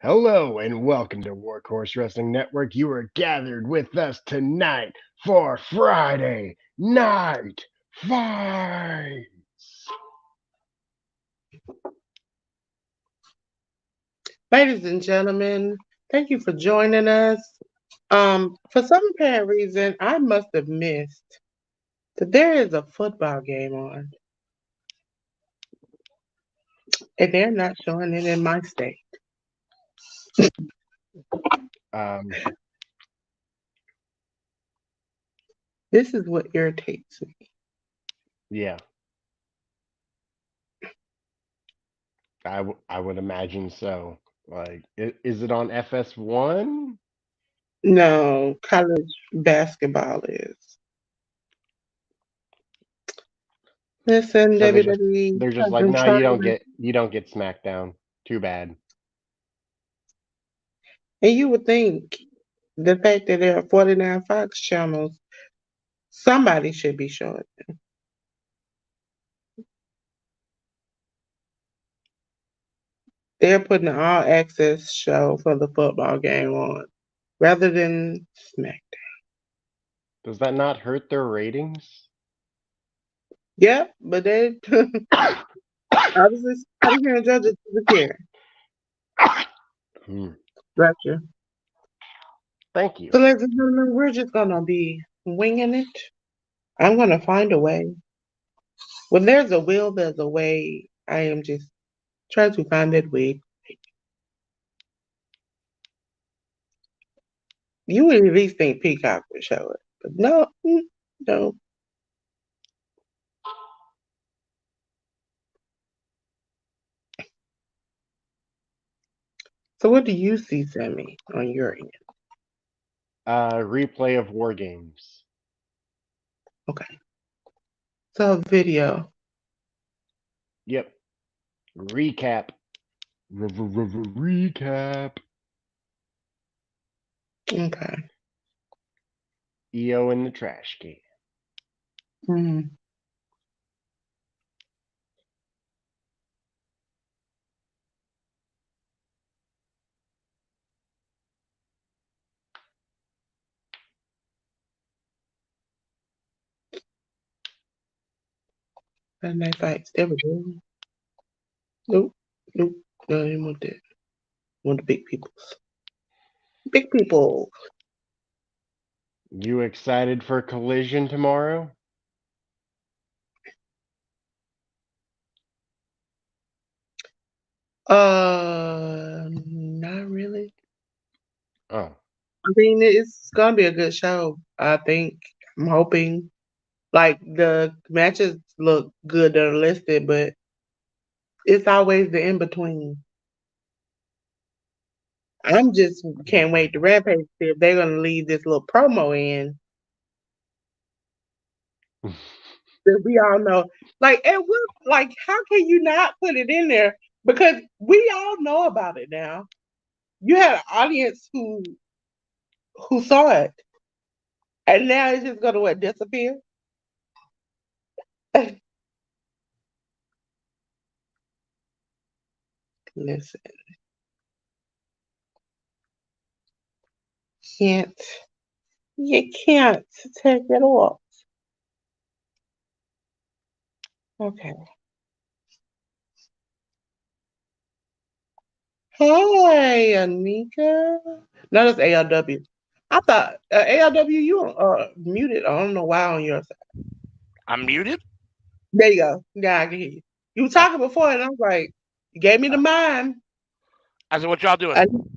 Hello and welcome to Workhorse Wrestling Network. You are gathered with us tonight for Friday Night Fights. Ladies and gentlemen, thank you for joining us. For some apparent reason, I must have missed that there is a football game on, and they're not showing it in my state. Um, This is what irritates me. yeah, I would imagine so. Like, is it on FS1? No, college basketball is. Listen, So WWE they're just has like, been no, trying, you don't get Smackdown. Too bad. and you would think the fact that there are 49 Fox channels, somebody should be showing. They're putting an all access show for the football game on rather than SmackDown. Does that not hurt their ratings? Yep, but they obviously somebody here in Georgia doesn't care. Hmm. Gotcha. Thank you. So ladies and gentlemen, we're just gonna be winging it. I'm gonna find a way. When there's a will, there's a way. I am just trying to find that way. You would at least think Peacock would show it. But no, no. So what do you see, Sammy, on your end? Replay of War Games. Okay. So video. Yep. Recap. Recap. Okay. EO in the trash can. Mm. That night fights. There we go. Nope. Nope. No, I didn't want that. Want the big peoples. Big people. You excited for Collision tomorrow? Not really. Oh, I mean, it's gonna be a good show. I think. I'm hoping. Like the matches look good that are listed, but it's always the in between. I'm just can't wait to Rampage to see if they're gonna leave this little promo in that we all know. Like it was like, how can you not put it in there? Because we all know about it now. You had an audience who saw it, and now it's just gonna what disappear. Listen, can't you can't take it off. Okay. Hey, Anika. No, that's ALW. I thought ALW you muted. I don't know why on your side. I'm muted. There you go. Yeah, I can hear you. You were Oh, talking before, and I was like, you gave me the mind. I said, what y'all doing? And,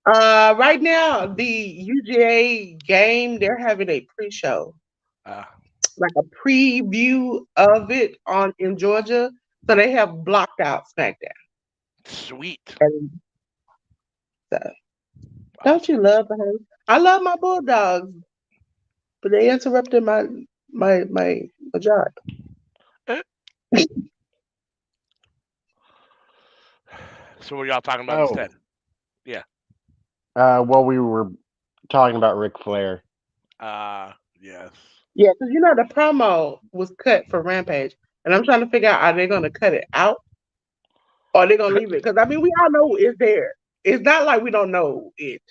right now, the UGA game, they're having a pre-show, Uh, like a preview of it on in Georgia. So they have blocked out SmackDown. Sweet. And so, don't Awesome. you love the host? I love my Bulldogs, but they interrupted my job. Eh. So what are y'all talking about oh. instead? Yeah. Well, we were talking about Ric Flair. Yes. Yeah, because you know the promo was cut for Rampage, and I'm trying to figure out are they going to cut it out or they're gonna leave it. Because I mean, we all know it's there. It's not like we don't know it.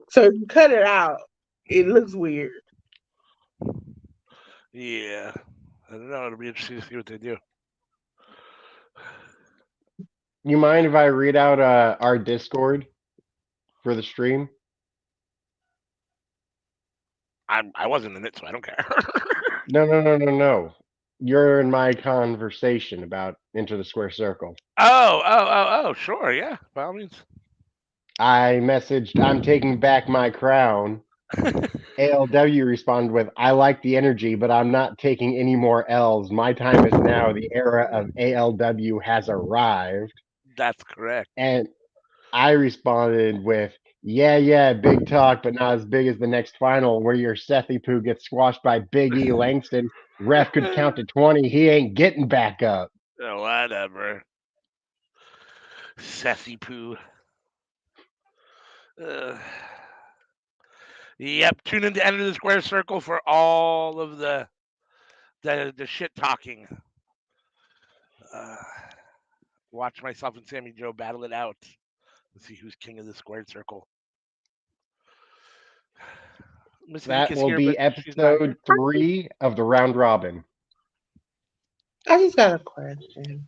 So if you cut it out, it looks weird. Yeah. I don't know. It'll be interesting to see what they do. You mind if I read out our Discord for the stream? I wasn't in it, so I don't care. No. You're in my conversation about Into the Square Circle. Sure, yeah, by all means. I messaged, I'm taking back my crown. ALW responded with, I like the energy, but I'm not taking any more L's. My time is now. The era of ALW has arrived. That's correct. And I responded with, yeah, big talk, but not as big as the next final where your Sethy Poo gets squashed by Big E Langston. Ref could count to 20. He ain't getting back up. Whatever. Sassy poo. Uh, yep, tune into End of the Square Circle for all of the shit talking. Uh, watch myself and Sammy Joe battle it out. Let's see who's king of the squared circle. Miss That Anika's will here, but be she's not episode here. 3 of the round robin. I just got a question.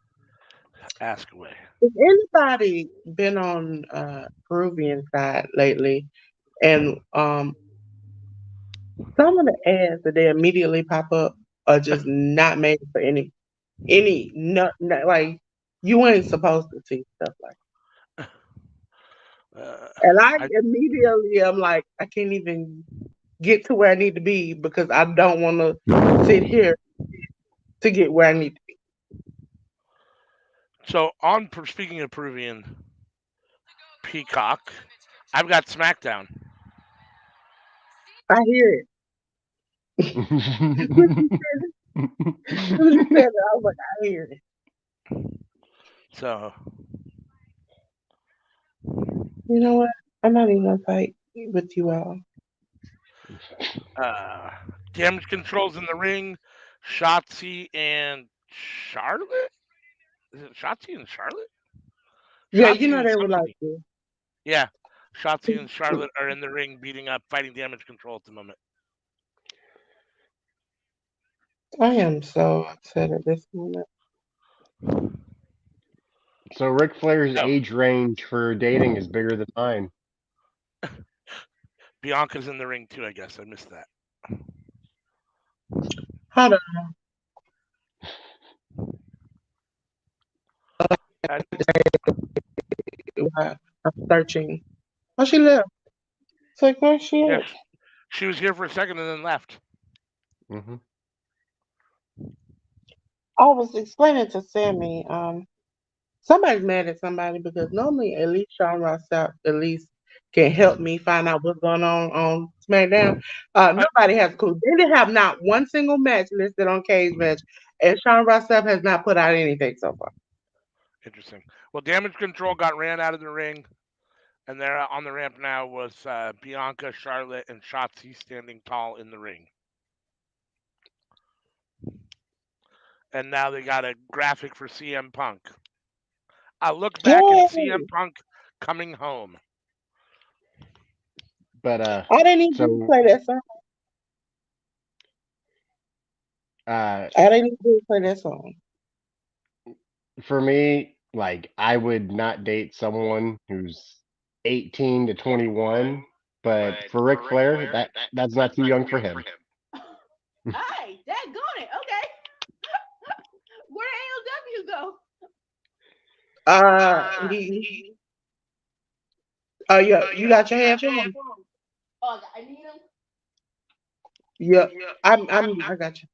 Ask away. Has anybody been on Peruvian side lately? And some of the ads that they immediately pop up are just not made for any not like you ain't supposed to see stuff like that. And I I immediately am like, I can't even get to where I need to be because I don't want to sit here to get where I need to be. so on. Speaking of Peruvian Peacock, I've got SmackDown. I hear it. When you said it, I was like, I hear it. So You know what? I'm not even gonna fight with you all. uh, damage controls in the ring. Shotzi and Charlotte. Is it Shotzi and Charlotte? Yeah, you Shotzi know and they were like somebody. Yeah, Shotzi and Charlotte are in the ring beating up, fighting damage control at the moment. I am so upset at this moment. So Ric Flair's Oh, age range for dating is bigger than mine. Bianca's in the ring too. I guess I missed that. Hold And, on, I'm searching. Oh, she left. It's like where's she yeah, at? she was here for a second and then left. Mm-hmm. I was explaining to Sammy. Somebody's mad at somebody because normally at least Sean Rossap at least can help me find out what's going on SmackDown. Uh, Nobody has a clue. They didn't have not one single match listed on Cage Match, and Sean Rossap has not put out anything so far. Interesting. Well, damage control got ran out of the ring, and there on the ramp now was Bianca, Charlotte, and Shotzi standing tall in the ring. And now they got a graphic for CM Punk. I look back at CM Yay! Punk coming home. But I didn't even so play that song. uh, I didn't even play that song. for me, like I would not date someone who's 18 to 21. But for Ric Flair, that's not too young for him. Hey, that got it. Okay. Where did AOW go? He yeah, you got your headphones? Oh, I need him. Yeah, I got you.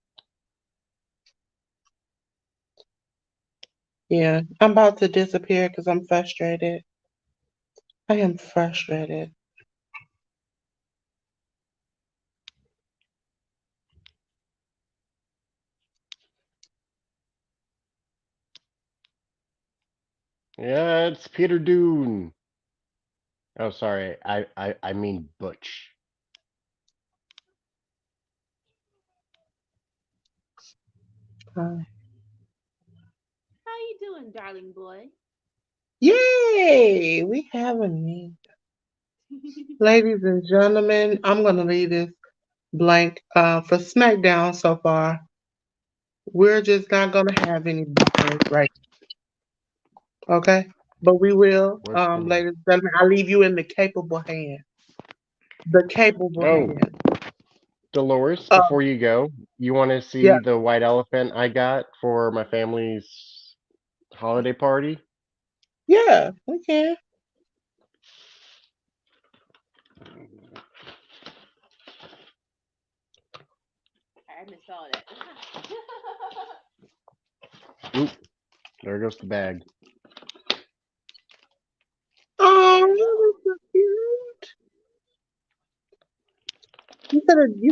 Yeah, I'm about to disappear because I'm frustrated. I am frustrated. Yeah, it's Peter Dune. Oh, sorry, I mean Butch. Uh, How you doing, darling boy? Yay! We have a need. Ladies and gentlemen, I'm gonna leave this blank. For SmackDown so far, we're just not gonna have any business, right? Okay? But we will, What's the? ladies and gentlemen, I leave you in the capable hand. The capable Oh, hand. Dolores, Um, before you go, you want to yeah, see the white elephant I got for my family's holiday party? yeah, we can. I missed all that. Oop, there goes the bag. Oh, that is so cute. You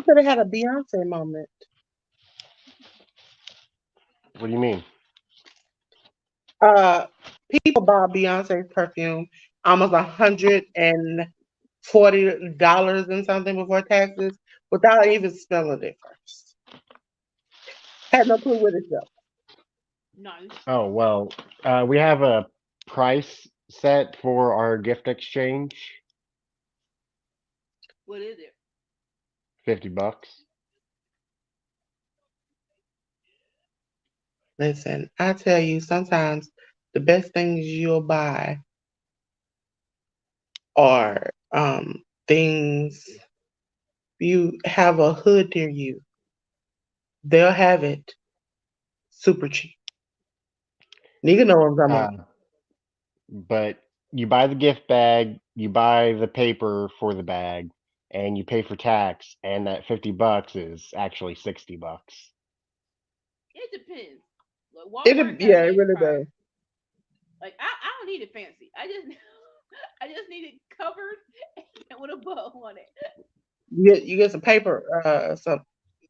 could have had a Beyonce moment. What do you mean? Uh, People buy Beyonce's perfume almost $140 and something before taxes without even smelling it first. Had no clue what it smelled. Nice. Oh, well, we have a price set for our gift exchange, What is it? $50. Listen, I tell you, sometimes the best things you'll buy are things you have a hood near you. They'll have it super cheap. Nigga know what I'm talking Uh, about. but you buy the gift bag, you buy the paper for the bag, and you pay for tax, and that $50 is actually $60. It depends. Like Walmart It got a yeah, it nice really price. does. Like I don't need it fancy. I just I just need it covered and with a bow on it. You get some paper,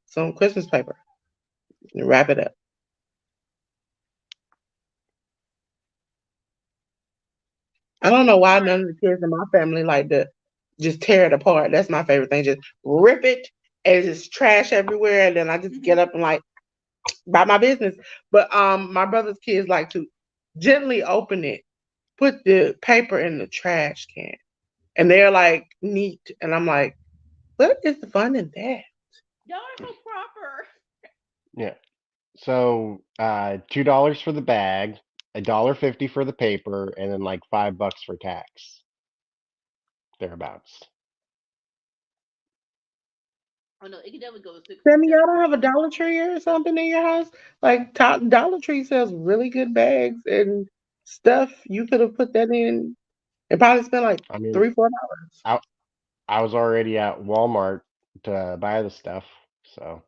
some Christmas paper, and wrap it up. I don't know why All right. none of the kids in my family like to just tear it apart. That's my favorite thing. Just rip it and just trash everywhere, and then I just get up and like about my business. But my brother's kids like to gently open it, put the paper in the trash can, and they're like neat, and I'm like, what is the fun in that? Y'all are so proper. Yeah. So, $2 for the bag, $1.50 for the paper, and then like $5 for tax, thereabouts. Oh no, it could definitely go to Sammy, y'all 60, don't have a 70. Dollar Tree or something in your house? Like Dollar Tree sells really good bags and stuff. You could have put that in and probably spent like I mean, $3-4. I I was already at Walmart to buy the stuff, so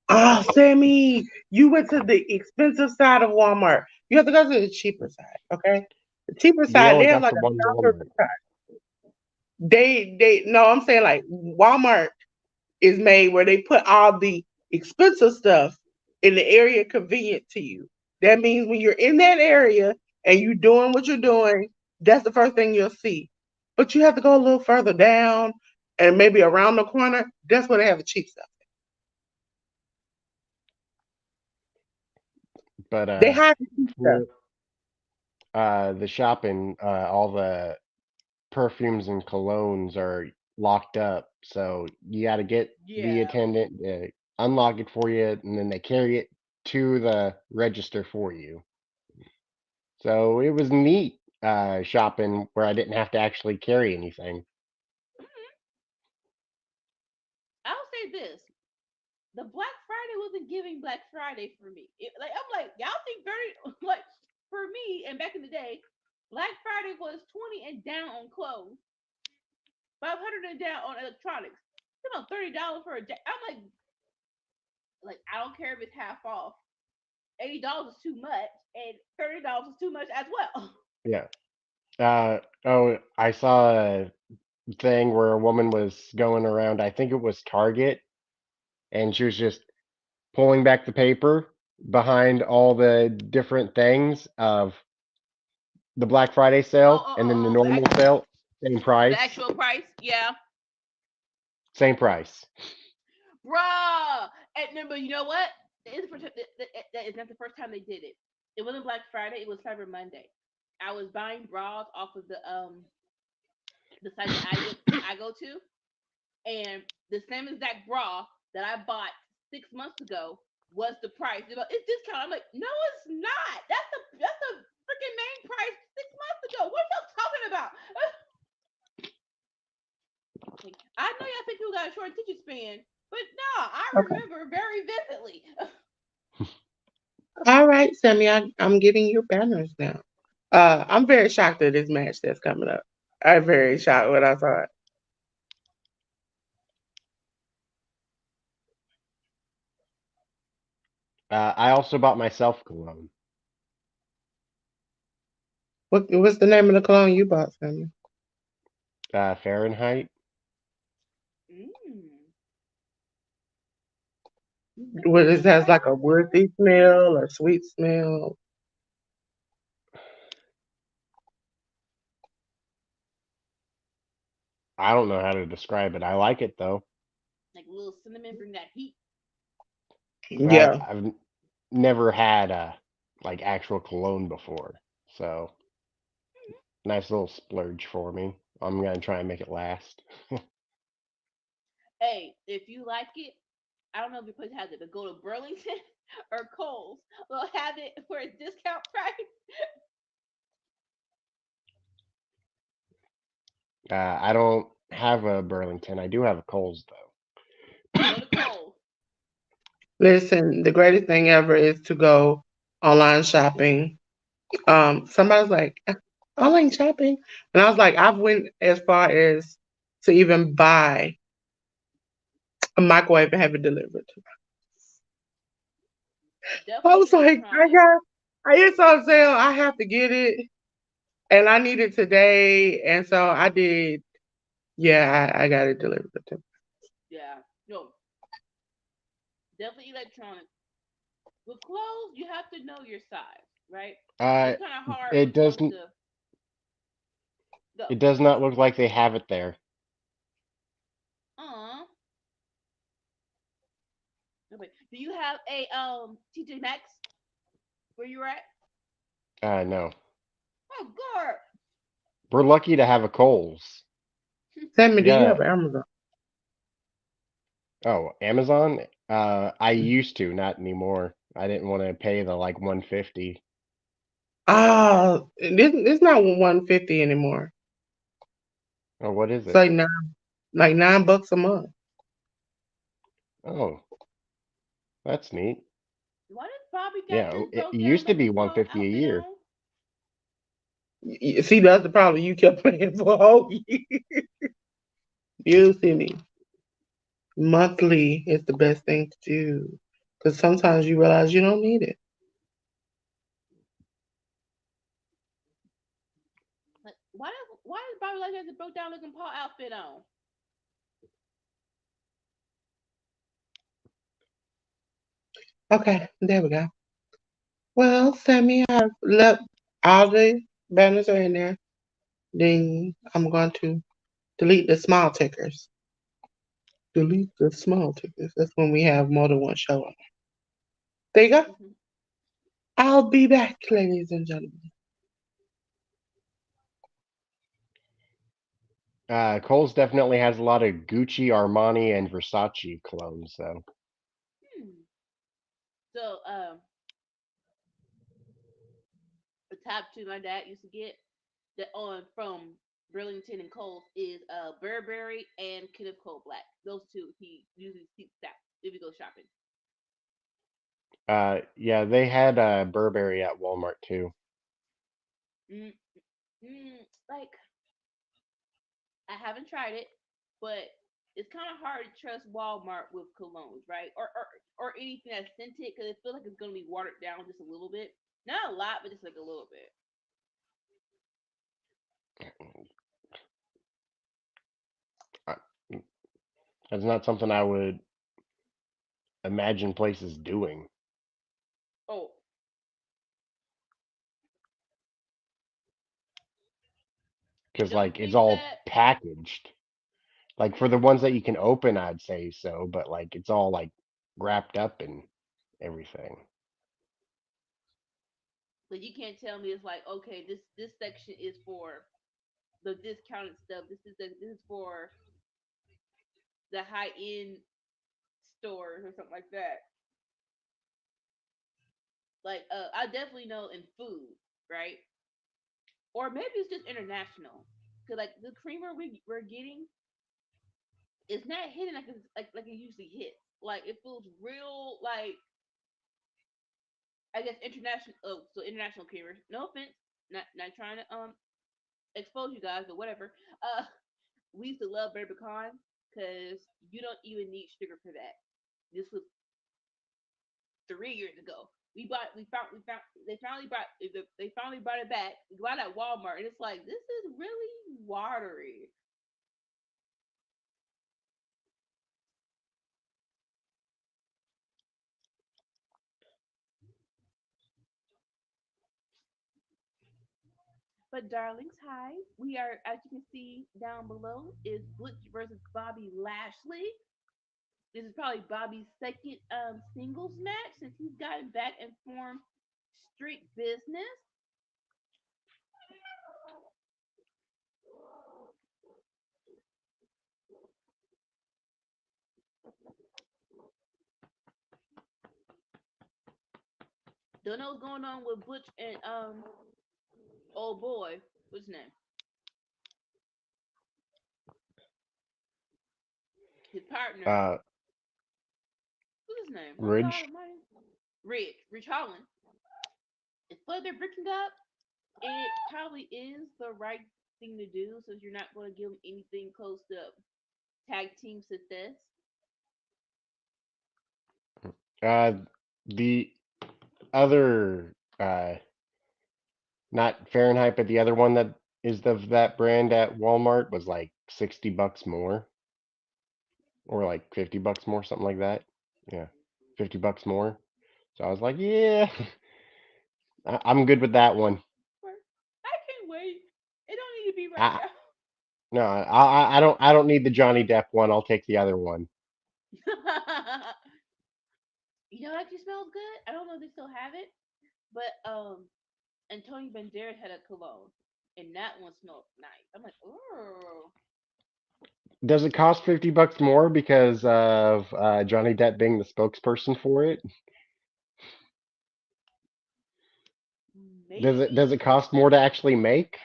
Oh, Sammy, you went to the expensive side of Walmart. You have to go to the cheaper side, okay? The cheaper we side, only they have got like the one a dollar per Walmart. side. They no, I'm saying like Walmart is made where they put all the expensive stuff in the area convenient to you. That means when you're in that area and you're doing what you're doing, that's the first thing you'll see. But you have to go a little further down and maybe around the corner. That's where they have the cheap stuff. But They hide the cheap stuff. for the shopping, all the perfumes and colognes are locked up, so you got to get the Yeah. attendant to unlock it for you, and then they carry it to the register for you. So it was neat shopping where I didn't have to actually carry anything. Mhm. I'll say this: the Black Friday wasn't giving Black Friday for me. Like I'm like y'all think very like for me and back in the day, Black Friday was 20 and down on clothes, 500 and down on electronics. You know, $30 for a jacket. I'm like I don't care if it's half off. $80 is too much, and $30 is too much as well. Yeah. Oh, I saw a thing where a woman was going around, I think it was Target, and she was just pulling back the paper behind all the different things of the Black Friday Oh, sale oh, and then the oh, oh, normal sale, same the price, actual price, yeah, same price. bruh. And remember, you know what? That is not the first time they did it. It wasn't Black Friday. It was Cyber Monday. I was buying bras off of the site that I go to, and the same exact bra that I bought 6 months ago was the price. You know, it's discount. I'm like, no, it's not. That's the freaking main price 6 months ago. What are you talking about? I know y'all think you got a short attention span, but no, I Okay. remember very vividly. All right, Sammy, I'm getting your banners now. I'm very shocked at this match that's coming up. I'm very shocked when I saw it. I also bought myself cologne. What's the name of the cologne you bought, Sammy? Fahrenheit. Mm. What Never it has tried like a one before. woody smell or sweet smell? I don't know how to describe it. I like it though. Like a little cinnamon, bring that heat. Yeah. I've never had like actual cologne before, so nice little splurge for me. I'm gonna try and make it last. Hey, if you like it, I don't know if your place has it, but go to Burlington or Kohl's. They'll have it for a discount price. I don't have a Burlington. I do have a Kohl's Go to Kohl's. Listen, the greatest thing ever is to go online shopping. Somebody's like, online shopping? And I was like, I've went as far as to even buy a microwave and have it delivered. I Definitely was like, electronics. it's on sale. I have to get it. And I need it today. And so I did. Yeah, I got it delivered to me. Yeah. No, definitely electronics. With clothes, you have to know your size, right? though. It's kind of hard when It it comes doesn't. to go. It does not look like they have it there. Uh, okay. Do you have a TJ Maxx where you're at? No. Oh God. We're lucky to have a Kohl's. Sammy, We do you have got Amazon? Amazon. I Mm. used to, not anymore. I didn't want to pay the like 150. It's not 150 anymore. Oh, what is It's it? like $9 a month. Oh, that's neat. Why does Bobby got Yeah, this it broke down used to be Logan Paul 150 a outfit year. on? See, that's the problem. You kept paying for a whole year. You see me. Monthly is the best thing to do. Because sometimes you realize you don't need it. Like, why does Bobby like has a broke down Logan Paul outfit on? Okay, there we go. Well, Sammy, I've left all the banners are in there. Then I'm going to delete the small tickers. Delete the small tickers. That's when we have more than one show on. There you go. Hmm. I'll be back, ladies and gentlemen. Kohl's definitely has a lot of Gucci, Armani, and Versace clones, though. Hmm. So the top two my dad used to get that on from Burlington and Kohl's is Burberry and Kenneth Cole Black. Those two he usually seeks out if he goes shopping. Yeah, they had Burberry at Walmart too. Mm, like I haven't tried it, but it's kind of hard to trust Walmart with colognes, right? Or anything that's scented because it feels like it's gonna be watered down just a little bit. Not a lot, but just like a little bit. Uh, That's not something I would imagine places doing Oh, because don't like it's think all that. packaged. Like for the ones that you can open, I'd say so, but like it's all like wrapped up and everything. But you can't tell me it's like, okay, this section is for the discounted stuff. This is for the high end stores or something like that. Like I definitely know in food, right? Or maybe it's just international. Cause like the creamer we're getting is not hitting like it usually hits. Like it feels real like I guess international. Oh, so international creamers. No offense, not trying to expose you guys, but whatever. We used to love bear pecan because you don't even need sugar for that. This was 3 years ago. We found they finally brought it back. We got it at Walmart and it's like this is really watery. But darlings, hi. We are, as you can see down below, is Butch versus Bobby Lashley. This is probably Bobby's second singles match since he's gotten back and formed street business. Don't know what's going on with Butch and old boy. What's his name? His partner. Uh, What's his name? Oh God Ridge. Almighty. Rich Holland. It's what they're breaking up. And it probably is the right thing to do since you're not going to give them anything close to tag team success. Uh, the other, not Fahrenheit, but the other one that is of that brand at Walmart was like $60 more, or like $50 more, something like that. Yeah, $50 more. So I was like, yeah, I'm good with that one. I can't wait. It don't need to be right I now. no, I don't need the Johnny Depp one. I'll take the other one. You know, it actually smells good. I don't know if they still have it, but Antonio Banderas had a cologne, and that one smelled nice. I'm like, oh, Does it cost $50 more because of Johnny Depp being the spokesperson for it? Does it maybe, cost more to actually make?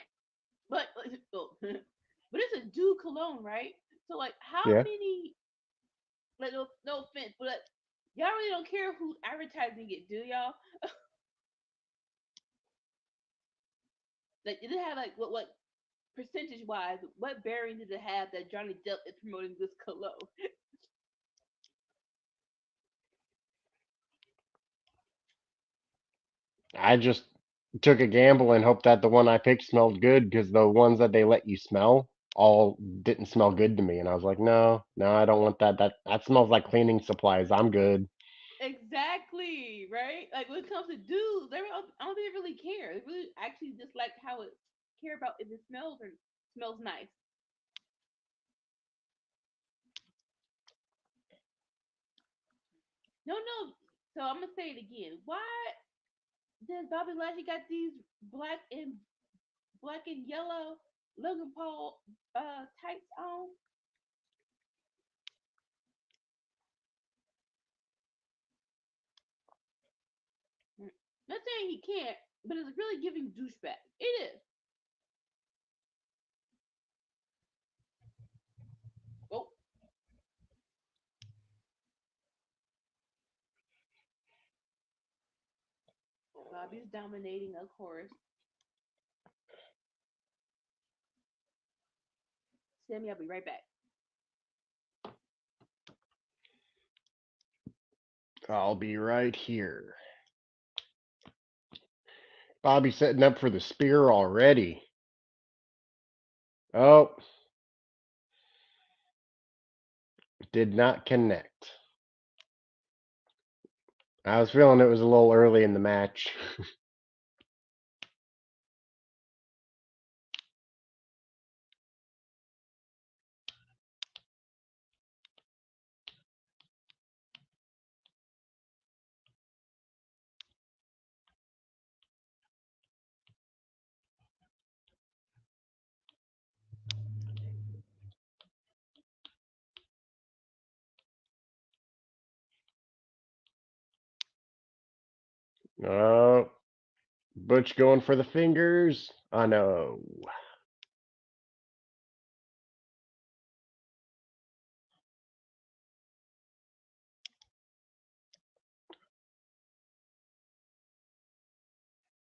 but oh, but it's a dude cologne, right? So like, how Yeah. many? Like, no offense, but like, y'all really don't care who's advertising it, do y'all? Like, did it have like what percentage wise? What bearing did it have that Johnny Depp is promoting this cologne? I just took a gamble and hoped that the one I picked smelled good because the ones that they let you smell all didn't smell good to me, and I was like, no, no, I don't want that. That smells like cleaning supplies. I'm good. Exactly, right? Like when it comes to dudes, I don't think they really care. They really actually just like how it care about if it smells or smells nice. No, no. So I'm gonna say it again. Why does Bobby Lashley got these black and black and yellow Logan Paul tights on? Mm. Not saying he can't, but it's really giving douchebag. It is. Oh, Bobby's dominating, of course. Sammy, I'll be right back. I'll be right here. Bobby setting up for the spear already. Oh, did not connect. I was feeling it was a little early in the match. Oh, Butch going for the fingers. I know.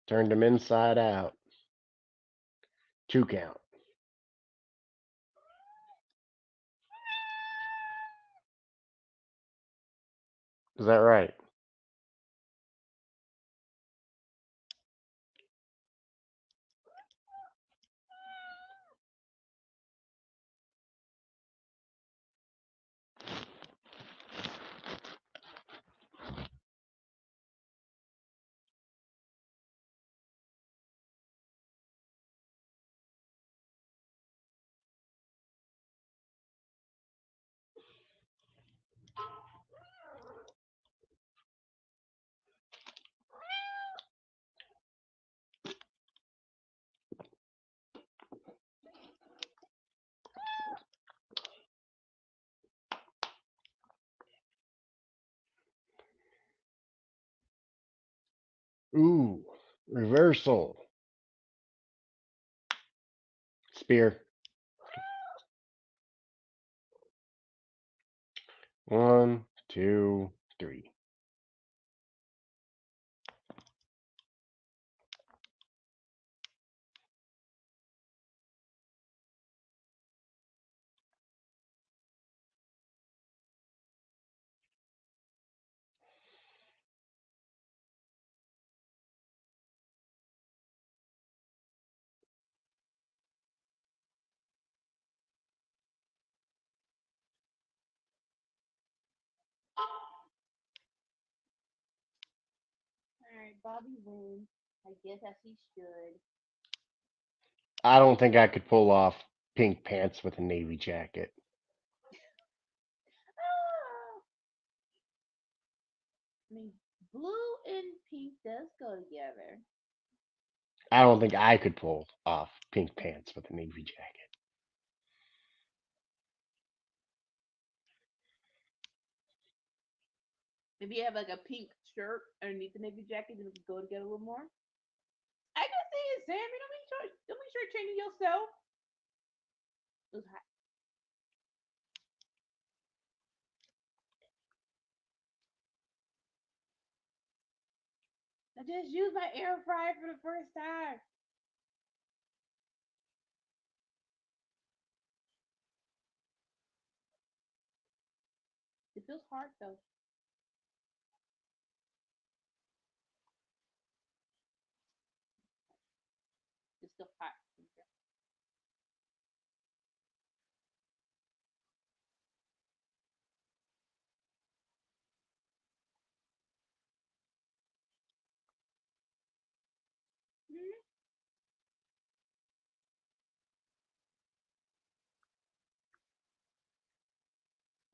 Turned him inside out. 2 count. Is that right? Ooh, reversal. Spear. 1, 2, 3. Alright, Bobby wins. I guess as he should. I don't think I could pull off pink pants with a navy jacket. Ah! I mean, blue and pink does go together. I don't think I could pull off pink pants with a navy jacket. Maybe you have like a pink shirt underneath the navy jacket and it could go together a little more. I can see it, Sammy. Don't be shortchanging yourself. It was hot. I just used my air fryer for the first time. It feels hard though. It's still hot. Mhm.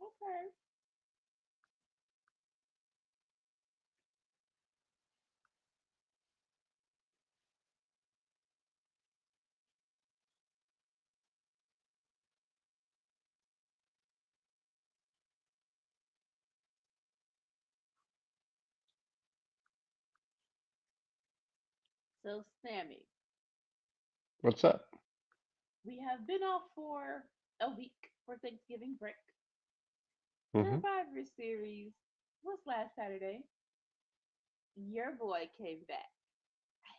Okay. So, Sammy, What's up? we have been off for a week for Thanksgiving break. Hmm. Survivor Series was last Saturday. Your boy came back.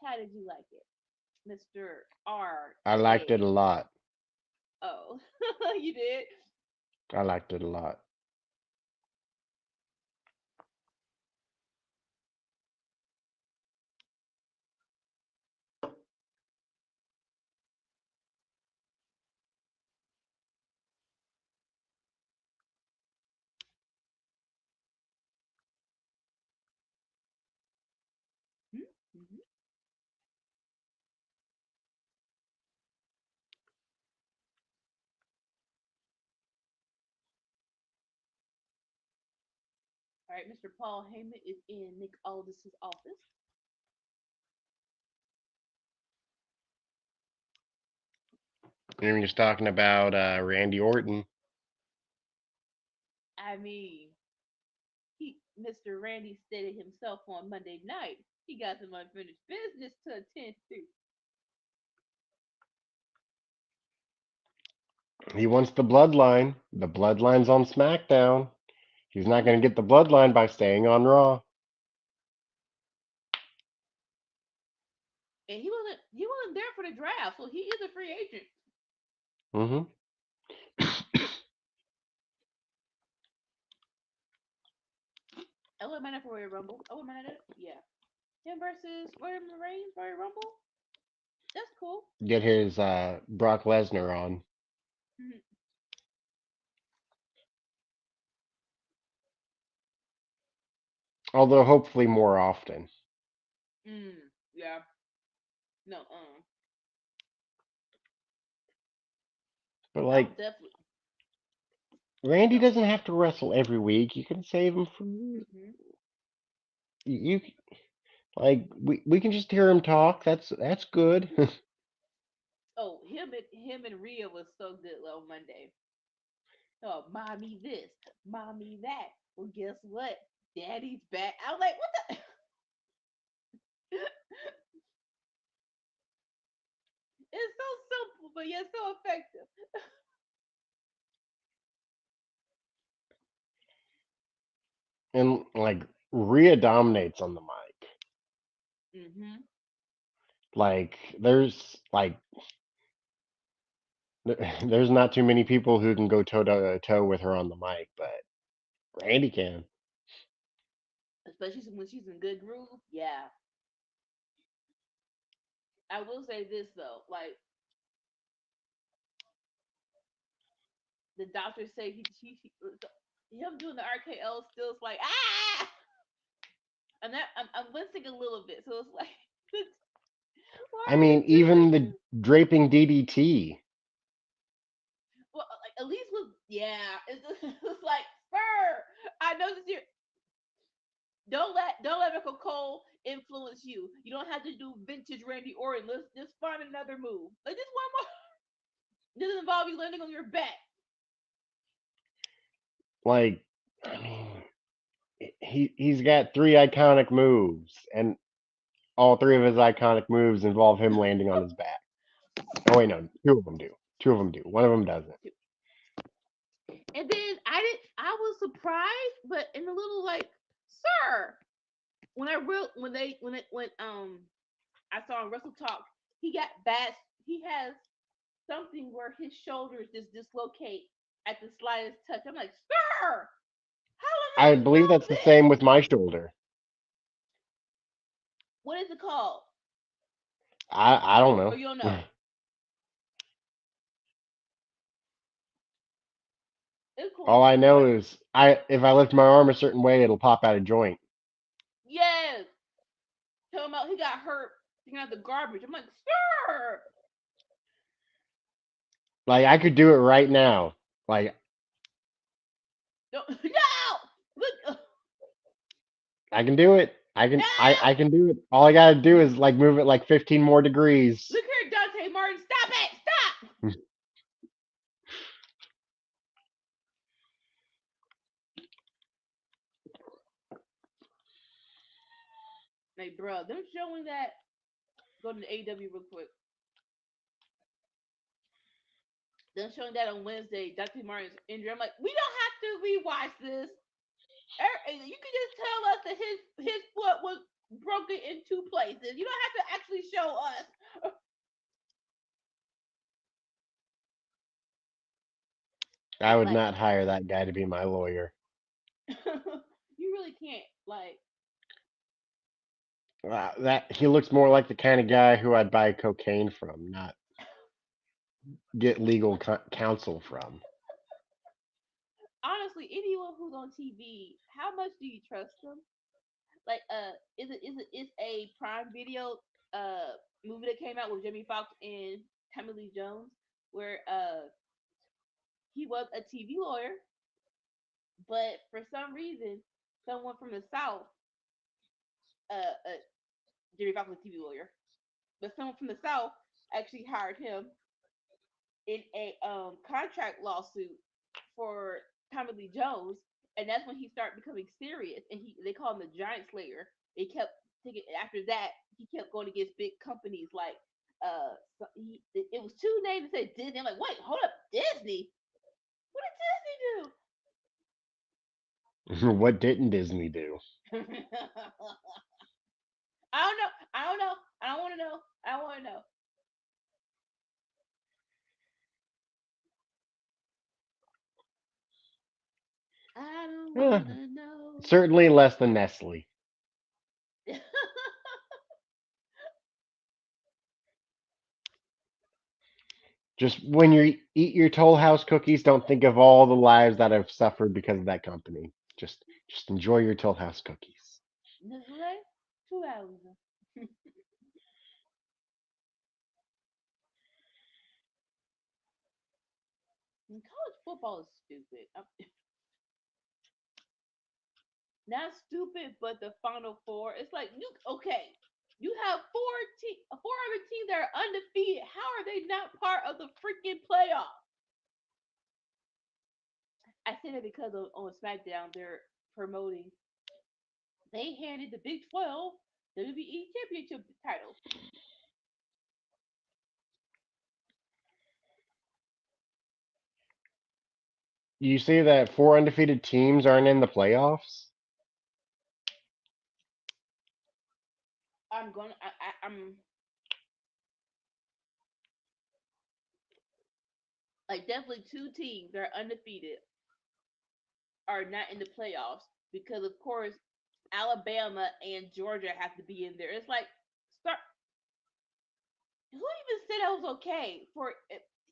How did you like it, Mr. R I liked it a A? lot. Oh, you did? I liked it a lot. Mm-hmm. All right, Mr. Paul Heyman is in Nick Aldis's office. You were just talking about Randy Orton. I mean, Mr. Randy stated himself on Monday night He got some unfinished business to attend to. He wants the bloodline. The bloodline's on SmackDown. He's not going to get the bloodline by staying on Raw. And he wasn't there for the draft, so he is a free agent. Hmm. I wouldn't mind it for Royal Rumble. I wouldn't mind it. Yeah. Him versus Roman Reigns, Royal Rumble. That's cool. Get his Brock Lesnar on. Mhm. Although hopefully more often. Yeah. No. But I like would definitely. Randy No. doesn't have to wrestle every week. You can save him for Hmm. you. Like we can just hear him talk. That's good. Oh, him and Rhea was so good on Monday. Oh, mommy this, mommy that. Well, guess what? Daddy's back. I was like, what the? It's so simple, but yet so effective. And like Rhea dominates on the mic. Hmm. Like there's not too many people who can go toe to toe with her on the mic, but Randy can. Especially when she's in good groove. Yeah. I will say this though, like the doctors say him doing the RKO still is like and that I'm wincing a little bit. So it's like, why I are you mean, doing even the this? draping DDT. Well, like at least with yeah, it's like Spur. I know that you don't let Michael Cole influence you. You don't have to do vintage Randy Orton. Let's just find another move. Like just one more. Doesn't involve you landing on your back. Like, I mean, he's got three iconic moves, and all three of his iconic moves involve him landing on his back. Oh wait, no, two of them do. Two of them do. One of them doesn't. And then I was surprised, but in a little like, sir, when I saw on Wrestle Talk, he got bad. He has something where his shoulders just dislocate at the slightest touch. I'm like, sir, how long have I you believe known that's the this? same with my shoulder. What is it called? I don't Or you don't know. know? It's All cool. I know But is I if I lift my arm a certain way, it'll pop out of joint. yes, tell him about he got hurt taking out the garbage. I'm like, sir, Like I could do it right now. Like no, no, look, I can do it. no, I can do it. All I gotta do is like move it like 15 more degrees. look here, Dante Martin, stop it, stop. Like, bro, them showing that. Go to the AEW real quick. Them showing that on Wednesday. Dante Martin's injury. I'm like, we don't have to rewatch this. You can just tell us that his foot was broken in two places. You don't have to actually show us. I would Like, not hire that guy to be my lawyer. you really can't. Like, That he looks more like the kind of guy who I'd buy cocaine from, not get legal counsel from. honestly, anyone who's on TV, how much do you trust them? Like, is a Prime Video movie that came out with Jimmy Fox and Tommy Lee Jones, where he was a TV lawyer, but for some reason, someone from the South, Jimmy Fox was a TV lawyer, but someone from the South actually hired him in a contract lawsuit for Tommy Lee Jones, and that's when he started becoming serious. And they call him the Giant Slayer. They kept After that, he kept going against big companies like it was two names that said Disney. I'm like, wait, hold up, Disney? What did What didn't Disney do? Disney do? I don't know. I don't know. I don't want to know. I don't want to know. I don't Eh, want to know. certainly less than Nestle. Just when you eat your Toll House cookies, don't think of all the lives that have suffered because of that company. Just enjoy your Toll House cookies. Nestle, 2 hours. College football is stupid. Not stupid, but the Final Four. It's like you okay. You have four other teams that are undefeated. How are they not part of the freaking playoff? I say that because on SmackDown they're promoting. They handed the Big 12 WWE Championship title. You see that four undefeated teams aren't in the playoffs? I'm gonna. I'm like definitely two teams that are undefeated are not in the playoffs because of course Alabama and Georgia have to be in there. It's like start. Who even said that was okay for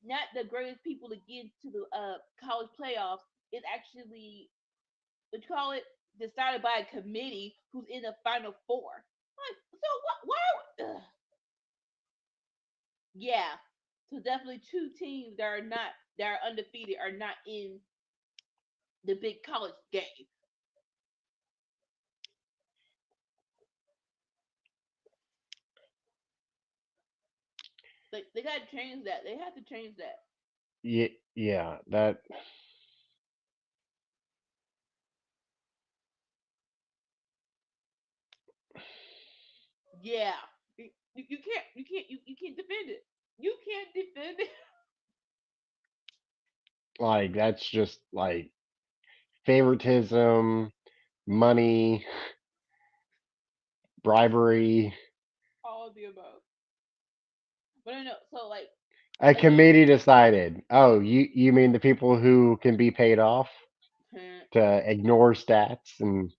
not the greatest people to get to the college playoffs? It's actually what you call it decided by a committee who's in the final four. Like, so what? Why? Yeah. So definitely two teams that are undefeated are not in the big college game. Like they gotta change that. They have to change that. Yeah, yeah, that Yeah. You can't defend it. You can't defend it. like that's just like favoritism, money, bribery. All of the above. But I know. So like A again, committee decided. Oh, you mean the people who can be paid off hmm, to ignore stats and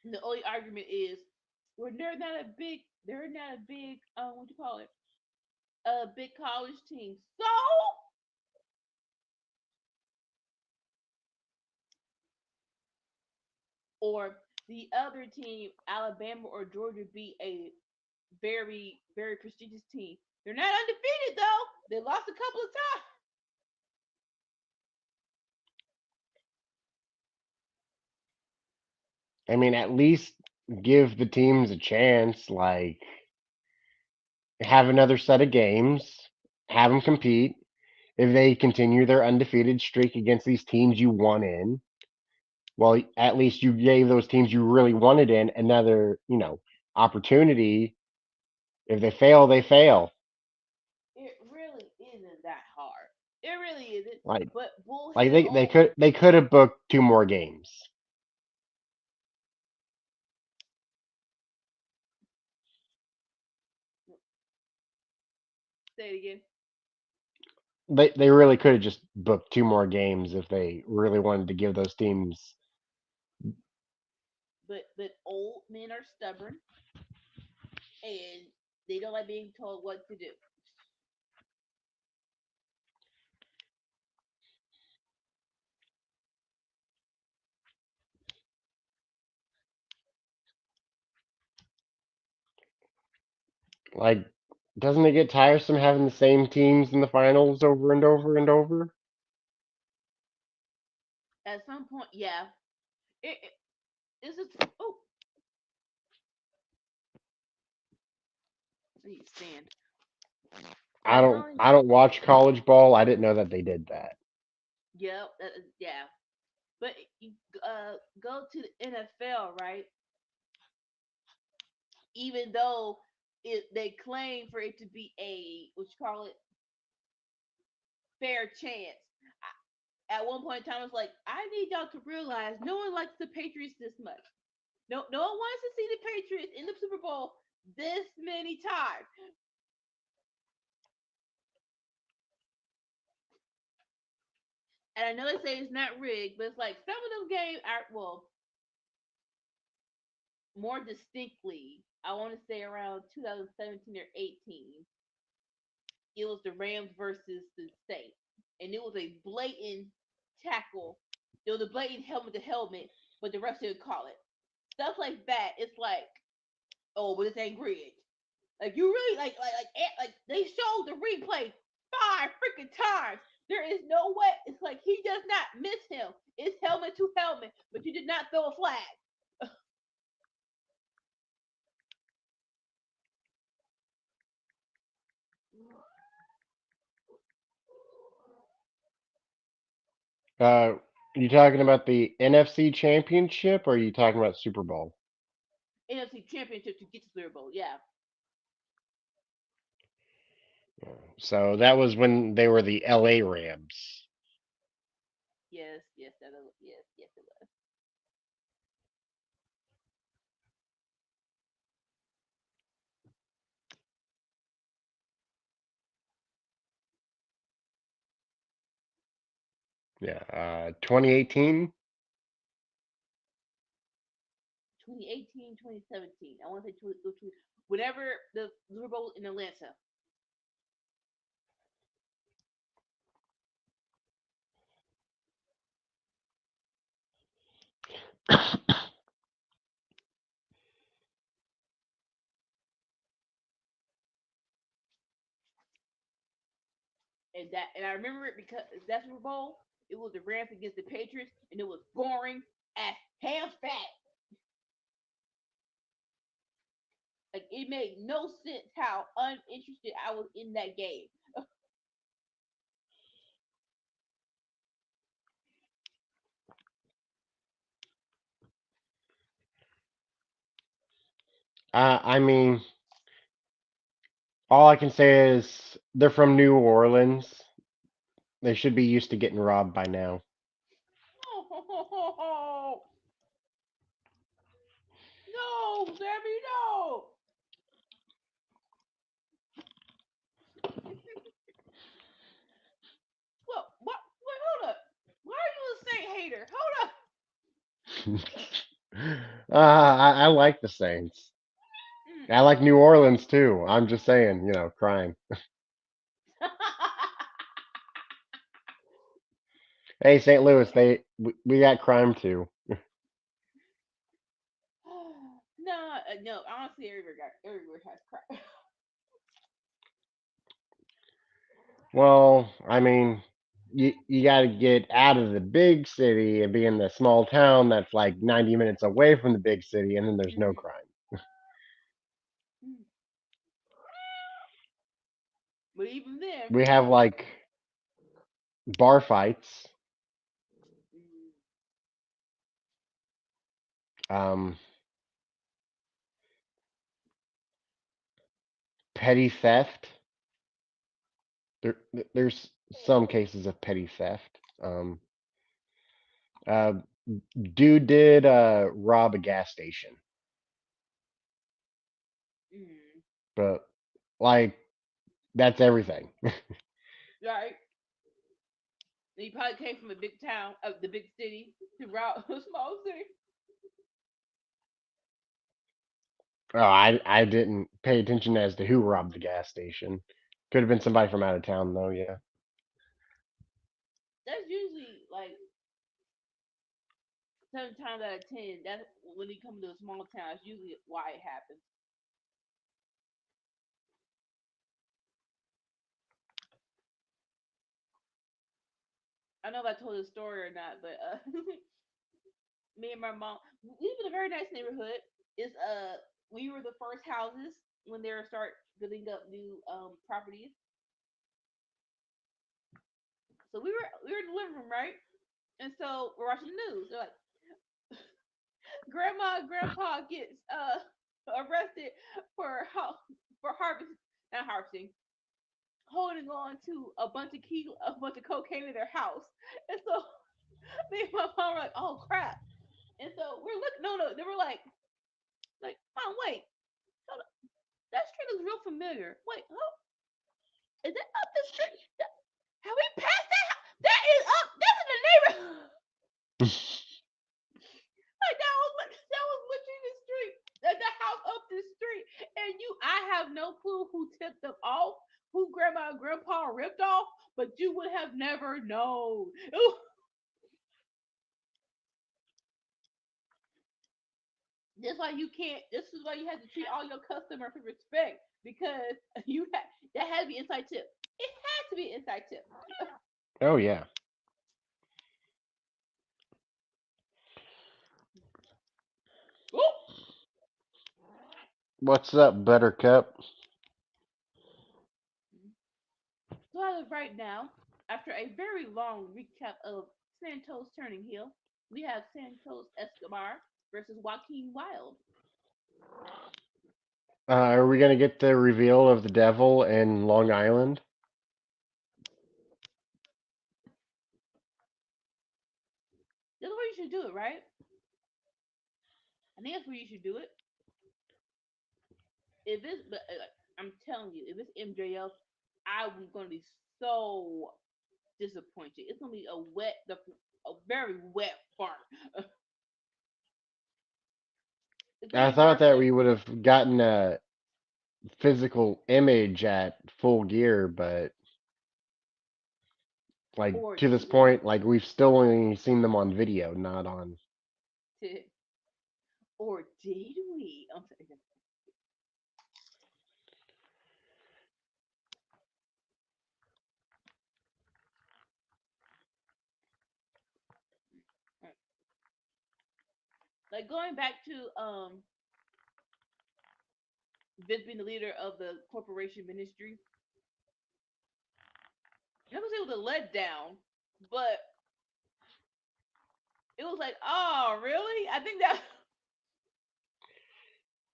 the only argument is well they're not a big what do you call it? A big college team. So or the other team, Alabama or Georgia, be a very, very prestigious team. They're not undefeated though. They lost a couple of times. I mean at least give the teams a chance. Like have another set of games, have them compete. If they continue their undefeated streak against these teams you won in, well, at least you gave those teams you really wanted in another, opportunity. If they fail, they fail. It really isn't that hard. It really isn't. Like, But like bullheaded they old could they could have booked two more games. say it again. They really could have just booked two more games if they really wanted to give those teams. But old men are stubborn and they don't like being told what to do. Like, doesn't it get tiresome having the same teams in the finals over and over and over? At some point, yeah. It this is oh I need stand. I But don't going I don't watch college ball. I didn't know that they did that. yeah, yeah. But you go to the NFL, right? Even though they claim for it to be a what you call it fair chance. At one point in time, it's like I need y'all to realize no one likes the Patriots this much. No one wants to see the Patriots in the Super Bowl this many times. And I know they say it's not rigged, but it's like some of them games are well more distinctly. I want to say around 2017 or 18. It was the Rams versus the Saints, and it was a blatant tackle. It was a blatant helmet to helmet, but the refs didn't call it. Stuff like that. It's like, oh, but this ain't rigged. Like you really like they showed the replay 5 freaking times. There is no way. It's like he does not miss him. It's helmet to helmet, but you did not throw a flag. You talking about the NFC Championship, or are you talking about Super Bowl? NFC Championship to get to Super Bowl. Yeah. So that was when they were the LA Rams. Yes. Yes. Yes. Yes. It was. Yeah, 2018. 2018, 2017. I want to say whenever the Super Bowl in Atlanta. And I remember it because that Super Bowl, it was the Rams against the Patriots, and it was boring as ham fat. Like it made no sense how uninterested I was in that game. I mean, all I can say is they're from New Orleans. They should be used to getting robbed by now. Oh, no, Sammy, no. Well, what? Wait, hold up. Why are you a Saint hater? Hold I like the Saints. I like New Orleans too. I'm just saying, crime. up. Hey, St. Louis, we got crime too. No, no. Honestly, everywhere has crap. Well, I mean, you got to get out of the big city and be in the small town that's like 90 minutes away from the big city, and then there's no Mm, crime. mm. But even then, We have like bar fights, mm, um, petty theft. There, there's some cases of petty theft. Uh, dude did rob a gas station, mm, but like that's everything. right. And he probably came from a big town, the big city, to route a small city. Oh, I didn't pay attention as to who robbed the gas station. Could have been somebody from out of town though. Yeah. That's usually like 7 times out of 10. That's when you come to a small town. That's usually why it happens. I don't know if I told this story or not, but me and my mom, we live in a very nice neighborhood. It's we were the first houses when they were start building up new properties. So we were in the living room, right? And so we're watching the news. They're like, Grandma and Grandpa gets arrested for for harvest not harvesting, holding on to a bunch of cocaine in their house. And so me and my mom were like, oh crap. And so we're looking. No, they were like, Mom, wait, hold up. That street looks real familiar. Wait, oh, is that up the street? Have we passed that? That is up. That's in the neighborhood. Like that was literally the street, the house up the street, and I have no clue who tipped them off, who Grandma and Grandpa ripped off, but you would have never known. Ooh, that's why you can't. This is why you have to treat all your customers with respect because that had to be inside tip. It had to be inside tip. Oh yeah. Ooh. What's up, Buttercup? So as of right now, after a very long recap of Santos turning heel, we have Santos Escobar versus Joaquin Wild. Are we gonna get the reveal of the devil in Long Island? That's where you should do it, right? I think that's where you should do it. If it's, but I'm telling you, if it's MJF, I'm gonna be so disappointed. It's gonna be a very wet fart. It's gonna I be thought that Berkeley we would have gotten a physical image at Full Gear, but like or to this point, like we've still only seen them on video, not on. did or did we? I'm sorry. Like going back to Vince being the leader of the corporation ministry. I never say it was a letdown, but it was like, oh, really? I think that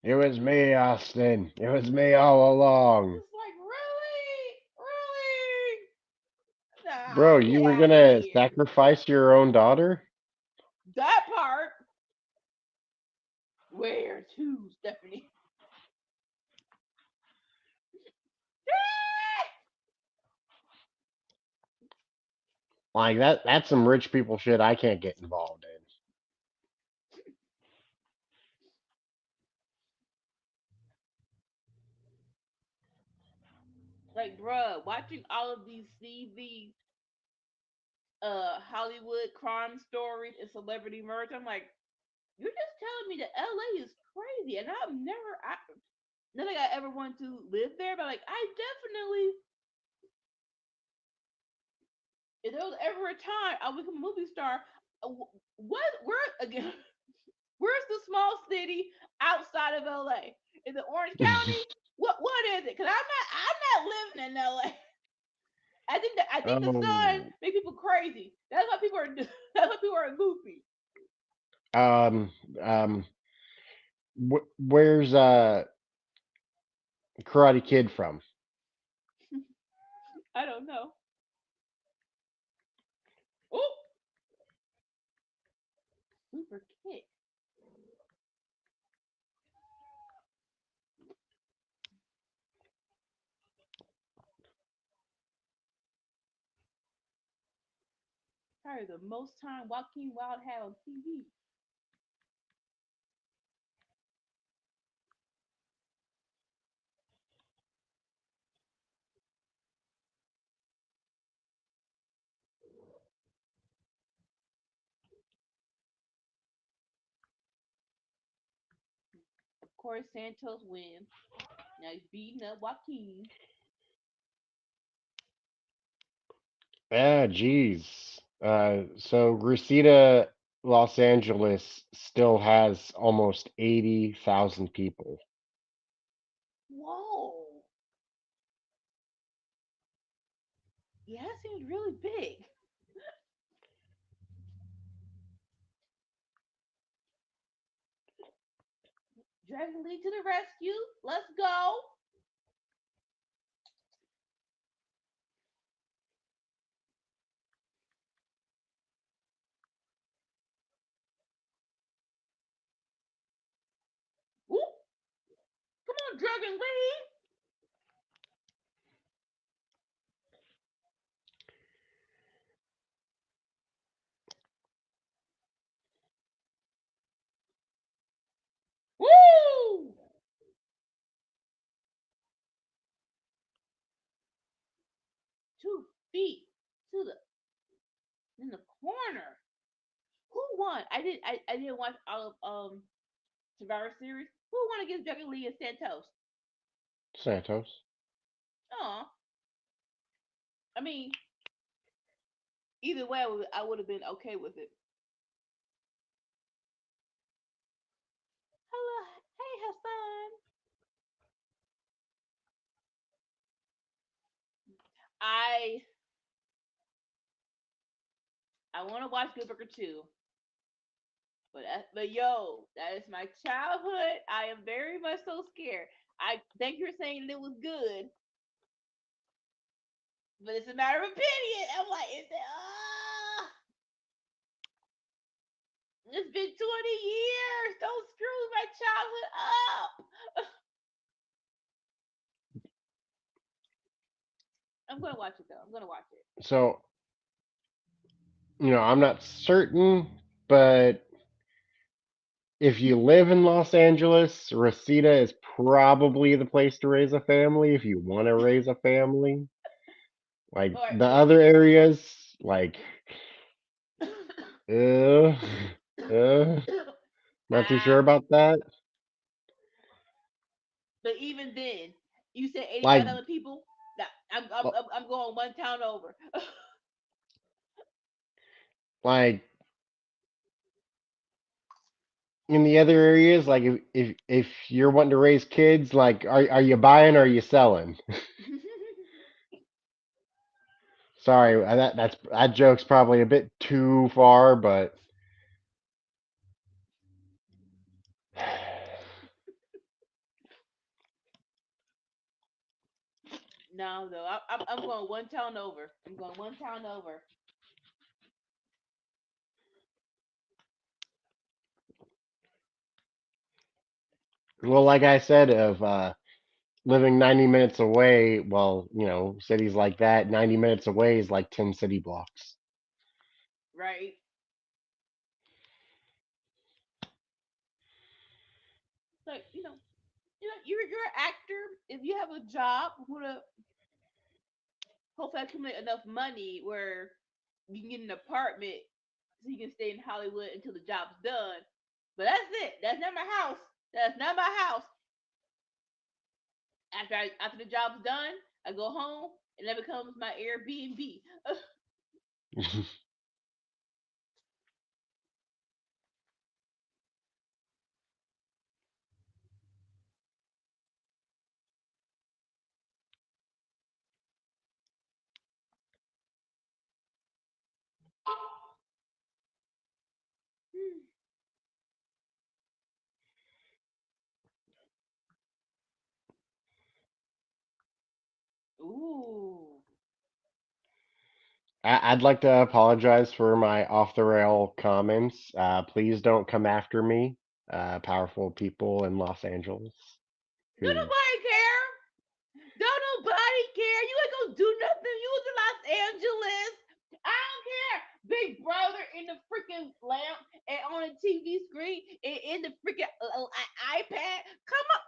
It was me, Austin. It was me all along. it's like, really, Bro, nah, you get were out of gonna here. sacrifice your own daughter? That part, where to, Stephanie? Like that's some rich people shit I can't get involved in. Like, bruh, watching all of these CV Hollywood crime stories and celebrity murder, I'm like, you're just telling me that LA is crazy, and not like I ever want to live there, but like I definitely, if there was ever a time I would become a movie star, where again, where's the small city outside of LA? Is it Orange County? What is it? Because I'm not living in LA. I think the sun Oh, make people crazy. That's why people are that's why people are goofy. um, um, where's Karate Kid from? I don't know. Oh, super kick. Probably the most time Joaquin Wild had on TV. Of course, Santos wins. Now he's beating up Joaquin. Ah, geez. So Reseda, Los Angeles still has almost 80,000 people. Whoa. Yeah, that seems really big. Dragon Lee to the rescue. Let's go. Woo. Come on, Dragon Lee. Woo! 2 feet to the in the corner. Who won? I didn't watch all of Survivor Series. Who won against Dragon Lee and Santos? Santos. Oh, I mean, either way, I would have been okay with it. Hello, hey Hassan. I I want to watch Good Burger 2, but yo, that is my childhood. I am very much so scared. I thank you for saying it was good, but it's a matter of opinion. I'm like, is it? It's been 20 years. Don't screw my childhood up. I'm gonna watch it though. I'm gonna watch it. So, I'm not certain, but if you live in Los Angeles, Reseda is probably the place to raise a family if you want to raise a family. Like Or the other areas, like, uh, uh, not too sure ah, about that. but even then, you said Like, 85,000 people. Nah, I'm going one town over. like in the other areas, like if you're wanting to raise kids, like, are you buying or are you selling? Sorry, that joke's probably a bit too far, but No, though, I'm going one town over. I'm going one town over. well, like I said, of living 90 minutes away, well, cities like that, 90 minutes away is like 10 city blocks. Right? Like you're an actor. If you have a job, hopefully accumulate enough money where you can get an apartment so you can stay in Hollywood until the job's done. But that's it. That's not my house. That's not my house. After the job's done, I go home and that becomes my Airbnb. Ooh. I'd like to apologize for my off the rail comments. Please don't come after me, powerful people in Los Angeles Don't who. nobody care. Don't nobody care. You ain't gonna do nothing. You was in Los Angeles. I don't care. Big Brother in the freaking lamp and on a TV screen and in the freaking iPad. Come on,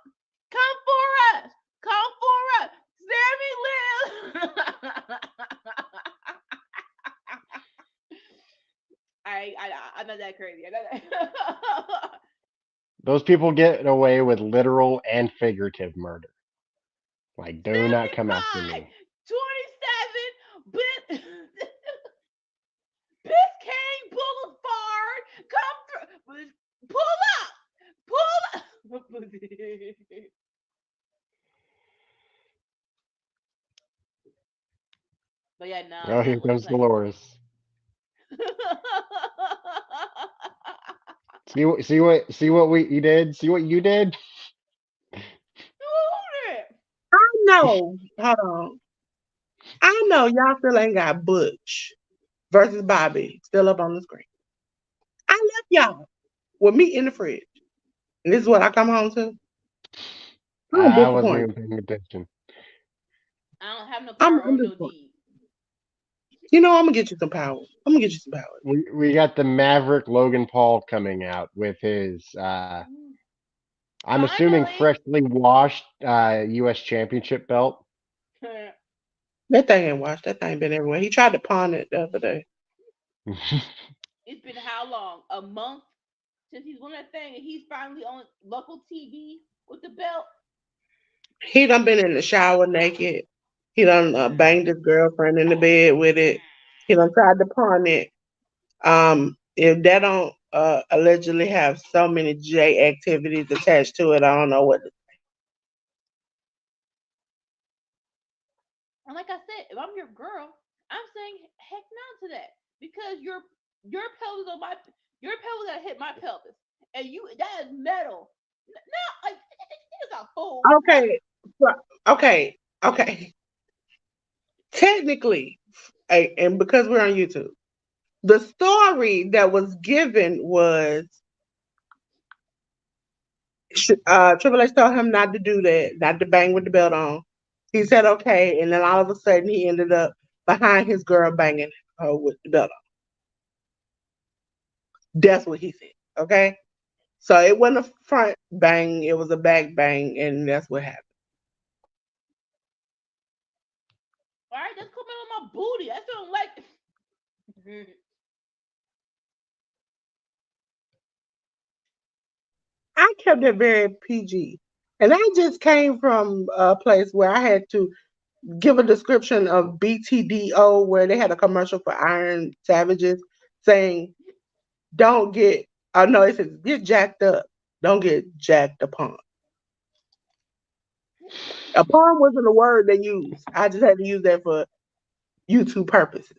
come for us. Come for us. Sammy live. I'm not that crazy. I'm not that. Those people get away with literal and figurative murder. Like, do not come after 75, me. 27, Biscayne Boulevard. Come through. Pull up. Pull up. But yeah, no, Oh, that here was comes like. Dolores. See what you did? See what you did? Oh, hold on. I know y'all still ain't got Butch versus Bobby still up on the screen. I left y'all with meat in the fridge. And this is what I come home to. I'm I wasn't disappointed. even paying attention. I don't have no I'm, power I'm or no disappointed. deed. You know, I'm gonna get you some power. I'm gonna get you some power. We got the Maverick Logan Paul coming out with his Mm. I'm assuming Finally. freshly washed US championship belt. That thing ain't washed. That thing been everywhere. He tried to pawn it the other day. It's been how long? A month since he's won that thing, and he's finally on local TV with the belt. He done been in the shower naked. He done banged his girlfriend in the bed with it. He done tried to pawn it. If that don't allegedly have so many J activities attached to it, I don't know what. And like I said, if I'm your girl, I'm saying heck no to that because your pelvis on my your pelvis gotta hit my pelvis, and you that is metal. No, like it's a fool. What? Okay, okay, okay. Technically, and because we're on YouTube, the story that was given was Triple H told him not to do that, not to bang with the belt on. He said okay, and then all of a sudden he ended up behind his girl banging her with the belt on. That's what he said. Okay, so it wasn't a front bang; it was a back bang, and that's what happened. All right, that's coming on my booty. I don't like. I kept it very PG, and I just came from a place where I had to give a description of BTDO, where they had a commercial for Iron Savages saying, "Don't get." Oh no, it says, "Get jacked up. Don't get jacked upon." Upon wasn't a word they used. I just had to use that for YouTube purposes.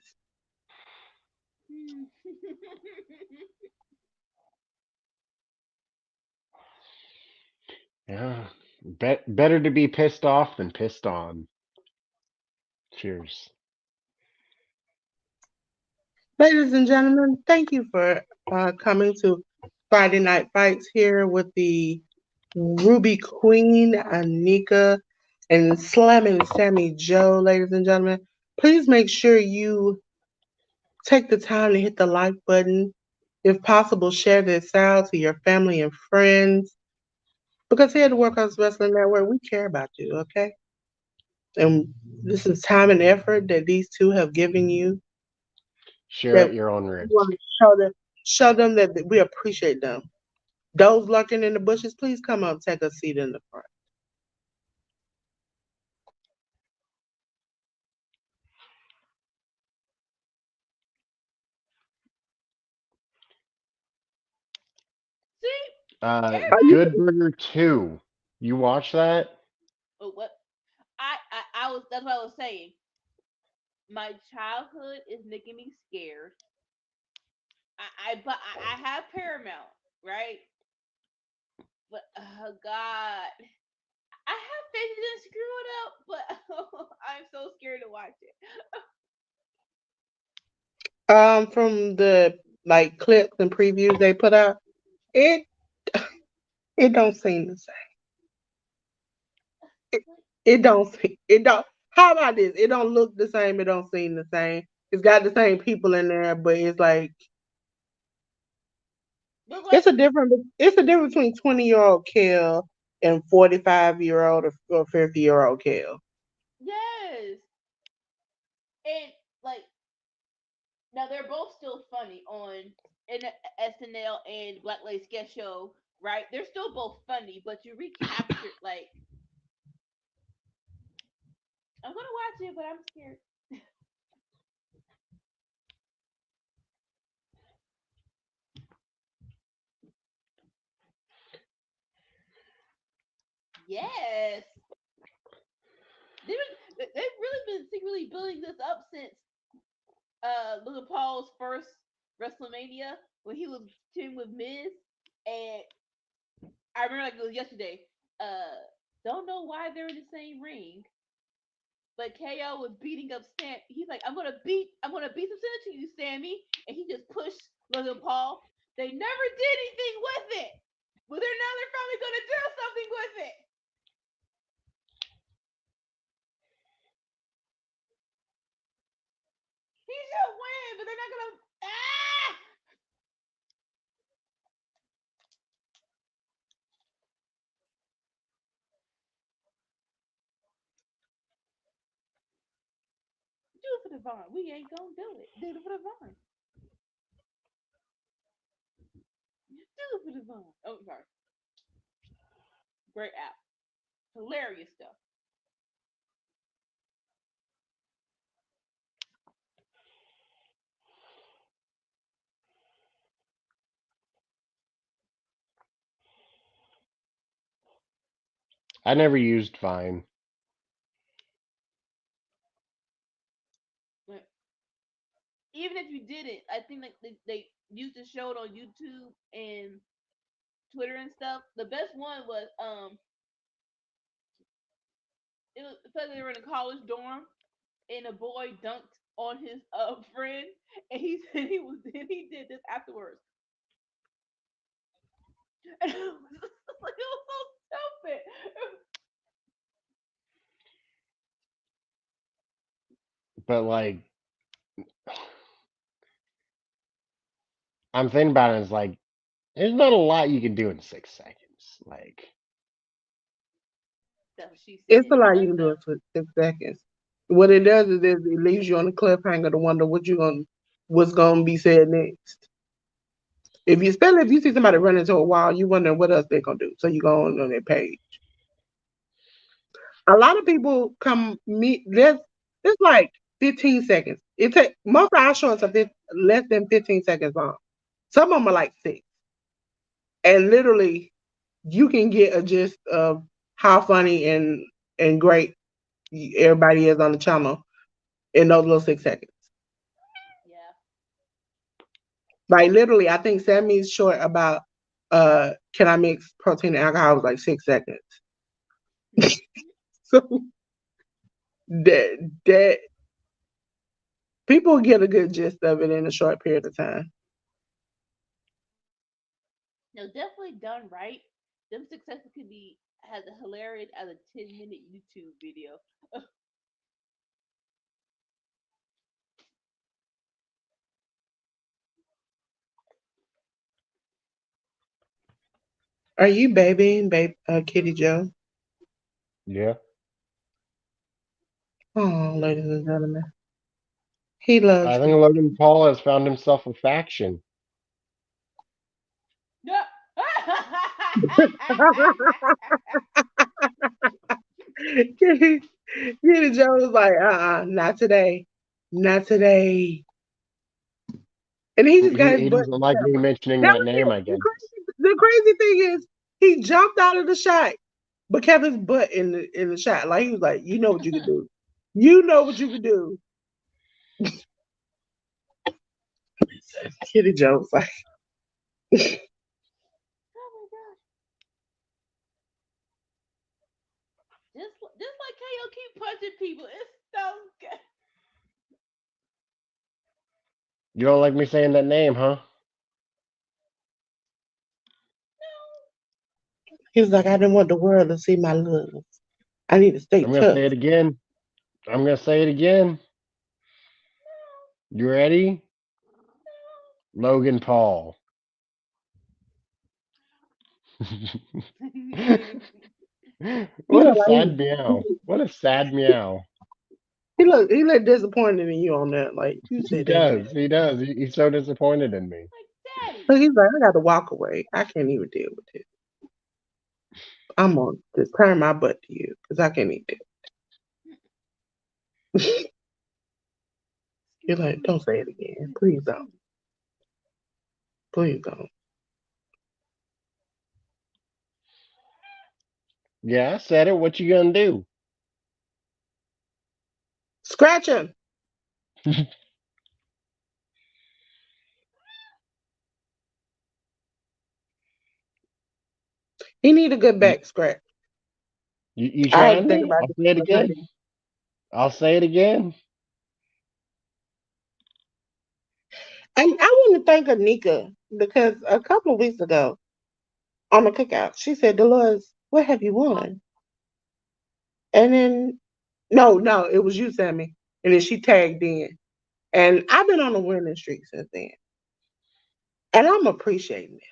Yeah. Better to be pissed off than pissed on. Cheers. Ladies and gentlemen, thank you for coming to Friday Night Fights here with the Ruby Queen, Anika, and Slamming Sammy Joe, ladies and gentlemen. Please make sure you take the time to hit the like button. If possible, share this out to your family and friends. Because here at the Workhouse Wrestling Network, we care about you, okay? And this is time and effort that these two have given you Share that at your own we risk. want to show them that we appreciate them. Those lurking in the bushes, please come up, take a seat in the front. See, Good everybody. Burger 2. You watch that? Oh, what? I was. That's what I was saying. My childhood is making me scared. I have Paramount, right? But oh God, I have faith it didn't screw it up, but I'm so scared to watch it. From the like clips and previews they put out, it it don't seem the same. It, it don't it don't. How about this? It don't look the same. It don't seem the same. It's got the same people in there, but it's like But like, it's a difference between 20-year-old Kel and 45-year-old or 50-year-old Kel. yes, and like now they're both still funny on in the SNL and Black Lady Sketch Show, right? They're still both funny, but you recaptured like I'm gonna watch it, but I'm scared. Yes, they've really been secretly building this up since Logan Paul's first WrestleMania when he was teaming with Miz, and I remember like it was yesterday. Uh, don't know why they're in the same ring. but KO was beating up Sam. He's like, I'm gonna beat some sense to you, Sammy, and he just pushed Logan Paul. They never did anything with it. Well, they're finally gonna do something with it. He should win, but they're not gonna. Ah! Do it for Devon. We ain't gonna do it. Do it for Devon. Do it for Devon. Oh, sorry. Great app. Hilarious stuff. I never used Vine. Even if you didn't, I think like they used to show it on YouTube and Twitter and stuff. The best one was it was because they were in a college dorm and a boy dunked on his friend and he said he did this afterwards. And it was so stupid. But like, I'm thinking about it. It's like there's not a lot you can do in 6 seconds. Like, That's what she said. It's a lot you can do in 6 seconds. What it does is it leaves you on a cliffhanger to wonder what's gonna be said next. Especially if you see somebody run into a wall, you wonder what else they're gonna do. So you go on their page. A lot of people come meet. It's like 15 seconds. It take most of our shorts are less than 15 seconds long. Some of them are like 6, and literally you can get a gist of how funny and great everybody is on the channel in those little 6 seconds. Yeah. Like literally, I think Sammy's short about can I mix protein and alcohol was like 6 seconds. So that people get a good gist of it in a short period of time. No, definitely done right. Them successes could be as hilarious as a 10-minute YouTube video. Are you babying Kitty Joe? yeah. Oh, ladies and gentlemen. He loves I think you. Logan Paul has found himself a faction. No. Kitty Joe was like, not today. Not today. And he just got his He butt. doesn't like me mentioning That that was name, it. I guess. The crazy thing is, he jumped out of the shot, but kept his butt in the shot. Like he was like, you know what you can do. You know what you can do. Kitty Joe was like, Oh my gosh. Just like KO keep punching people. It's so good. You don't like me saying that name, huh? he was like, I didn't want the world to see my love. I need to stay I'm gonna say tough. it again. I'm gonna say it again. You ready? Logan Paul. You What know, a like sad meow. What a sad meow. he looked disappointed in you on that. Like you He said that shit. does. He does. He's so disappointed in me. Like, Daddy. So he's like, I got to walk away. I can't even deal with it. I'm gonna just turn my butt to you because I can't even deal. You're like, don't say it again. Please don't. Please don't. Yeah, I said it. What you gonna do? Scratch him. He need a good You, back scratch. you I had to trying think to? about I'll this say it again. conversation. I'll say it again. And I want to thank Anika because a couple of weeks ago on the cookout, she said, Dolores, what have you won? And then, no, it was you, Sammy. And then she tagged in. And I've been on a winning streak since then. And I'm appreciating it.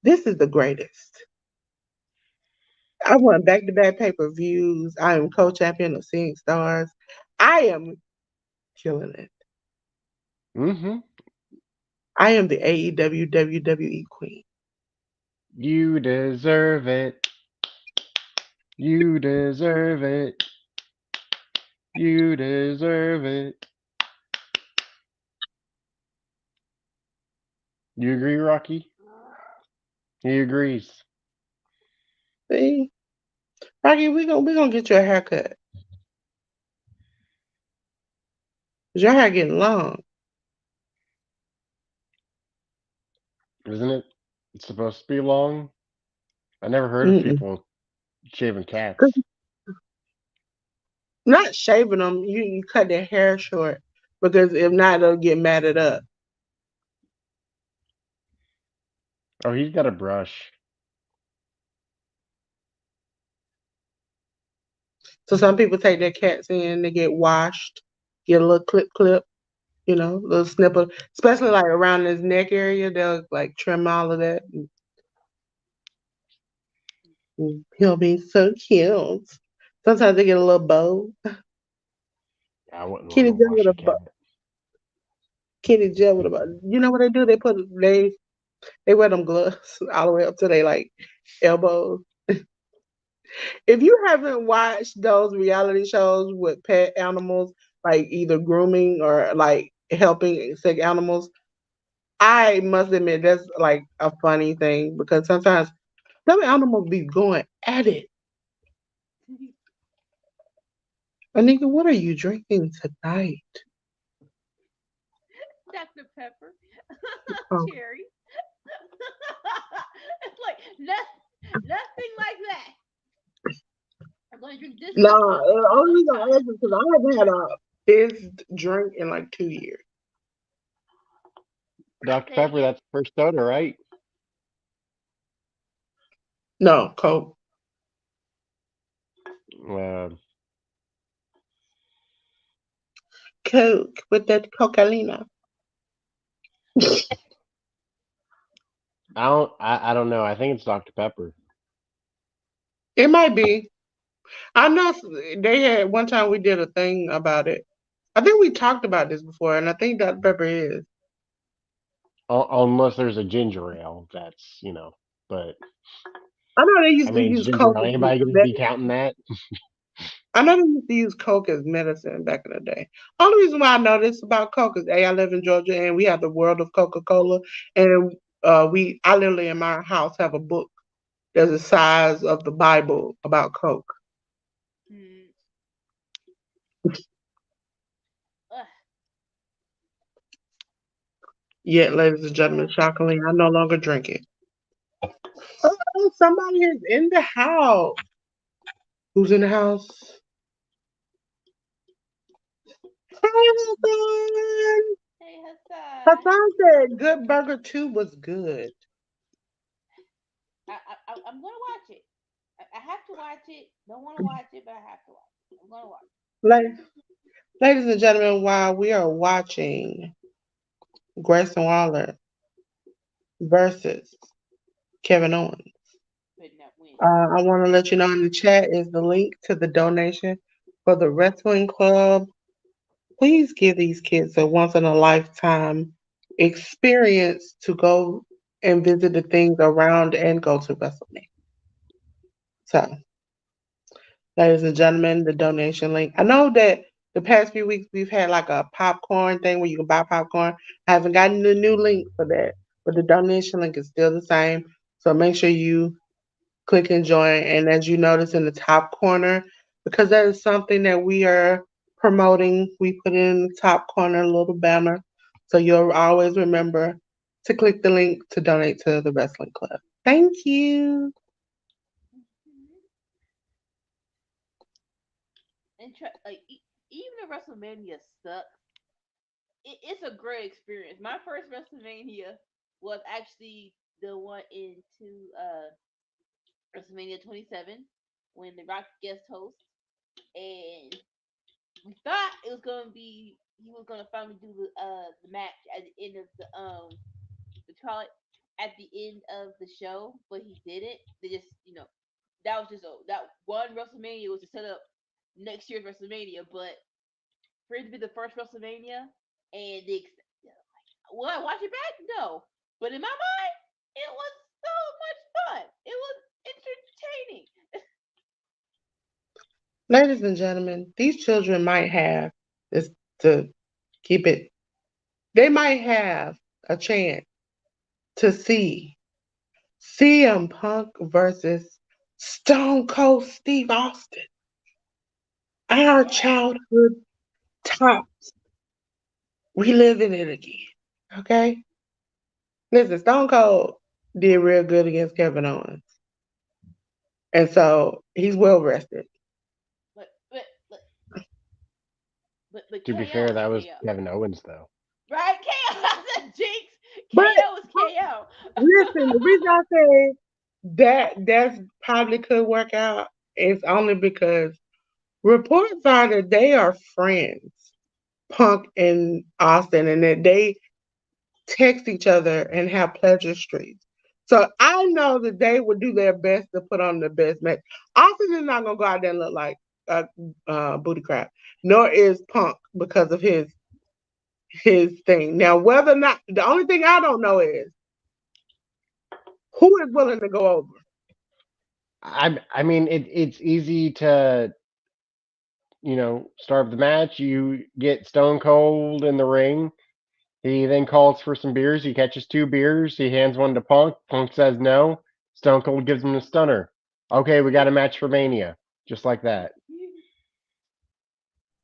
This is the greatest. I won back-to-back pay-per-views. I am co-champion of Seeing Stars. I am killing it. Mm-hmm. I am the AEW WWE queen. You deserve it. You deserve it. You deserve it. You agree, Rocky? He agrees. See? Rocky, we gonna get you a haircut. 'Cause your hair getting long. Isn't it? It's supposed to be long. I never heard of Mm-mm. people shaving cats. Not shaving them, you cut their hair short because if not, they'll get matted up. Oh, he's got a brush. So some people take their cats in, they get washed, get a little clip, little snipper, especially like around his neck area. They'll like trim all of that. And he'll be so cute. Sometimes they get a little bow. I wouldn't want Kitty to J wash with a a bow. cat. Kitty J with a bow. You know what they do? They wear them gloves all the way up to their like elbows. If you haven't watched those reality shows with pet animals, like either grooming or like helping sick animals, I must admit that's like a funny thing because sometimes some animals be going at it. Anika, what are you drinking tonight? Dr. Pepper, Oh, cherry. It's like nothing like that. I'm gonna drink this no, much coffee for a only long reason I time. ask is because I haven't had a fizzed drink in like 2 years. Dr. Say it Pepper, again. that's the first soda, right? No, Coke. Uh, Coke with that Coca-Cola. I don't know. I think it's Dr. Pepper. It might be. I know they had one time we did a thing about it. I think we talked about this before, and I think Dr. Pepper is. Unless there's a ginger ale, that's. But I know they I used to mean, it's use ginger Coke ale. as Anybody gonna be medicine. counting that? I know they used to use Coke as medicine back in the day. Only reason why I know this about Coke is I live in Georgia and we have the world of Coca-Cola, and I literally in my house have a book that's the size of the Bible about Coke. Mm. Ugh. Yet, ladies and gentlemen, shockingly, I no longer drink it. Oh, somebody is in the house. Who's in the house? Hey, Hassan. Hey Hassan. Hassan said Good Burger 2 was good. I'm gonna watch it. I have to watch it. Don't want to watch it, but I have to watch it. I'm gonna watch Like, ladies and gentlemen, while we are watching Grayson Waller versus Kevin Owens, it. Putting up win. I want to let you know in the chat is the link to the donation for the wrestling club. Please give these kids a once in a lifetime experience to go and visit the things around and go to WrestleMania. So, ladies and gentlemen, the donation link. I know that the past few weeks we've had like a popcorn thing where you can buy popcorn. I haven't gotten the new link for that, but the donation link is still the same. So make sure you click and join. And as you notice in the top corner, because that is something that we are promoting, we put in the top corner a little banner. So you'll always remember to click the link to donate to the wrestling club. Thank you. Mhm. and like even if WrestleMania sucks, it's a great experience. My first WrestleMania was actually the one into WrestleMania 27 when The Rock guest host, and we thought it was gonna be he was gonna finally do the match at the end of the call it at the end of the show, but he didn't. They just that was just that one WrestleMania was to set up next year's WrestleMania, but for it to be the first WrestleMania and will I watch it back? No, but in my mind, it was so much fun. It was entertaining. Ladies and gentlemen, these children might have this to keep it. They might have a chance to see CM Punk versus Stone Cold Steve Austin. Our childhood tops. We living it again. Okay? Listen, Stone Cold did real good against Kevin Owens. And so he's well rested. But but but but To be KO fair, is that was KO, Kevin Owens, though. right? KO, I said Jinx. But KO is KO. listen, the reason I say that's probably could work out is only because reports are that they are friends, Punk and Austin, and that they text each other and have pleasure streaks. So I know that they would do their best to put on the best match. Austin is not gonna go out there and look like a booty crap, nor is Punk because of his thing. Now, whether or not the only thing I don't know is who is willing to go over. I mean, it's easy to start the match. You get Stone Cold in the ring. He then calls for some beers. He catches two beers. He hands one to Punk. Punk says no. Stone Cold gives him a stunner. Okay, we got a match for Mania. Just like that.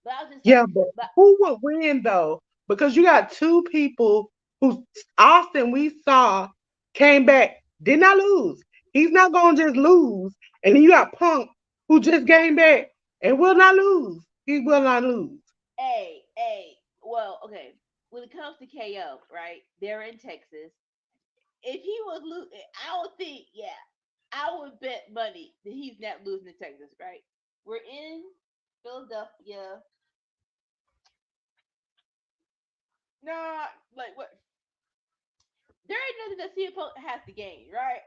But I was just like, Yeah, but but who would win though? Because you got two people who Austin we saw came back, did not lose. He's not gonna just lose. And then you got Punk who just came back and will not lose. He will not lose. well, okay. When it comes to KO, right? They're in Texas. If he was losing, I would think, yeah, I would bet money that he's not losing to Texas, right? We're in Philadelphia. Nah, like what? There ain't nothing that CM Punk has to gain, right?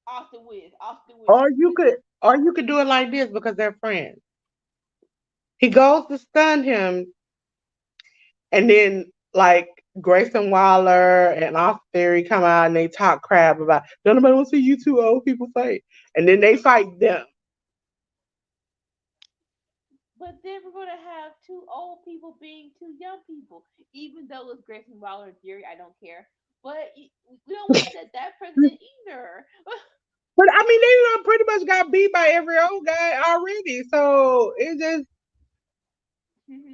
Austin wins. Austin wins. Or you could do it like this because they're friends. He goes to stun him and then like Grayson Waller and Austin Theory come out and they talk crap about don't nobody want to see you two old people fight. And then they fight them. But then we're gonna have two old people being two young people. Even though it's Grayson Waller in theory, I don't care. But we don't want to set that precedent either. But I mean, they done pretty much got beat by every old guy already. So it's just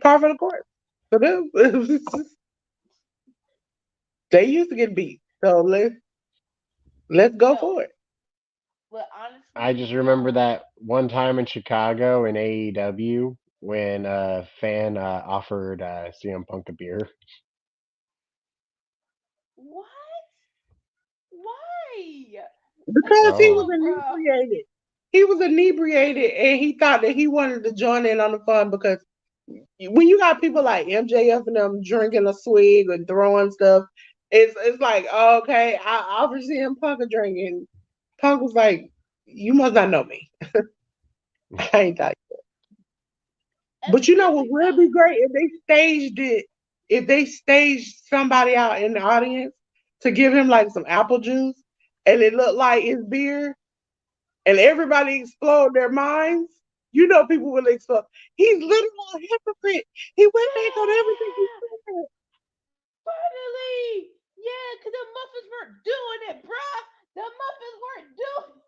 par for the course. For them, they used to get beat. So let's go No, for it. but I honestly, just remember that one time in Chicago in AEW when a fan offered CM Punk a beer. what? Why? Like, Because come he was Oh, on, bro. inebriated. He was inebriated and he thought that he wanted to join in on the fun because when you got people like MJF and them drinking a swig and throwing stuff, it's like, oh, okay, I offered CM Punk a drink and Punk was like, you must not know me. I ain't that. That's But you know what perfectly would be fine. great if they staged it, if they staged somebody out in the audience to give him like some apple juice and it looked like it's beer and everybody explode their minds, you know people will explode. He's literally a hypocrite. He went back on everything he Yeah, said. finally. Yeah, cause the muffins weren't doing it, bruh. The muffins weren't doing.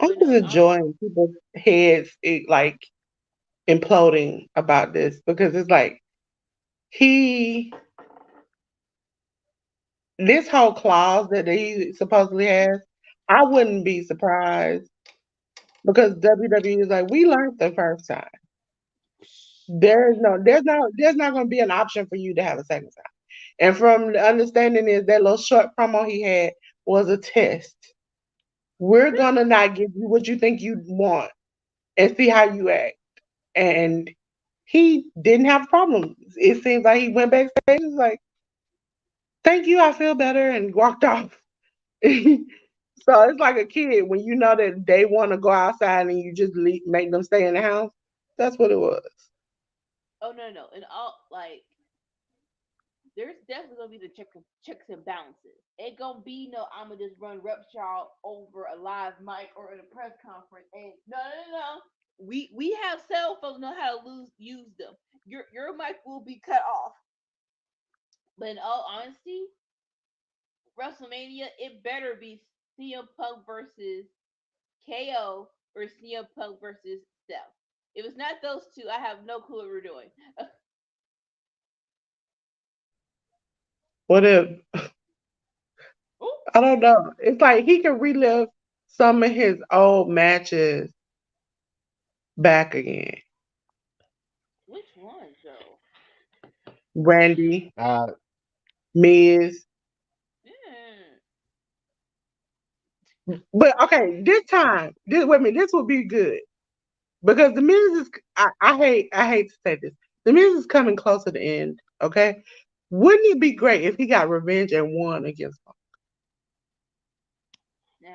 I'm But just no, enjoying people's heads like imploding about this because it's like he this whole clause that he supposedly has, I wouldn't be surprised because WWE is like, we learned the first time. There's not going to be an option for you to have a second time. And from the understanding is that little short promo he had was a test. We're gonna not give you what you think you want and see how you act. And he didn't have problems. It seems like he went backstage and was like, thank you, I feel better, and walked off. So it's like a kid when you know that they want to go outside and you just make them stay in the house. That's what it was. Oh no, no, and all like there's definitely gonna be the checks and balances. It gonna be no I'ma just run Repshaw over a live mic or in a press conference. And no, no, no, no. We have cell phones know how to use them. Your mic will be cut off. But in all honesty, WrestleMania it better be CM Punk versus KO or CM Punk versus Steph. If it's not those two, I have no clue what we're doing. What if Ooh, I don't know? It's like he can relive some of his old matches back again. which one though? Randy, Uh, Miz. Mm. But okay, this time, wait a minute, this would be good because the Miz is. I hate to say this. The Miz is coming close to the end. Okay, wouldn't it be great if he got revenge and won against him? Nah.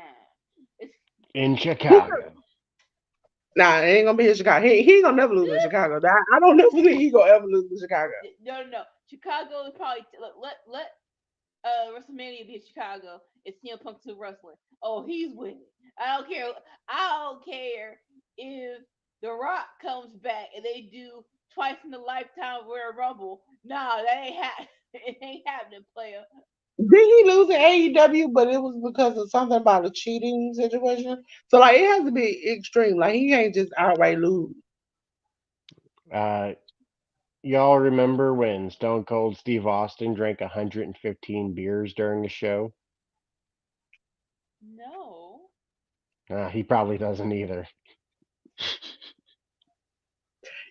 It's in Who could- Chicago. Nah, it ain't gonna be in Chicago. He ain't gonna never lose in Chicago. I don't never think he gonna ever lose in Chicago. no, no, no. Chicago is probably let WrestleMania be in Chicago. It's CM Punk 2 wrestling. Oh, he's winning. I don't care. I don't care if The Rock comes back and they do twice in a lifetime Royal Rumble. Nah, that ain't it ain't happening, player. Did he lose in AEW? But it was because of something about a cheating situation. So like, it has to be extreme. Like he can't just outright lose. Uh, y'all remember when Stone Cold Steve Austin drank 115 beers during the show? No. He probably doesn't either.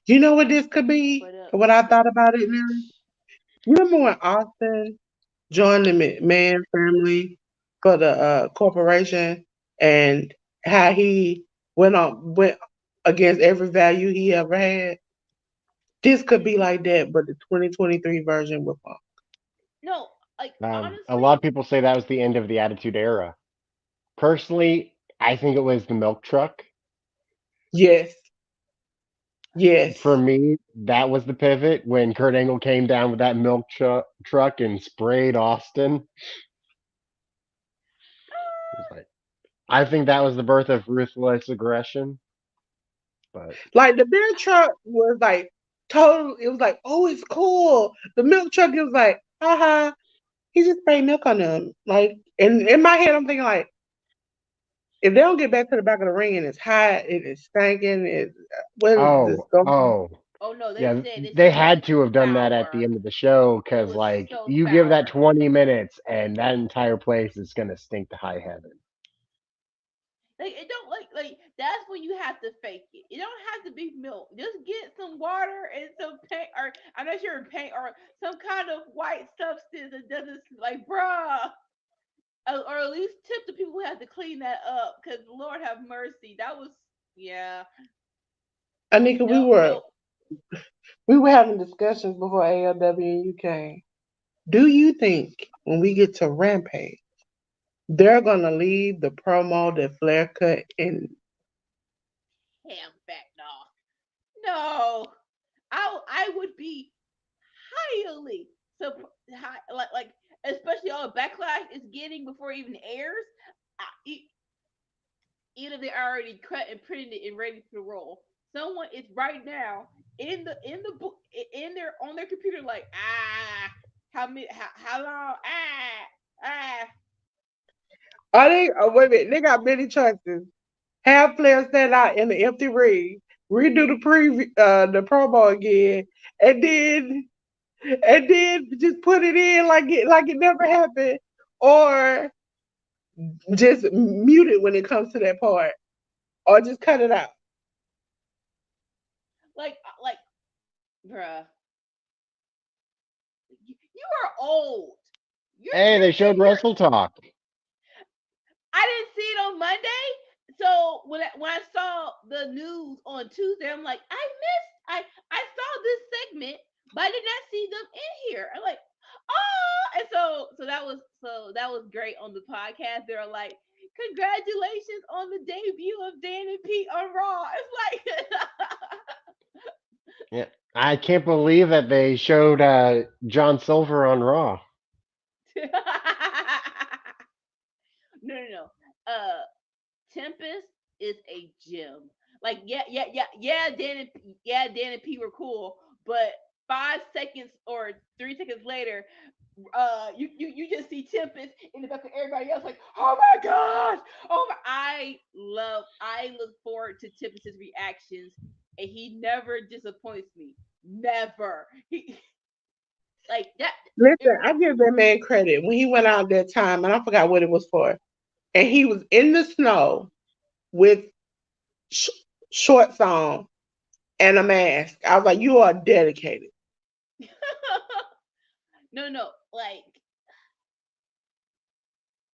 You know what this could be? But What I thought about it now. You remember when Austin joined the McMahon family for the corporation and how he went against every value he ever had? This could be like that, but the 2023 version with Punk. no, like A lot of honestly, people say that was the end of the Attitude Era. Personally, I think it was the milk truck. Yes, For yes. me, that was the pivot when Kurt Angle came down with that milk truck and sprayed Austin. It was like, I think that was the birth of ruthless aggression. But Like the beer truck was like total. It was like, oh, it's cool. The milk truck, it was like, haha. He just sprayed milk on them. Like, and in my head, I'm thinking like, if they don't get back to the back of the ring and it's hot, it is stinking. What is this oh, going? oh, oh no, they yeah, said it they smelled had to have done that at the sour. end of the show It because, was like, so you give that sour. 20 minutes and that entire place is gonna stink to high heaven. Like it don't like that's when you have to fake it. It don't have to be milk. Just get some water and some paint, or I'm not sure paint or some kind of white substance that doesn't like, bruh. Or at least tip the people who have to clean that up. Cause Lord have mercy, that was yeah. Anika, we Nope, were nope. we were having discussions before ALW and you came. Do you think when we get to Rampage, they're gonna leave the promo that Flair cut in? Hell back no. No. I would be highly like especially all the backlash it's getting before it even airs. I, e- Either they already cut and printed it and ready to roll. Someone is right now in their on their computer like how long ah. Are they? Oh, wait a minute. They got many choices. Have Flair stand out in the empty ring, redo the promo again, and then and then just put it in like it never happened, or just mute it when it comes to that part, or just cut it out. Like, bruh, you are old. Hey, they showed You're Wrestle Talk. I didn't see it on Monday. So when I saw the news on Tuesday, I'm like, I saw this segment, but I did not see them in here. I'm like, oh, and so that was great on the podcast. They're like, congratulations on the debut of Dan and Pete on Raw. It's like, Yeah, I can't believe that they showed John Silver on Raw. no. Tempest is a gem. Like, Dan and P were cool, but 5 seconds or 3 seconds later, you just see Tempest in the back of everybody else, like, oh my gosh, I look forward to Tempest's reactions, and he never disappoints me, never. He like that. Listen, I give that man credit when he went out that time, and I forgot what it was for, and he was in the snow with shorts on and a mask. I was like, you are dedicated. No, like,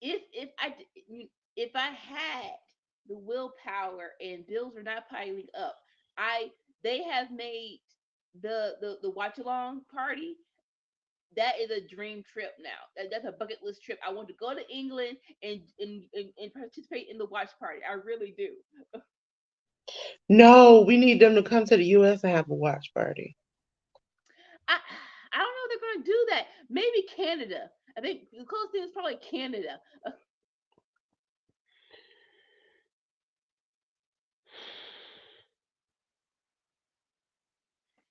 if I had the willpower and bills were not piling up, I they have made the watch along party. That is a dream trip now. That's a bucket list trip. I want to go to England and participate in the watch party. I really do. No, we need them to come to the U.S. and have a watch party. I I don't know if they're gonna do that. Maybe Canada. I think the closest thing is probably Canada.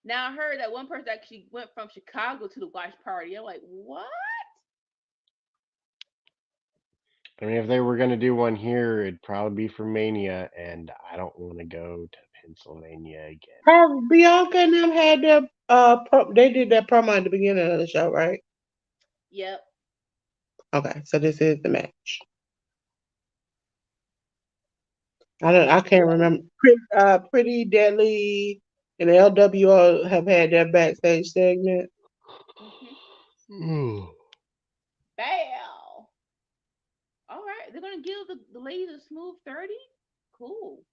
Now I heard that one person actually went from Chicago to the watch party. I'm like, what? I mean, if they were going to do one here, it'd probably be for Mania, and I don't want to go to Pennsylvania again. Bianca and them had their they did that promo at the beginning of the show, right? Yep. Okay, so this is the match. I can't remember. Pretty Deadly and LWO have had their backstage segment. Mm-hmm. Bam. All right, they're gonna give the ladies a smooth 30. Cool.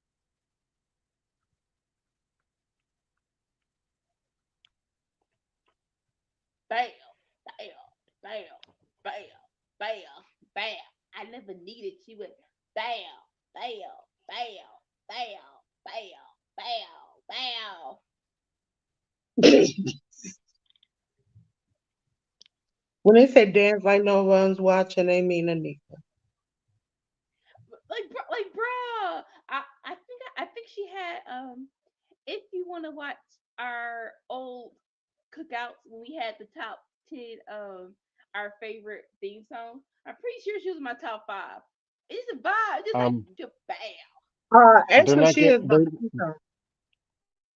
Bam, bam, bam, bam, bam, bam. I never needed you with bam, bam, bam, bam, bam, bam, bam. When they say dance like no one's watching, they mean Anika. Like, bruh. I think she had if you want to watch our old cookouts when we had the top 10 our favorite theme song, I'm pretty sure she was my top 5. It's a vibe, just like, Um, just bam. they're Actually, not she get is my sister.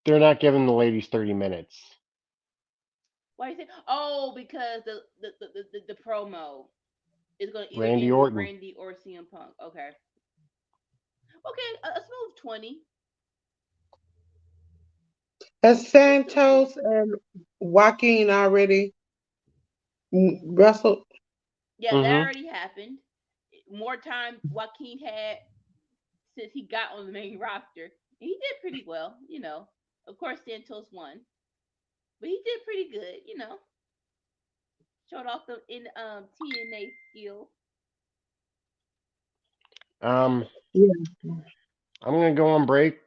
they're not giving the ladies 30 minutes. Why you say? Oh, because the promo is gonna either Randy end with Orton. Randy or CM Punk. Okay, okay, a smooth 20. Has Santos and Joaquin already wrestled? Yeah, that Mm-hmm. already happened. More time Joaquin had since he got on the main roster. And he did pretty well, you know. Of course, Santos won, but he did pretty good, you know. Showed off the in TNA skill. Um, Yeah. I'm gonna go on break,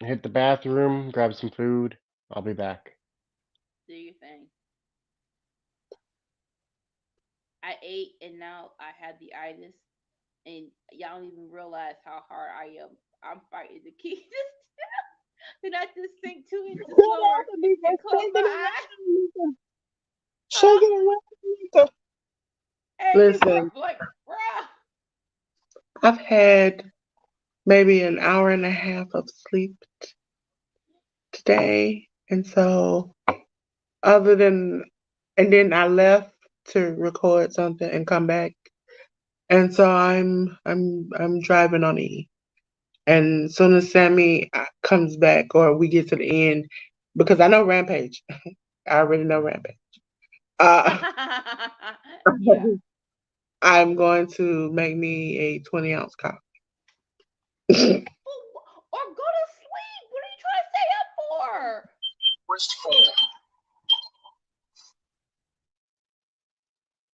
hit the bathroom, grab some food. I'll be back. Do your thing. I ate and now I have the itis, and y'all don't even realize how hard I am. I'm fighting to keep this to not just sink 2 inches Get lower out of me, and close shake my it eyes. around, shake Huh? it around. Hey, Listen, like, bruh. I've had maybe an hour and a half of sleep today, and so other than, and then I left to record something and come back, and so I'm driving on E. And as soon as Sammy comes back or we get to the end, because I know Rampage, I already know Rampage. Uh, Yeah. I'm going to make me a 20-ounce coffee. Or go to sleep. What are you trying to stay up for?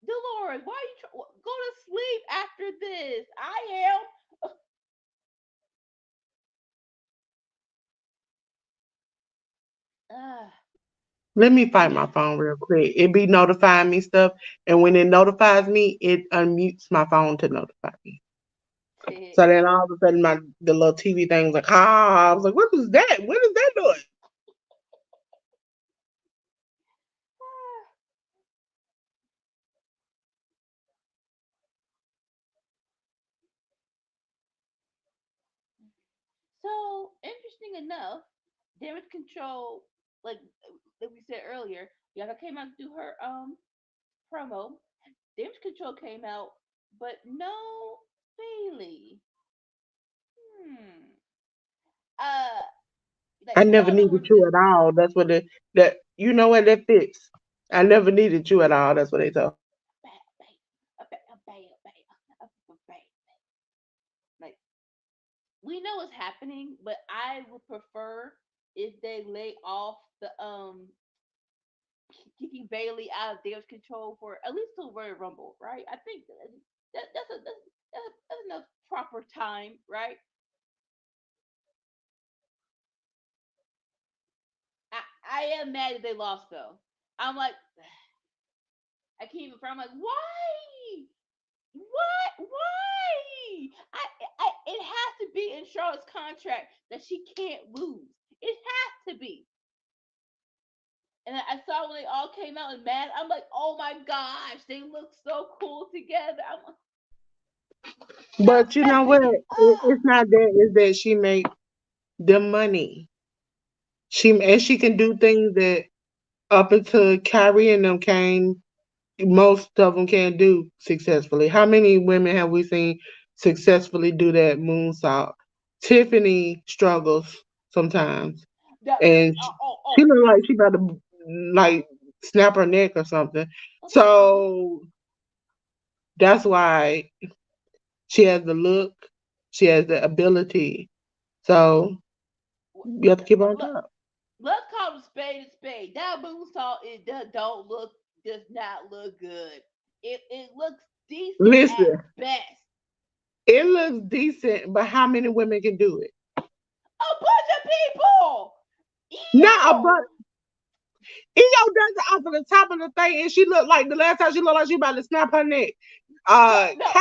Dolores, why are you go to sleep after this? I am. Uh, Let me find my phone real quick. It be notifying me stuff, and when it notifies me, it unmutes my phone to notify me. So then all of a sudden, the little TV thing was like, ah, I was like, what is that? What is that doing? so interesting enough, damage control, like we said earlier, Yaka came out to do her promo. Damage control came out, but no Bailey. Hmm. Uh, like I we never all know needed where you this. at all. That's what that you know what that fits. I never needed you at all. That's what they told. Like we know what's happening, but I would prefer if they lay off the kicking Bailey out of damage control for at least till Royal Rumble, right? I think that's enough proper time, right? I am mad that they lost though. I'm like, I can't even. I'm like, why? What? Why? It has to be in Charlotte's contract that she can't lose. It has to be. And I saw when they all came out and mad. I'm like, oh my gosh, they look so cool together. I'm like, But you know mess what? me up. It's not that. It's that she make the money. She can do things that up until Kyrie and them came, most of them can't do successfully. How many women have we seen successfully do that moonsault? Tiffany struggles sometimes, That, and she look like she about to like snap her neck or something. okay. So that's why she has the look, she has the ability. So you have to keep on Look, top. let's call it a spade. That moonsault don't look does not look good. It looks decent at Listen, best. it looks decent, but how many women can do it? A bunch of people. Not a Ew. bunch. Eo does it off of the top of the thing, and she looked like the last time she looked like she about to snap her neck. No, no.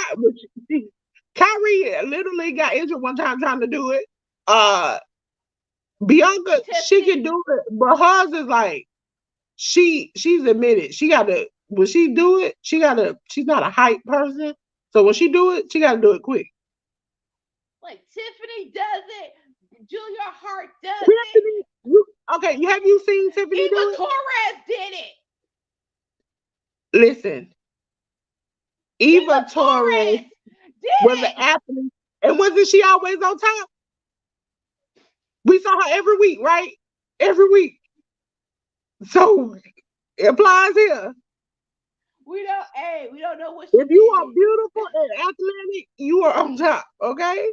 Kyrie literally got injured one time trying to do it. Uh, Bianca, she can Tiffany. do it, but hers is like she's admitted she got to when she do it, she's not a hype person, so when she do it, she got to do it quick. Like Tiffany does it. Julia Hart does it. Tiffany, okay? Have you seen Tiffany Eva do it? Torres did it. Listen, Eva Eva Torres Torres did was an it. athlete, and wasn't she always on top? We saw her every week, right? Every week. So it applies here. We don't know what she If you are did. beautiful and athletic, you are on top. Okay,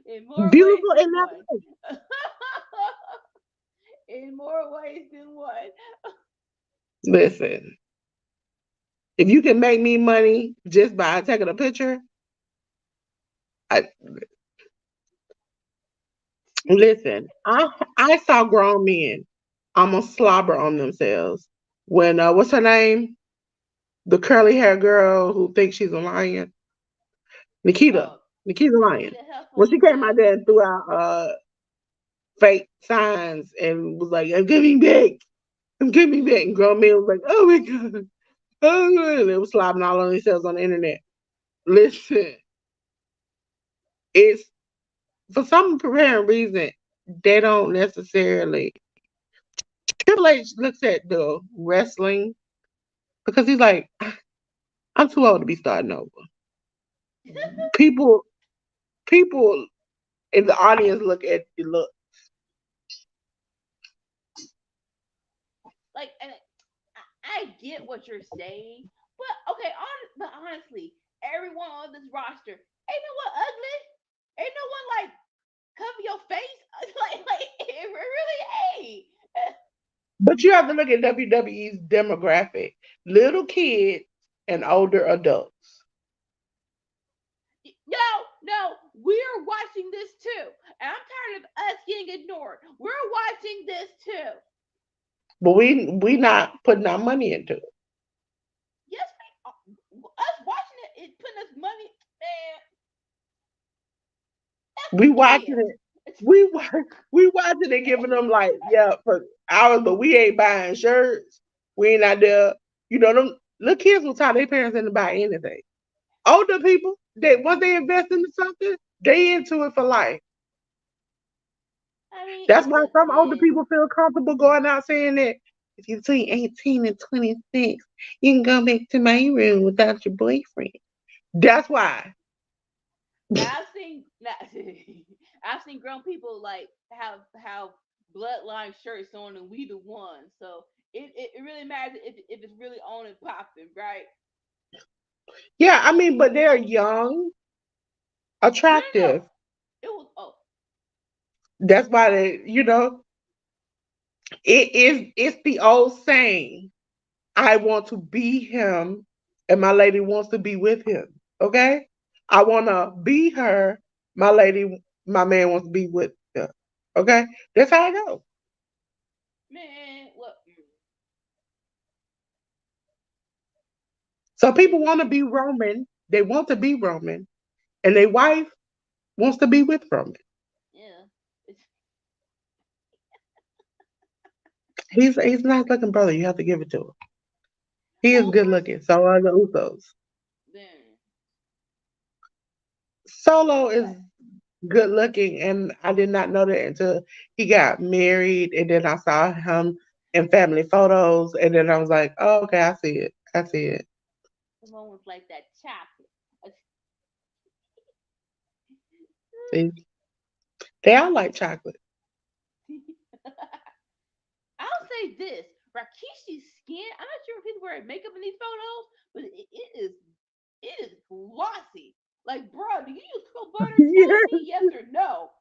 In more ways beautiful and than one. athletic. In more ways than one. Listen, if you can make me money just by taking a picture, I listen. I saw grown men almost slobber on themselves when what's her name? The curly hair girl who thinks she's a lion, Nikita, Oh, Nikita Lion. Nikita When she Heffel. came out Yeah. there and threw out fake signs and was like, "I'm giving back, I'm giving back," and grown men was like, "Oh my god, oh," and they was slobbing all on themselves on the internet. Listen, it's for some apparent reason they don't necessarily Triple H looks at the wrestling because he's like, I'm too old to be starting over. People, people in the audience look at the look. Like, and I get what you're saying, but okay, but honestly, everyone on this roster ain't no one ugly, ain't no one like cover your face, like it really ain't. But you have to look at WWE's demographic: little kids and older adults. No, we're watching this too, and I'm tired of us getting ignored. We're watching this too. But we not putting our money into it. Yes, us watching it is putting us money, man. That's We what it watching is. it. We watching it, giving them like for hours, but we ain't buying shirts. We ain't out there. Them little kids will tell their parents into buy anything. Older people, once they invest into something, they into it for life. I mean, That's why some older people feel comfortable going out saying that if you're between 18 and 26, you can go back to my room without your boyfriend. That's why. I've seen I've seen grown people like have bloodline shirts on, and we the ones. So it really matters if it's really on and popping, right? Yeah, I mean, but they're young, attractive. No. It was That's why it's the old saying, I want to be him and my lady wants to be with him. Okay? I wanna be her, my man wants to be with her. Okay? That's how I go. man. What? So people want to be Roman, they want to be Roman, and their wife wants to be with Roman. Yeah. He's a nice looking brother, you have to give it to him. He is good looking. So are the Usos. Then. Solo is good looking, and I did not know that until he got married, and then I saw him in family photos, and then I was like, oh, okay, I see it. I see it. The one was like that chocolate. See? They all like chocolate. I'll say this: Rakishi's skin. I'm not sure if he's wearing makeup in these photos, but it is glossy. Like, bro, do you use cocoa butter? Tell me yes or no.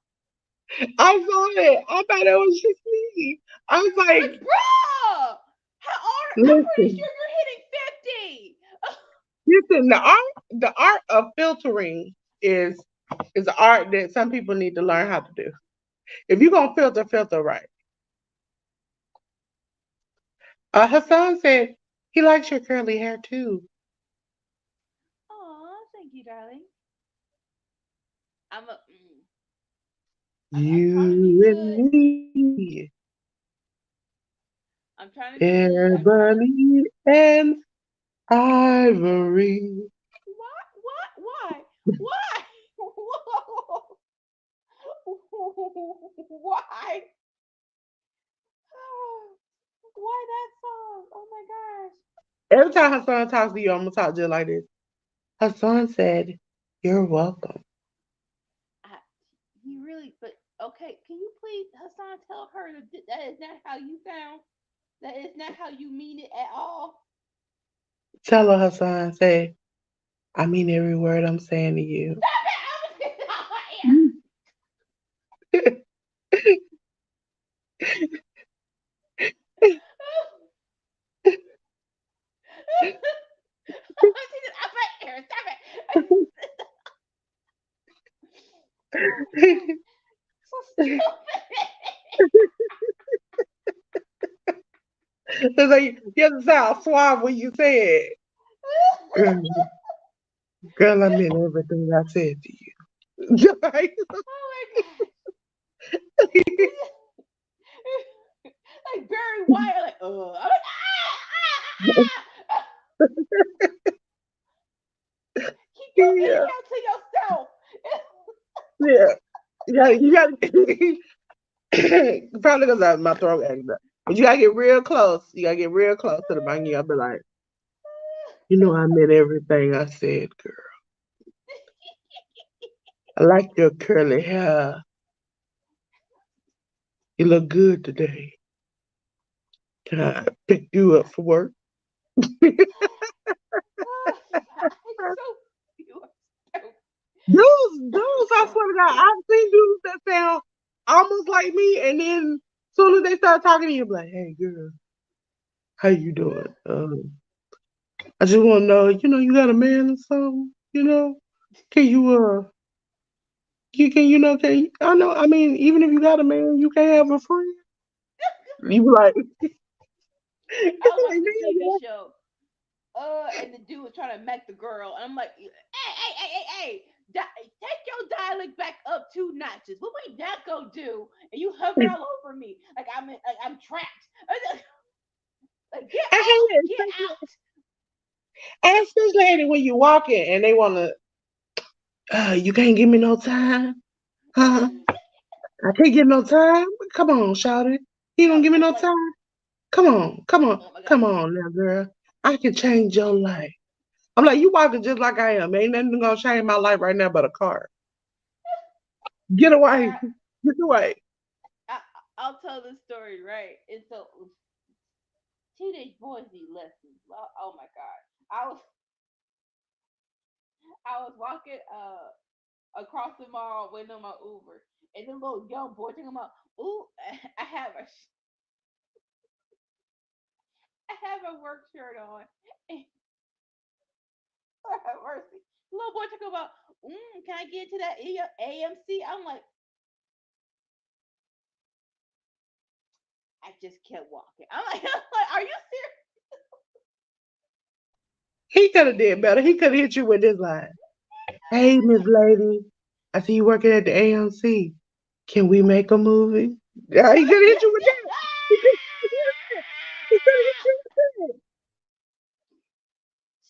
I saw it. I thought it was just me. I was like, Like, bro, how old? I'm pretty listen, sure you're hitting 50. listen. The art of filtering is art that some people need to learn how to do. If you're gonna filter right. Hassan said he likes your curly hair too. Aw, thank you, darling. I'm a. I'm trying to be You good. and me, I'm trying to be good. I'm trying to. ebony and ivory. What? What? Why? Why? Why? Why that song? Oh my gosh. Every time Hassan talks to you, I'm gonna talk just like this. Hassan said, "You're welcome." I, he really, but okay, can you please, Hassan, tell her that is not how you sound? That is not how you mean it at all? Tell her, Hassan, say, "I mean every word I'm saying to you." Stop it! Stop it! Oh my god, so stupid. It's like you have to sound suave when you say it. Girl, girl, I meant everything I said to you. Like, Oh my god. Like Barry Wyatt, like, I'm like, keep your yeah, inhale to yourself. yeah, yeah. You got probably because my throat acting up. But you gotta get real close. You gotta get real close to the mic. You gotta be like, I meant everything I said, girl. I like your curly hair. You look good today. Can I pick you up for work? Dudes, I swear to God, I've seen dudes that sound almost like me, and then as soon as they start talking to you, be like, hey, girl, how you doing? I just want to know, you got a man or something? Can I know, I mean, even if you got a man, you can't have a friend. You be like, I was watching the TV show. And the dude was trying to make the girl, and I'm like, hey, take your dialect back up 2 notches. What we not gonna do? And you hover all over me like I'm trapped. Like get out. Ask this lady when you walk in and they wanna, you can't give me no time, huh? I can't get no time. Come on, shawty. You don't give me no time. Come on, come on now, girl. I can change your life. I'm like, you walking just like I am. Ain't nothing gonna change my life right now but a car. Get away. Get away. I'll tell the story, right? And so teenage boys need lessons. Oh my god. I was walking across the mall waiting on my Uber, and the little young boy talking about, ooh, I have a work shirt on. Mercy. Little boy talking about, can I get to that AMC? I'm like, I just kept walking. I'm like, are you serious? He could have did better. He could have hit you with this line. Hey, Miss Lady, I see you working at the AMC. Can we make a movie? Yeah, he could have hit you with that. He could have hit you with that.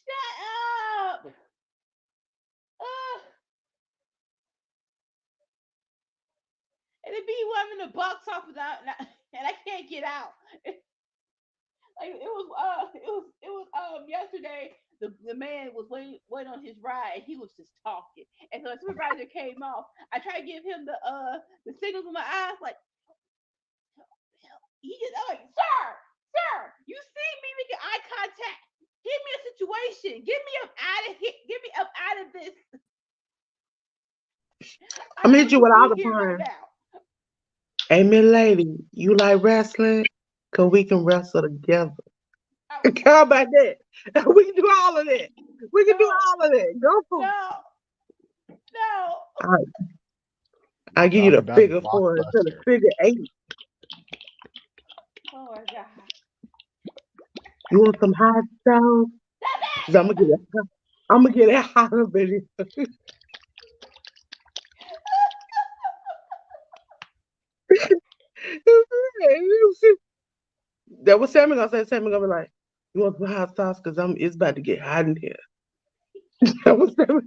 Shut up. And it be when I'm in the box office and I can't get out. Like it was yesterday. The man was waiting on his ride, and he was just talking. And so the supervisor came off. I tried to give him the signals with my eyes, like he just I'm like, sir, you see me making eye contact. Give me a situation. Get me up out of here. Get me up out of this. I'm hit you with all the time. Hey, Miss Lady, you like wrestling? Cause we can wrestle together. How about that? We can do all of that. We can do all of that. Go for it. No. I give you the figure 4 to the figure 8. Oh my god. You want some hot sauce? I'm gonna get it hot up in here. That was Sammy gonna say. Sammy gonna be like, "You want some hot sauce? Cause it's about to get hot in here." That was Sammy.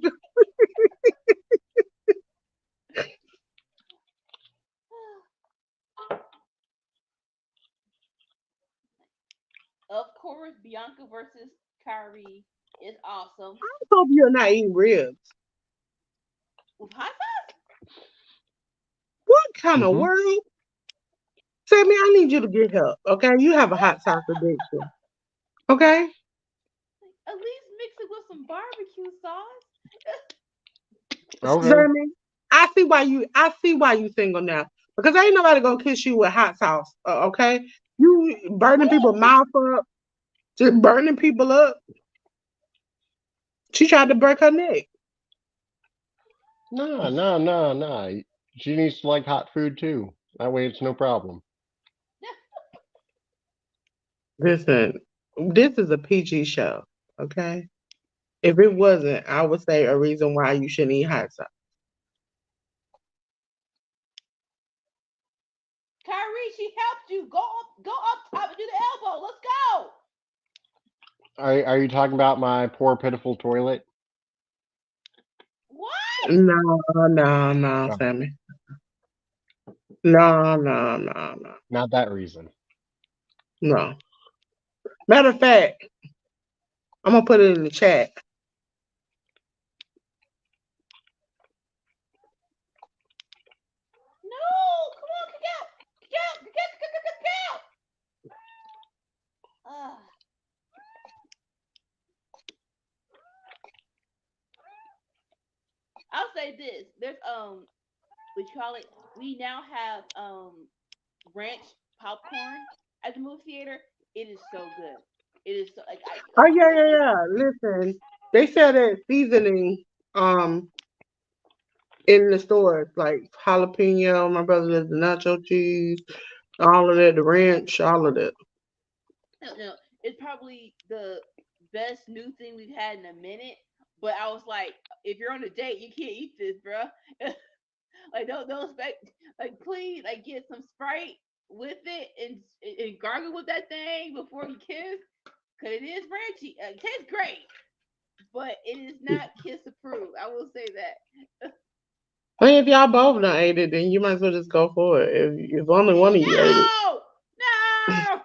Of course, Bianca versus Kyrie is awesome. I hope you're not eating ribs. With hot sauce? What kind of world? Sammy, I need you to get help. Okay, you have a hot sauce addiction. Okay. At least mix it with some barbecue sauce. Okay. Sammy, I see why you single now. Because ain't nobody gonna kiss you with hot sauce. Okay, you burning people's mouth up, just burning people up. She tried to break her neck. No. She needs to like hot food too. That way it's no problem. Listen, this is a PG show, okay? If it wasn't, I would say a reason why you shouldn't eat hot sauce. Kyrie, she helped you. Go up top and do the elbow. Let's go. Are you talking about my poor pitiful toilet? What? No, Sammy. No. Not that reason. No. Matter of fact, I'm gonna put it in the chat. No, come on, kick out, kick out, kick out, kick out, kick out. Ah, I'll say this. There's what you call it? We now have ranch popcorn at the movie theater. It is so good. It is so Oh yeah, like yeah, it. yeah. Listen, they sell that seasoning in the stores, like jalapeno. My brother does the nacho cheese, all of that, the ranch, all of that. No, it's probably the best new thing we've had in a minute. But I was like, if you're on a date, you can't eat this, bro. Like don't expect like please like get some Sprite with it and gargle with that thing before you kiss, cause it is ranchy. It tastes great, but it is not kiss approved. I will say that. I mean, if y'all both done ate it, then you might as well just go for it. If only one of you ate it. No, no,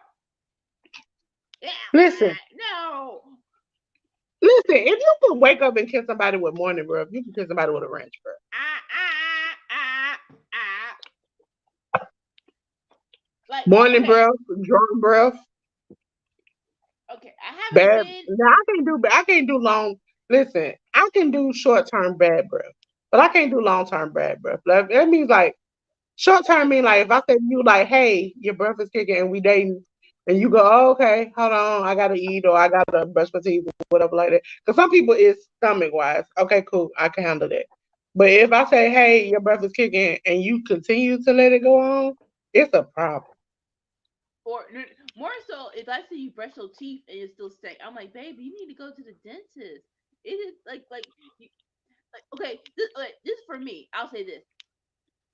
yeah, Listen, no. listen. If you could wake up and kiss somebody with morning breath, you can kiss somebody with a ranch breath. Ah, ah, ah, ah. Like Morning okay, breath, drunk breath, okay. I haven't bad. been. Now I can't do. I can't do long. Listen, I can do short term bad breath, but I can't do long term bad breath. Like, that means like short term mean like if I say to you like, hey, your breath is kicking and we dating, and you go, oh, okay, hold on, I gotta eat or I gotta brush my teeth or whatever like that. Because some people it's stomach wise. Okay, cool, I can handle that. But if I say, hey, your breath is kicking and you continue to let it go on, it's a problem. Or more so, if I see you brush your teeth and it still stink, I'm like, baby, you need to go to the dentist. It is like okay, this for me. I'll say this: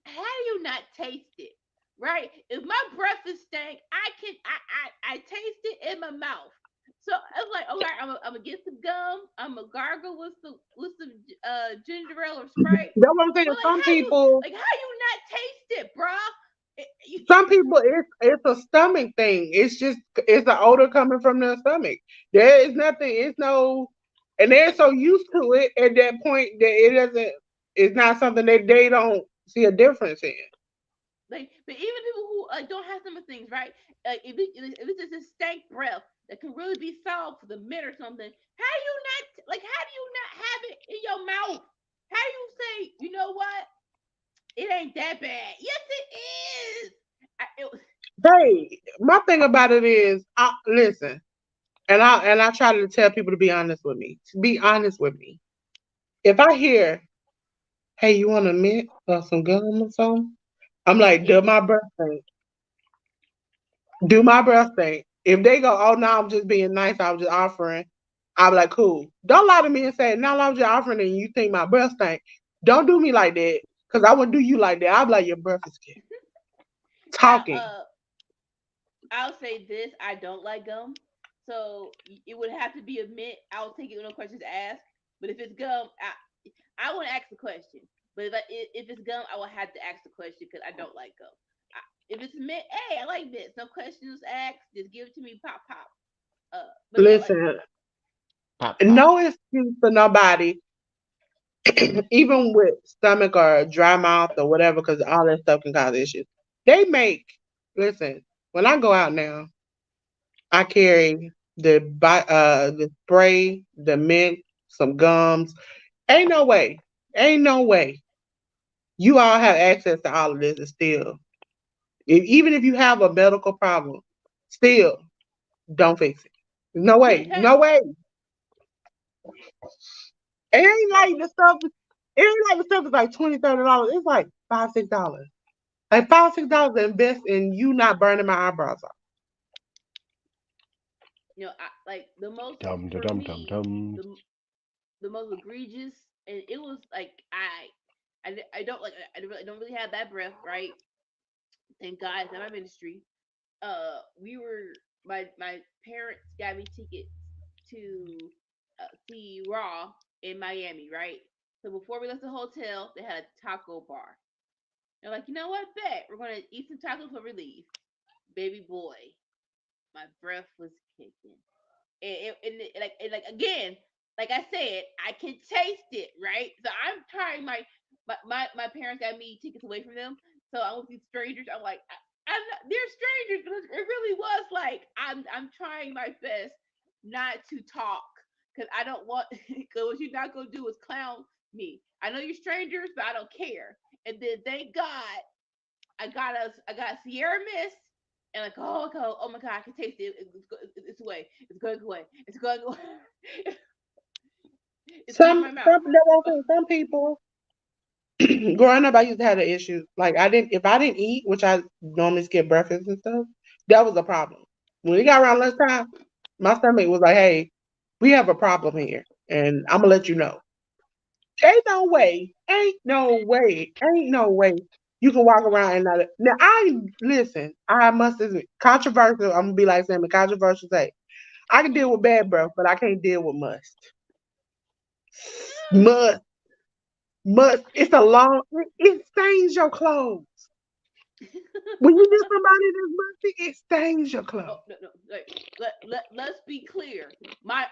how do you not taste it? Right? If my breath is stank, I taste it in my mouth. So I was like, okay, I'm gonna get some gum. I'm gonna gargle with some ginger ale or Sprite. That's what I'm saying. But like, how you not taste it, bruh? Some people, it's a stomach thing. It's just it's the odor coming from their stomach. There is nothing. It's no, and they're so used to it at that point that it doesn't. It's not something that they don't see a difference in. Like, but even people who don't have some of things, right? Like, if it's just a stank breath that can really be solved for the mint or something, how do you not like? How do you not have it in your mouth? How do you say, you know what? It ain't that bad. Yes, it is. Hey, my thing about it is, listen, and I try to tell people to be honest with me. To be honest with me. If I hear, hey, you want a mint or some gum or something? I'm like, do Yeah. my breath thing. Do my breath thing. If they go, oh no, I'm just being nice, I was just offering, I'll be like, cool. Don't lie to me and say, no, I was just offering and you think my breath stink. Don't do me like that. Cause I wouldn't do you like that. I'll be like, your breath is good. Now, Talking. I'll say this: I don't like gum, so it would have to be a mint. I'll take it with no questions asked. But if it's gum, I want to ask the question. But if it's gum, I will have to ask the question because I don't like gum. If it's mint, hey, I like this. No questions asked. Just give it to me, pop pop. But no, like Listen, Pop, pop. no excuse for nobody, even with stomach or dry mouth or whatever, because all that stuff can cause issues. They make, listen, when I go out now, I carry the spray, the mint, some gums. Ain't no way. Ain't no way. You all have access to all of this and still, even if you have a medical problem, still don't fix it. No way. No way. It ain't like the stuff. It ain't like the stuff is like $20, $30. It's like $5, $6. Like $5, $6 to invest in you not burning my eyebrows off. like the most Dum da for dum dum me, dum. the most egregious, and it was like I don't like I don't really have that breath, right? Thank God it's not my ministry. We were my parents got me tickets to see Raw in Miami, right? So before we left the hotel, they had a taco bar. They're like, you know what, bet we're gonna eat some tacos before we leave. Baby boy, my breath was kicking. Like again, like I said, I can taste it, right? So I'm trying my parents got me tickets away from them. So I'm with these strangers. I'm like, I'm not, they're strangers, but it really was like I'm trying my best not to talk because I don't want because what you're not gonna do is clown me. I know you're strangers, but I don't care. And then thank God I got Sierra Mist and like oh my God, I can taste it. It's away. It's going away. It's going away. It's leaving my mouth. Some people growing up, I used to have the issue. Like if I didn't eat, which I normally skip breakfast and stuff, that was a problem. When it got around lunchtime, my stomach was like, "Hey, we have a problem here, and I'm gonna let you know." Ain't no way you can walk around and not. Now I listen. I must admit, controversial. I'm gonna be like Sammy. Controversial. Say I can deal with bad breath, but I can't deal with must. Must, must. It's a long. It stains your clothes. When you get somebody that's musty, it stains your Oh clothes. no. Let's be clear. My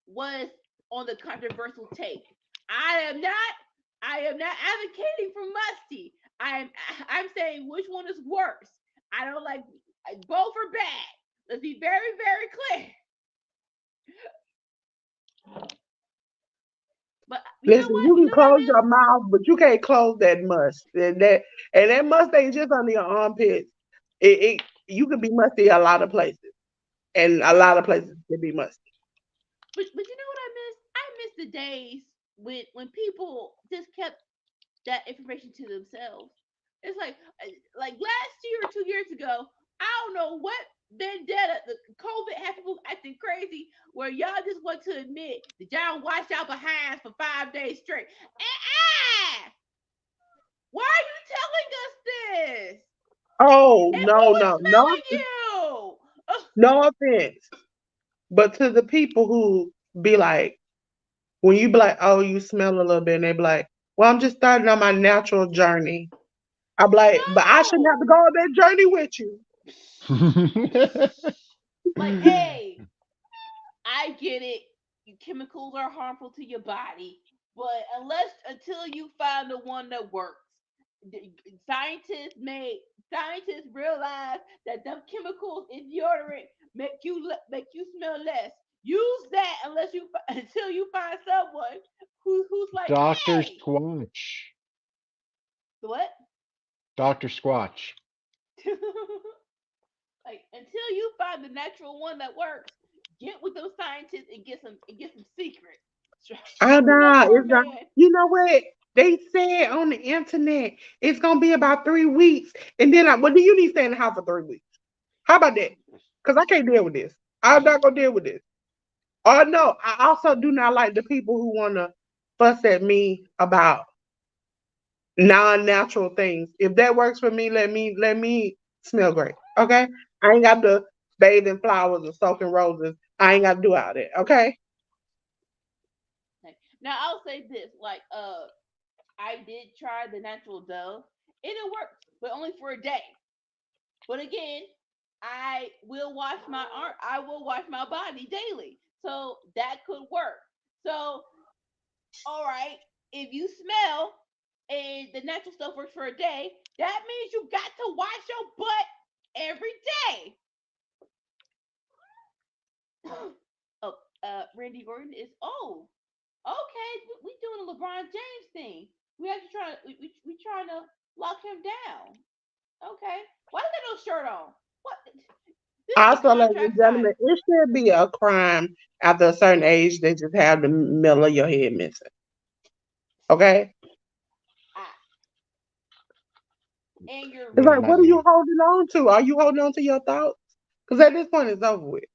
was on the controversial take. I am not I am not advocating for musty. I'm saying which one is worse. I don't like both are bad. Let's be very clear. But you know Listen, what? you You can know what I close miss? your mouth, but you can't close that must. And that must ain't just under your armpits. It you can be musty a lot of places, and a Right. lot of places can be musty. But you know what I miss? I miss the days when people just kept that information to themselves. It's like last year or 2 years ago, I don't know what vendetta the COVID had people acting crazy where y'all just want to admit that y'all washed out behinds for 5 days straight. Why are you telling us this? Oh And who no, is no, no, smelling you? Ugh, no offense, but to the people who be like, when you be like, oh, you smell a little bit, and they be like, well, I'm just starting on my natural journey. I'm like, but I shouldn't have to no. go on that journey with you. Like, hey, I get it. Chemicals are harmful to your body, but until you find the one that works, scientists made scientists realize that them chemicals in deodorant make you smell less. Use that until you find someone who's like, Dr. hey, Squatch. what? Dr. Squatch. Like until you find the natural one that works, get with those scientists and get some secrets. I Straighten that know. poor It's not. man. You know what? They said on the internet it's gonna be about 3 weeks, and then well, do you need to stay in the house for 3 weeks? How about that? Because I can't deal with this. I'm not gonna deal with this. Oh no, I also do not like the people who wanna fuss at me about non-natural things. If that works for me, let me smell great. Okay, I ain't got to bathe in flowers or soak in roses. I ain't got to do all that. Okay. Like, now I'll say this, like I did try the natural dove and it worked, but only for a day. But again, I will wash my body daily. So that could work. So all right, if you smell and the natural stuff works for a day, that means you got to wash your butt every day. Oh, Randy Orton is okay. We doing a LeBron James thing. We actually we trying to lock him down. Okay, why is there no shirt on? What? This is a Also, ladies and contract gentlemen, signing. it should be a crime after a certain age they just have the middle of your head missing. Okay? Ah, and your It's What does like, that what are you mean? holding on to? Are you holding on to your thoughts? Because at this point, it's over with. it.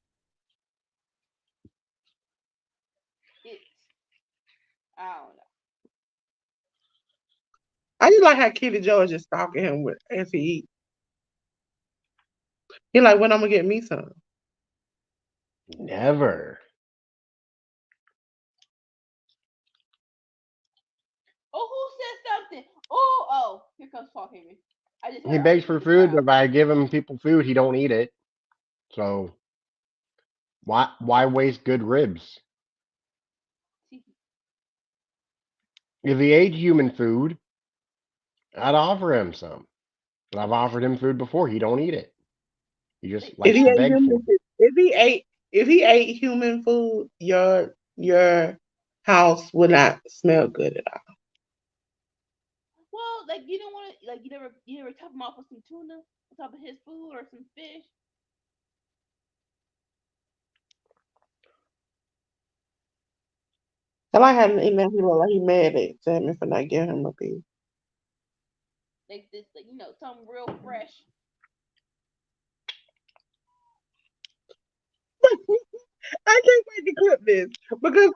I don't know. I just like how Kitty Joe is just stalking him with as he eat. He like, when I'm gonna get me some. Never. Oh, who said something? Oh, here comes Paul Heyman. I just He heard. I begs just for heard the food, but crowd. if I give him people food, he don't eat it. So why waste good ribs? See, If he ate human food, I'd offer him some. But I've offered him food before. He don't eat it. He just If likes he to ate beg for human, it. if he ate human food, your house would not smell good at all. well, like you don't want to, like you never top him off with some tuna on top of his food or some fish. I like having email. He look like he mad at Sammy for not giving him a piece. Like this, like something real fresh. I can't wait to clip this because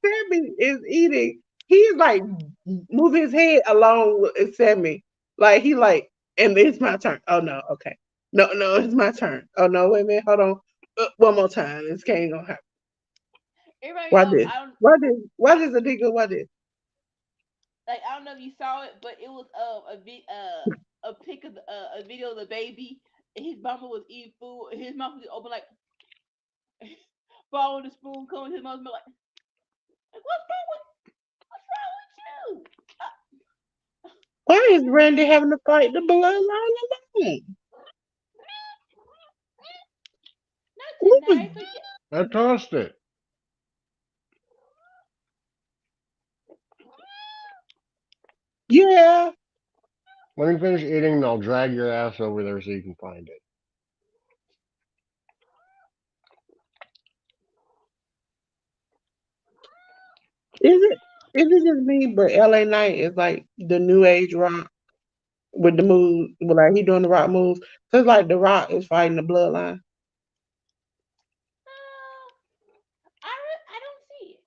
Sammy is eating, he's like moving his head along with Sammy. Like he like, and it's my turn. Oh no, okay. No, no, it's my turn. Oh no, wait a minute, hold on. One more time. This can't gonna happen. Everybody Why know this? I don't Why this a nigga? Why this? like I don't know if you saw it, but it was a pic of a video of the baby and his mama was eating food and his mouth was open like following the spoon coming his mouth like what's wrong with you? Why is Randy having to fight the bloodline alone? Not What was- tonight, but yeah. I tossed it. Yeah, Let me finish eating and I'll drag your ass over there so you can find it. is it just me? But LA Knight is like the new age rock with the move, like he doing the rock moves. So it's like the rock is fighting the bloodline. Uh, I don't see it.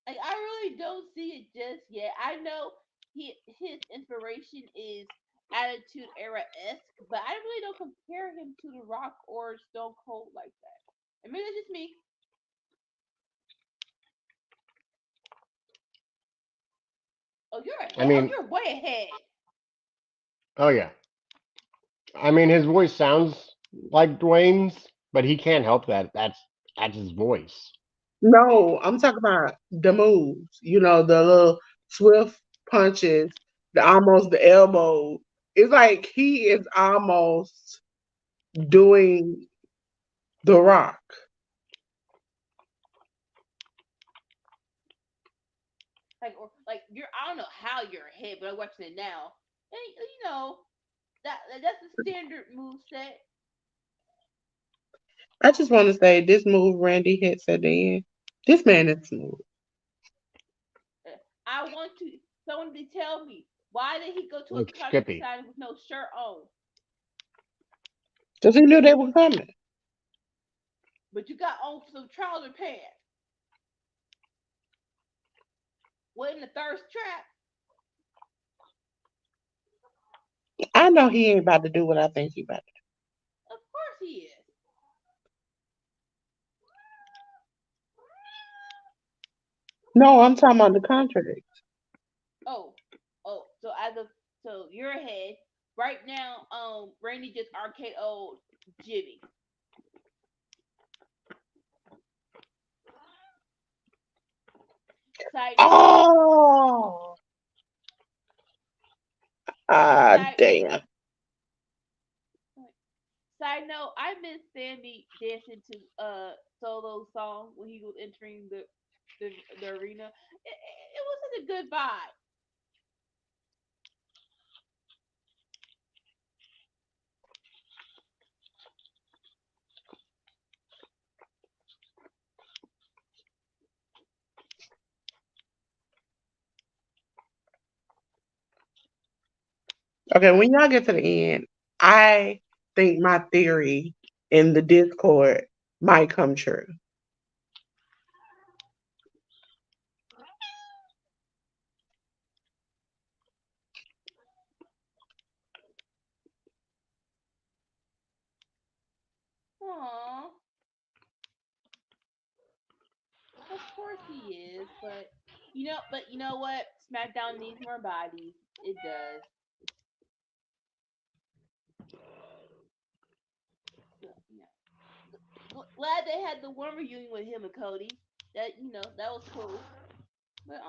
Like I really don't see it just yet. I know his inspiration is Attitude Era esque, but I really don't compare him to The Rock or Stone Cold like that. I mean, it's just me. Oh, you're I ahead. Oh, mean, you're way ahead. oh yeah. I mean, his voice sounds like Dwayne's, but he can't help that. That's his voice. No, I'm talking about the moves. The little swift punches, the elbow. It's like he is almost doing the rock. Like you're. I don't know how you're ahead, but I'm watching it now, and that's the standard move set. I just want to say this move Randy hits at the end. This man is smooth. I want someone to tell me why did he go to a Like contract Skippy. signing with no shirt on? Because he knew they were coming. But you got on some trouser pants. Wasn't the thirst trap? I know he ain't about to do what I think he about to Of course he is. do. No, I'm talking about the contract. Oh, so you're ahead right now. Randy just RKO'd Jimmy. Side note. Oh, Side damn. side note. I miss Sammy dancing to solo song when he was entering the arena. It wasn't a good vibe. Okay, when y'all get to the end, I think my theory in the Discord might come true. Aww. Of course he is, but you know what? SmackDown needs more bodies. It does. So, yeah. glad they had the one reunion with him and Cody. That that was cool. But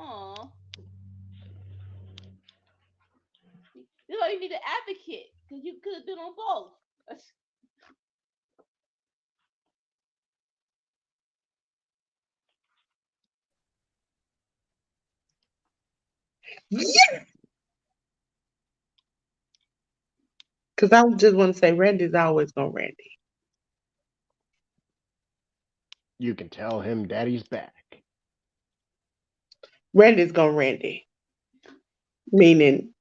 you need an advocate because you could have been on both. Yeah. Because I just want to say Randy's always gonna Randy. You can tell him daddy's back. Randy's gonna Randy. Meaning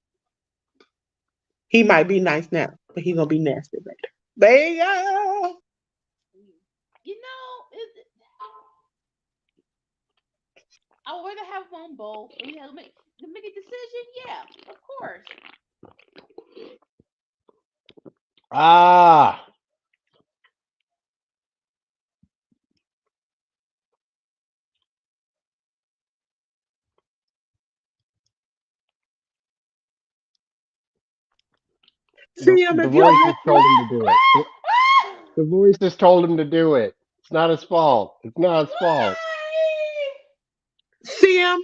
he might be nice now, but he's gonna be nasty later. There you go. I would rather have him on both. We have to make a decision. Yeah, of course. Ah, See him the if you're voice just listening. told him to do it. The voice just told him to do it. It's not his fault. It's not his fault. See him.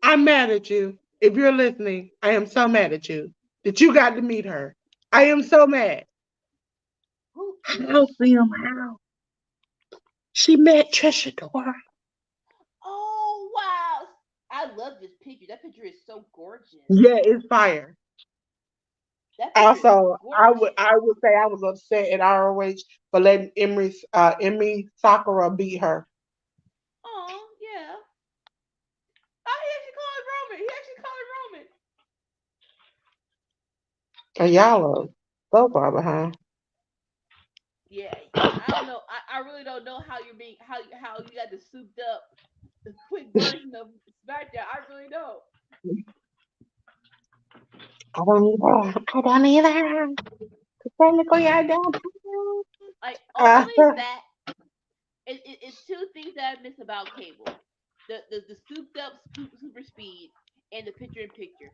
I'm mad at you. If you're listening, I am so mad at you that you got to meet her. I am so mad. Who How, Sam? How? She met Trisha Dora. Oh wow! I love this picture. That picture is so gorgeous. Yeah, it's fire. That picture is Also, gorgeous. I would say I was upset at ROH for letting Emmy Sakura beat her. Oh yeah. Oh, he actually called Roman. He actually called Roman. And y'all are so far behind. Yeah, I don't know. I really don't know how you're being how you got the souped up, the quick version of SmackDown. I really don't. I don't either. I don't either. Technically, I don't. Like Uh, only that. It's two things that I miss about cable: the souped up super speed and the picture in picture.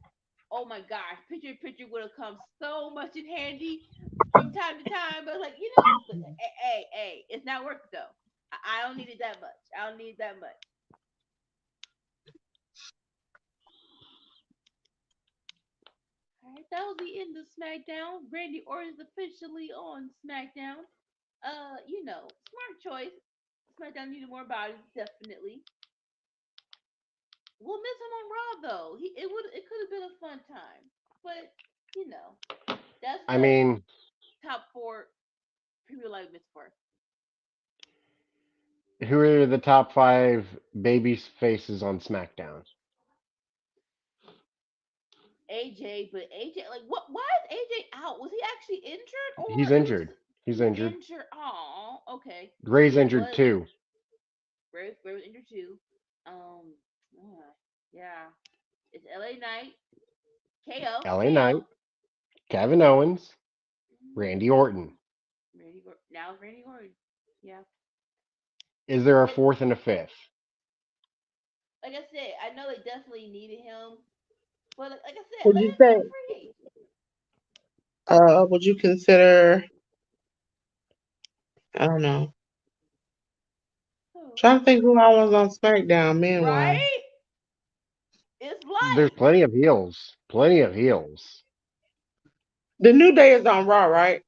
Oh my gosh, picture in picture would have come so much in handy from time to time. But like but hey, it's not worth it though. I don't need it that much. I don't need it that much. All right, that was the end of SmackDown. Randy Orton's officially on SmackDown. Smart choice. SmackDown needed more bodies, definitely. We'll miss him on Raw though. It could have been a fun time, but you know that's I the mean, top four people like miss for. who are the top 5 baby faces on SmackDown? AJ, but AJ like what? Why is AJ out? Was he actually injured or He's it was injured. just He's he's injured. injured? Oh, okay. Ray's Yeah, injured but too. Ray was injured too. Um, yeah, it's LA Knight, KO, LA Knight, KO. Kevin Owens, Mm, Randy Orton. now it's Randy Orton. Yeah, Is there a like fourth and a fifth? like I said, I know they definitely needed him, but like I said, would let you him be say? a free agent. Would you consider? I don't know. Oh, Trying to think who I was on SmackDown. Meanwhile, right? It's There's life. plenty of heels. Plenty of heels. the New Day is on Raw, right?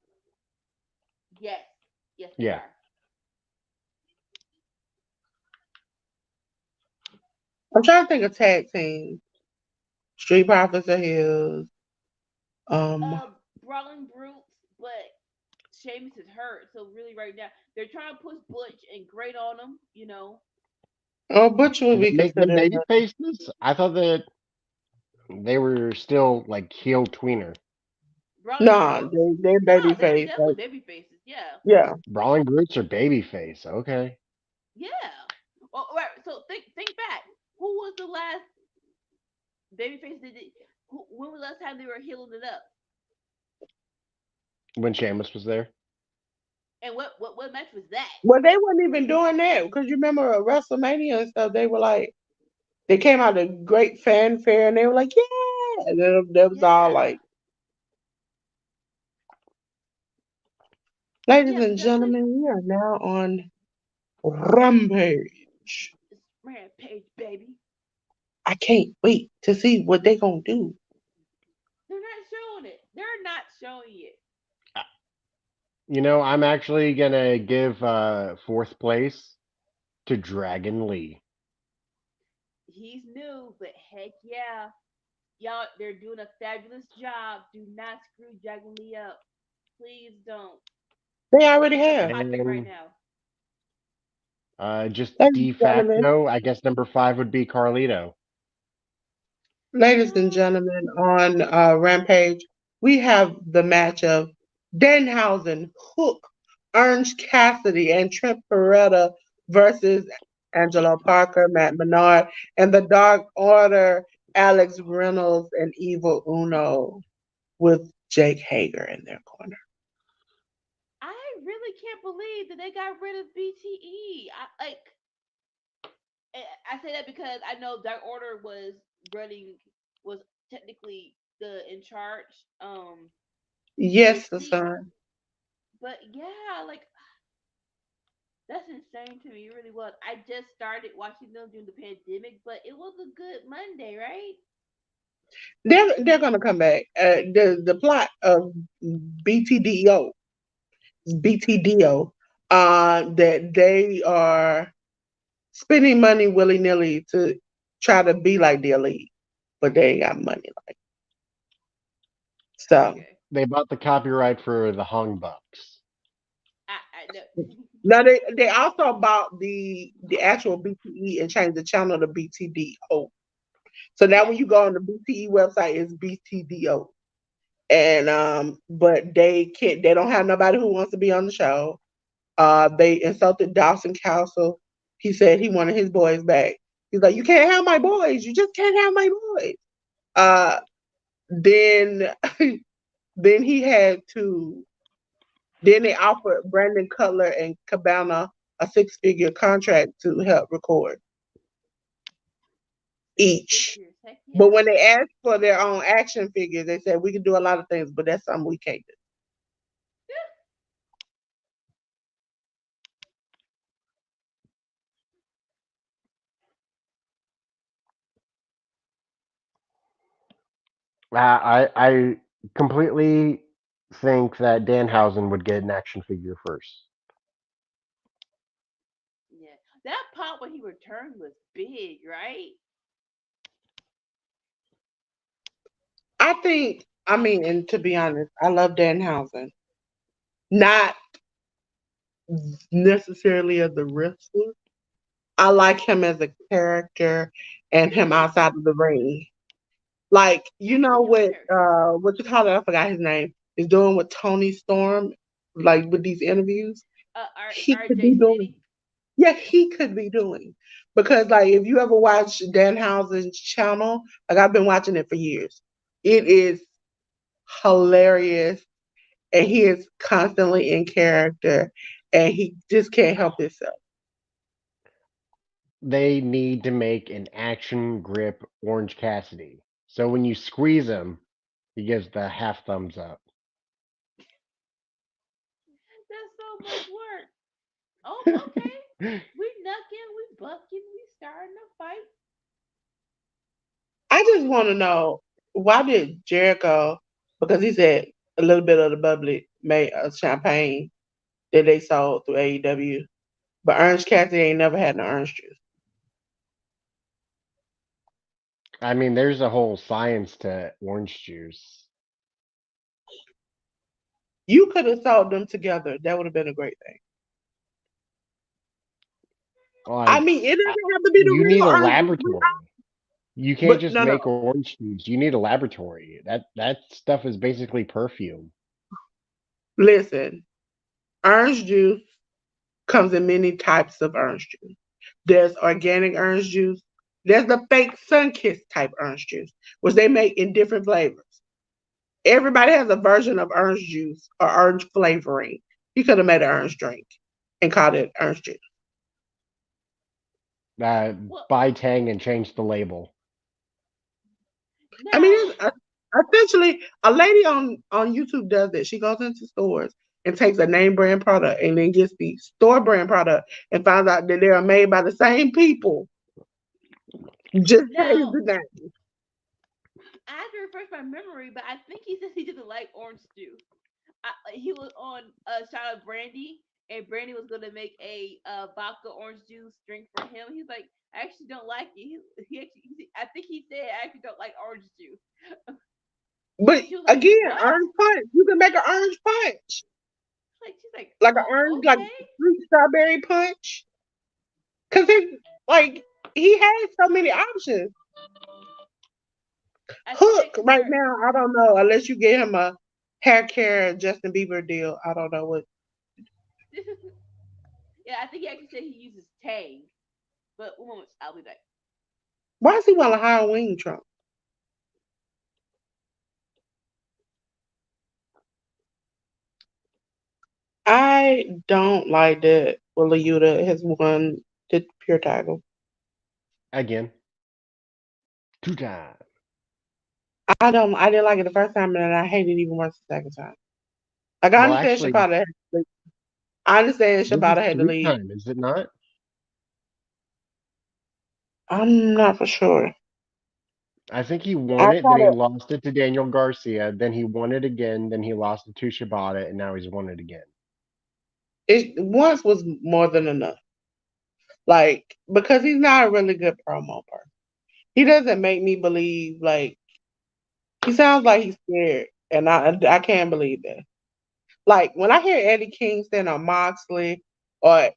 Yes, yes, they Yeah. are. I'm trying to think of tag teams. Street Profits are his. Um, Brawling Brutes, but Sheamus is hurt, so really right now they're trying to push Butch and Great on him. Butch would Did they be make them considered. baby faces? I thought that they were still like heel tweener. Brawling Nah, Brutes. they're No, they're babyface. definitely baby faces. Yeah, Yeah. Brawling Brutes are baby face. Okay. yeah. Well, right. So think back. Who was the last baby face that did? When was the last time they were healing it up? When Sheamus was there. And what match was that? Well, they weren't even doing that because you remember at WrestleMania and stuff. They were like, they came out a great fanfare and they were like, yeah. And then that was all Yeah, like, ladies yeah, and because I believe gentlemen, we are now on Rampage. It's Rampage, baby. I can't wait to see what they gonna do. They're not showing it. They're not showing it. I'm actually gonna give fourth place to Dragon Lee. He's new, but heck yeah. Y'all, they're doing a fabulous job. Do not screw Dragon Lee up. Please don't. They already He's a have. hot pick right And now. just Ladies de and gentlemen, facto, I guess number five would be Carlito. ladies and Uh, gentlemen, on Rampage, we have the match of Danhausen, Hook, Orange Cassidy, and Trent Beretta versus Angelo Parker, Matt Menard, and the Dark Order, Alex Reynolds, and Evil Uno with Jake Hager in their corner. I really can't believe that they got rid of BTE. I say that because I know Dark Order running was technically the in charge Yes, this the season, son. but yeah, like that's insane to me. It really was. I just started watching them during the pandemic, but it was a good Monday, right? They're gonna come back. The plot of BTDO BTDO that they are spending money willy nilly to try to be like the elite, but they ain't got money like so. Okay, They bought the copyright for the Hung Bucks. I know. Now they also bought the actual BTE and changed the channel to BTDO. So now Yeah, when you go on the BTE website, it's BTDO. And but they don't have nobody who wants to be on the show. They insulted Dawson Castle. He said he wanted his boys back. He's like, you can't have my boys. You just can't have my boys. Uh, then then he had to. Then they offered Brandon Cutler and Cabana a six-figure contract to help record six each. figures. Heck But yeah. when they asked for their own action figures, they said we can do a lot of things, but that's something we can't do. I completely think that Danhausen would get an action figure first. Yeah, that pop when he returned was big, right? I mean, and to be honest, I love Danhausen. Not necessarily as a wrestler. I like him as a character and him outside of the ring. Like, you He's a know dope character. what you call it, I forgot his name, is doing with Tony Storm, like with these interviews. He could be RJ doing City. yeah, he could be doing. Because like if you ever watch Danhausen's channel, like I've been watching it for years. It is hilarious and he is constantly in character and he just can't help himself. They need to make an action grip Orange Cassidy. So when you squeeze him, he gives the half thumbs up. That's so much work. Oh, okay. We knucking, we bucking, we starting a fight. I just want to know why did Jericho, because he said a little bit of the bubbly made champagne that they sold through AEW, but Orange Cassidy ain't never had no orange juice. I mean, there's a whole science to orange juice. You could have sold them together. That would have been a great thing. I Like, mean, it I- doesn't have to be the you need real a orange juice, laboratory. You can't but just no, no. make orange juice. You need a laboratory. That stuff is basically perfume. Listen, orange juice comes in many types of orange juice. There's organic orange juice. There's the fake Sunkist type orange juice, which they make in different flavors. Everybody has a version of orange juice or orange flavoring. You could have made an orange drink and called it orange juice. Uh, Well, Buy Tang and change the label. I mean, now, it's, essentially, a lady on YouTube does it. She goes into stores and takes a name brand product and then gets the store brand product and finds out that they are made by the same people, just change Now, the name. I have to refresh my memory, but I think he said he didn't like orange juice. He was on Shout Out Brandy, and Brandy was gonna make a vodka orange juice drink for him. He's like, I actually don't like it. I think he said, I actually don't like orange juice. But And she was like, again, what? orange punch. You can make an orange punch. Like she's like, Like an orange, like okay. fruit strawberry punch. Cause it's like he has so many options. I think Hook next right year, now, I don't know. Unless you get him a hair care Justin Bieber deal. I don't know what. yeah, I think he actually said he uses Tang. But one moment, I'll be back. Why is he want a Halloween trunk? I don't like that Willa Yuta has won the pure title. Again, 2 times. I didn't like it the first time and then I hated it even worse the second time. Like I Well, understand actually, Shibata had to leave. I understand this is Shibata had to three leave. time, is it not? I'm not for sure. I think he I won it, then thought he it, lost it to Daniel Garcia, then he won it again, then he lost it to Shibata, and now he's won it again. it once was more than enough. Like because he's not a really good promo person. He doesn't make me believe like he sounds like he's scared, and I can't believe that. Like when I hear Eddie Kingston or Moxley or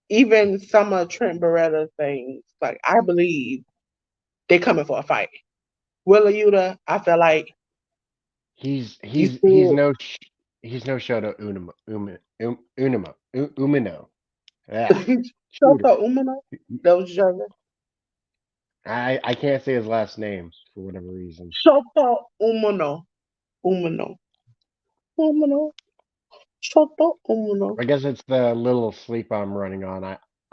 even some of Trent Beretta things, like I believe they're coming for a fight. Willa Yuta, I feel like He's you he's he's still no he's no Shota Umino. Yeah, Shota shooter. Umino. That was younger. I can't say his last name for whatever reason. Shota Umino. Umino. Umino. Shota Umino. I guess it's the little sleep I'm running on.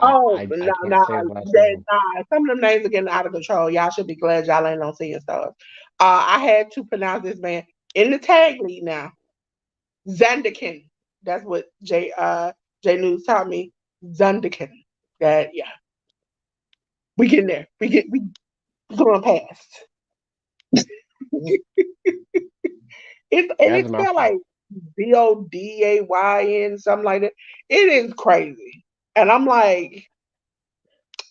Oh, no, I can't no, say his last that, name. nah. Some of them names are getting out of control. Y'all should be glad y'all ain't on seeing stuff. I had to pronounce this man in the tag league now. Zandikin. That's what J News taught me. Zandikin. That yeah, we getting there. We going past. That's a It spelled mouthful. like Bodayn, something like that. It is crazy. And I'm like,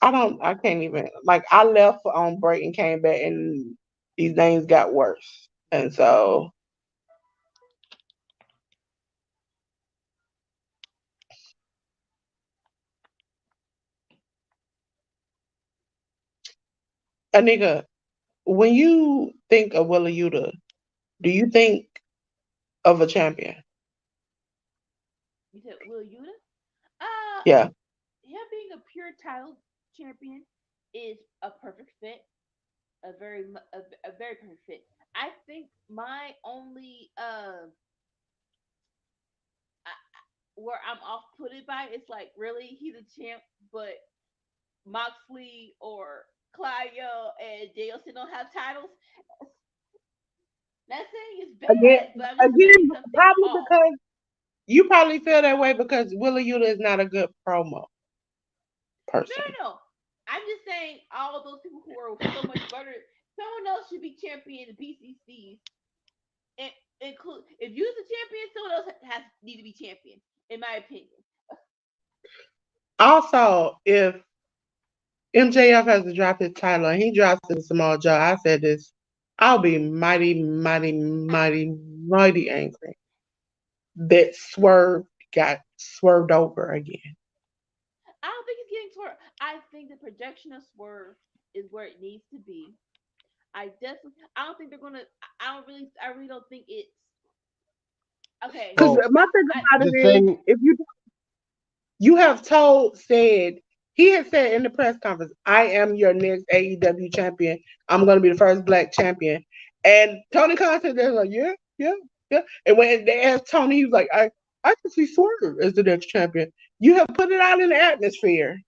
I can't even like I left on break and came back and these names got worse. And so a nigga, when you think of Willa Yuta, do you think of a champion? You said Will Yuta? Uh, Yeah. him being a pure title champion is a perfect fit. A very perfect fit. I think my only where I'm off put it by is like really he's a champ, but Moxley or Claudio and Danielson don't have titles. Not saying it's Again, bad, but I'm just saying again, something's probably off. because you probably feel that way because Willa Yuta is not a good promo No, person. no, no. I'm just saying all those people who are so much better. Someone else should be champion BCCs. And include if you're the champion, someone else has need to be champion, in my opinion. Also, if MJF has to drop his title and he drops it to Samoa Joe, I said this, I'll be mighty, mighty, mighty, mighty angry that Swerve got swerved over again. I don't think it's getting toward. I think the projection of Swerve is where it needs to be. I definitely. I don't think they're gonna. I don't really. I really don't think it's okay. Because Well, my thing I about the it is, thing, if you have said he had said in the press conference, I am your next AEW champion. I'm going to be the first black champion. And Tony Khan said, they're like, yeah, yeah, yeah. And when they asked Tony, he was like, I can see Swerve as the next champion. You have put it out in the atmosphere.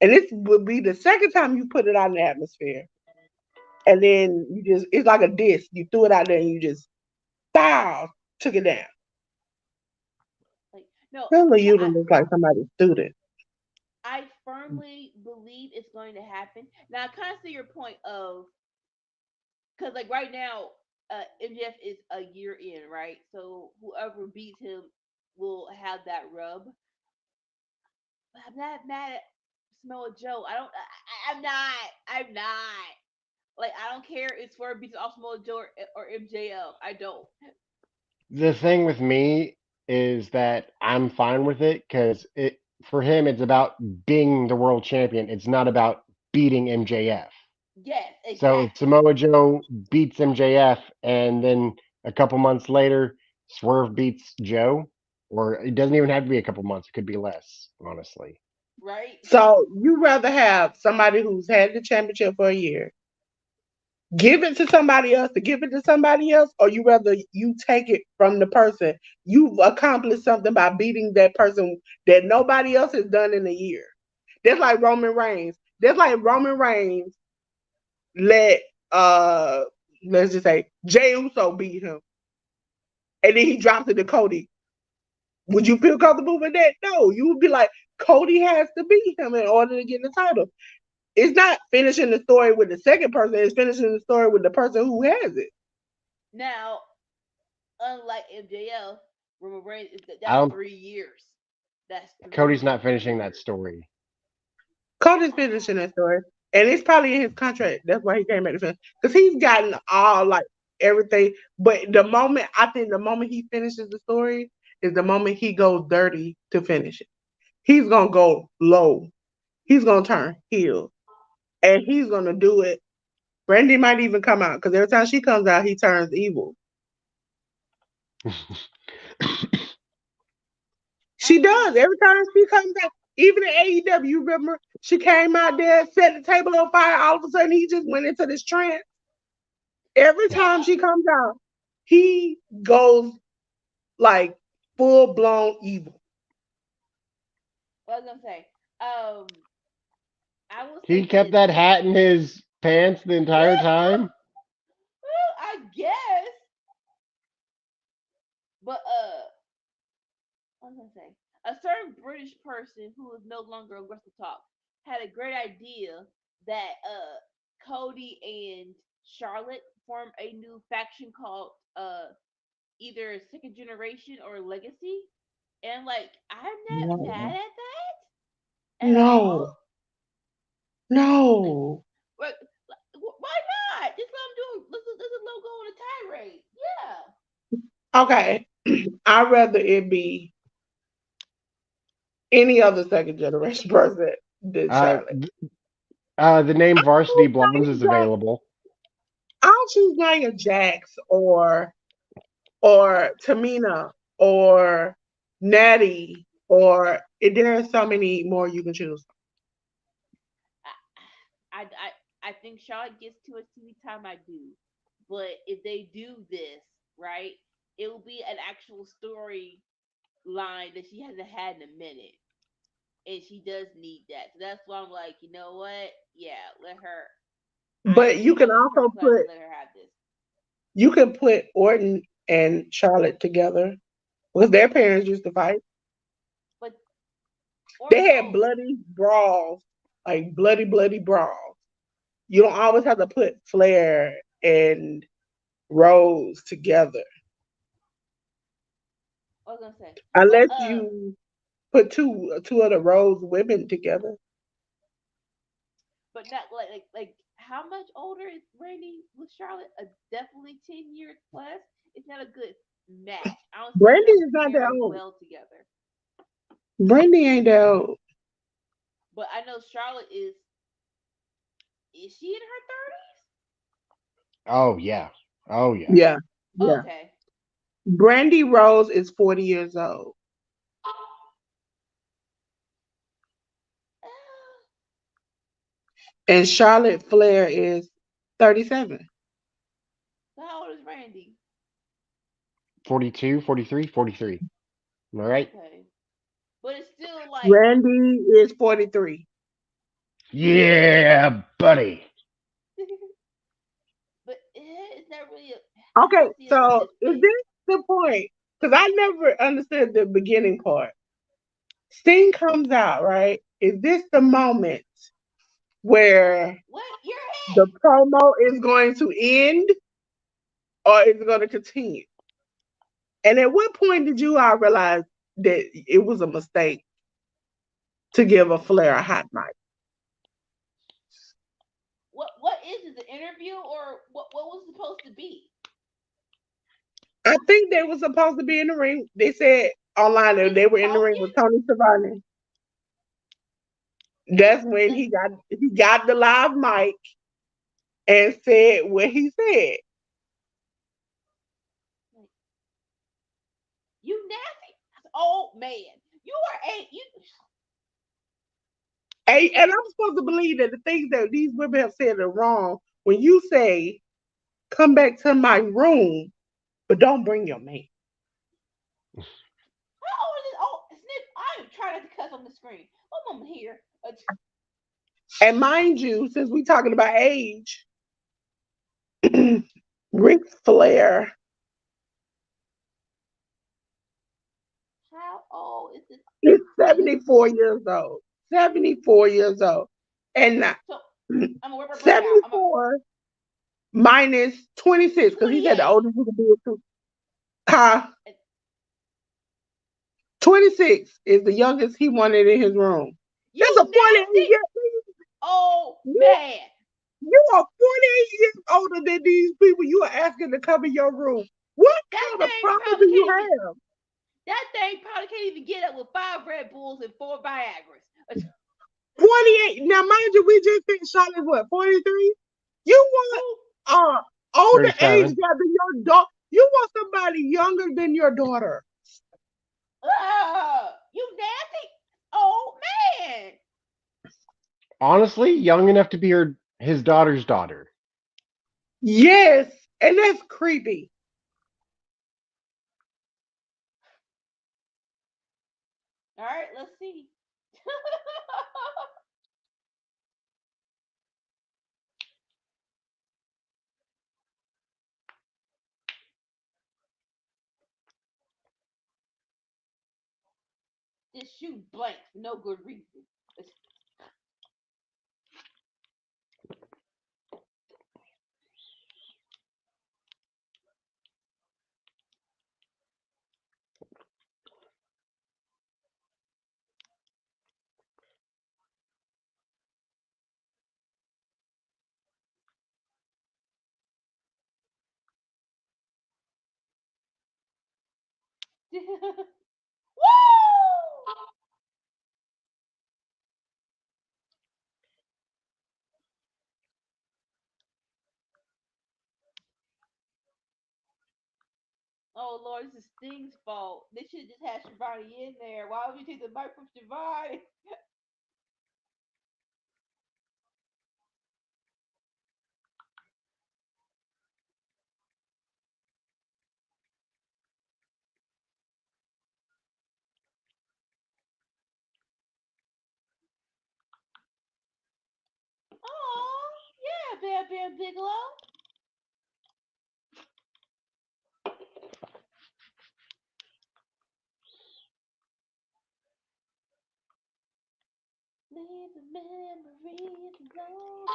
And this would be the second time you put it out in the atmosphere. And then it's like a disc. You threw it out there and you just, bow, took it down. No, Really, no, you to look like somebody's student. I firmly believe it's going to happen. Now, I kind of see your point of because like right now, MJF is a year in, right? So whoever beats him will have that rub. But I'm not mad at Samoa Joe. I don't. I'm not. I'm not. Like I don't care if Swerve beats off Samoa Joe or MJF. I don't. The thing with me is that I'm fine with it because it for him it's about being the world champion. It's not about beating MJF. Yes, So if exactly. Samoa Joe beats MJF and then a couple months later Swerve beats Joe, or it doesn't even have to be a couple months, it could be less, honestly. Right? So you rather have somebody who's had the championship for a year, give it to somebody else to give it to somebody else, or you rather you take it from the person you've accomplished something by beating that person that nobody else has done in a year. That's like Roman Reigns. That's like Roman Reigns let uh let's just say Jey Uso beat him, and then he drops it to Cody. Would you feel comfortable with that? No, you would be like, Cody has to beat him in order to get the title. It's not finishing the story with the second person, it's finishing the story with the person who has it. Now, unlike MJF, Roman Reigns I that's don't 3 years. That's Cody's three not finishing that years. story. Cody's finishing that story. And it's probably in his contract. That's why he came back to finish. Because he's gotten all like everything. But I think the moment he finishes the story is the moment he goes dirty to finish it. He's gonna go low. He's gonna turn heel. And he's gonna do it. Brandy might even come out because every time she comes out, he turns evil. I She does. mean, Every time she comes out, even in AEW, remember, she came out there, set the table on fire. All of a sudden, he just went into this trance. Every yeah. time she comes out, he goes like full blown evil. What was I gonna say? Um, I will He say kept this. that hat in his pants the entire time. Well, I guess, but what was I gonna say? A certain British person who is no longer on Wrestle Talk had a great idea that Cody and Charlotte form a new faction called either Second Generation or Legacy, and like I'm not mad No, at that at all. no, Like, no. what? Why not? Just let them do. Let's logo on a tirade. Yeah. Okay, I'd rather it be any other second generation person than Uh, Charlotte. the name Varsity Choose Blondes is Nia Jax. available. I'll choose Nia Jax or Tamina or Natty or there are so many more you can choose. I think Charlotte gets too much TV time. I do, but if they do this right, it will be an actual story line that she hasn't had in a minute, and she does need that. So that's why I'm like, you know what? Yeah, let her. I But think she's done with her class. Let her have this. you can put Orton and Charlotte together because their parents used to fight. But They Orton had don't. bloody brawls, like bloody brawls. You don't always have to put Flair and Rose together I was gonna say, but unless you put two of the Rose women together. but not like how much older is Randy with Charlotte? Definitely 10 years plus. It's not a good match. I don't see Brandy them is not that pairing old. well together. Brandy ain't that old. But I know Charlotte is. Is she in her Oh yeah. Oh yeah. Yeah, yeah. 30s? Okay. Brandy Rose is 40 years old, and Charlotte Flair is 37. How old is Randy? 42, 43, 43. Am I right? Okay. But it's still like. Randy is 43. Yeah, buddy. But it's not really. I Okay, don't see us in so this is thing. this the point? Because I never understood the beginning part. Sting comes out, right? Is this the moment where What? Your head? the promo is going to end or is it going to continue? And at what point did you all realize that it was a mistake to give a Flair a hot mic? What is it? The interview or what was it supposed to be? I think they were supposed to be in the ring. They said online that Is they he were in the ring talking? with Tony Schiavone. That's when he got the live mic and said what he said. You nasty. Oh man. You are a you. And I'm supposed to believe that the things that these women have said are wrong when you say, come back to my room, but don't bring your man. How old is this? Oh, Snip. I am trying not to cuss on the screen. One moment here. And mind you, since we're talking about age, Ric Flair How old is this? is Wait, let's 74 years old. 74 years old. And so I'm gonna break it out. I'm gonna 74 minus 26, because he said the 28. oldest he could be is two. Huh? 26 is the youngest he wanted in his room. You That's a 48 nasty. year Oh you, man. you are 48 years older than these people you are asking to come in your room. What That kind of thing problem do probably you can't even. have? That thing probably can't even get up with 5 Red Bulls and 4 Viagra's. 48. Now, mind you, we just think Charlotte's what, 43? You want Who? older age 37. gap than your daughter. You want somebody younger than your daughter. You nasty. Oh man. Honestly, young enough to be his daughter's daughter. Yes, and that's creepy. All right, let's see. Just shoot blank for no good reason. Woo! Oh Lord, this is Sting's fault. They should have just had Shivani in there. Why would you take the mic from Shivani? Oh, yeah, Bam Bam Bigelow. Leave the memories alone.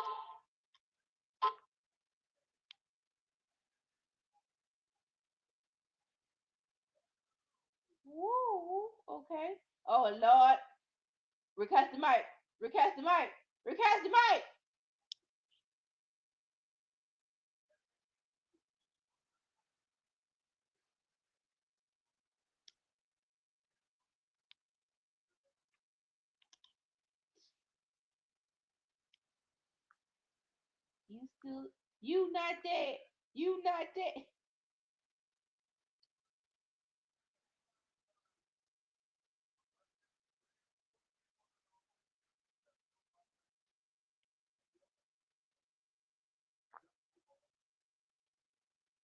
Woo, okay. Oh Lord, recast the mic. Recast the mic. Recast the mic. You still, you not dead. You not dead.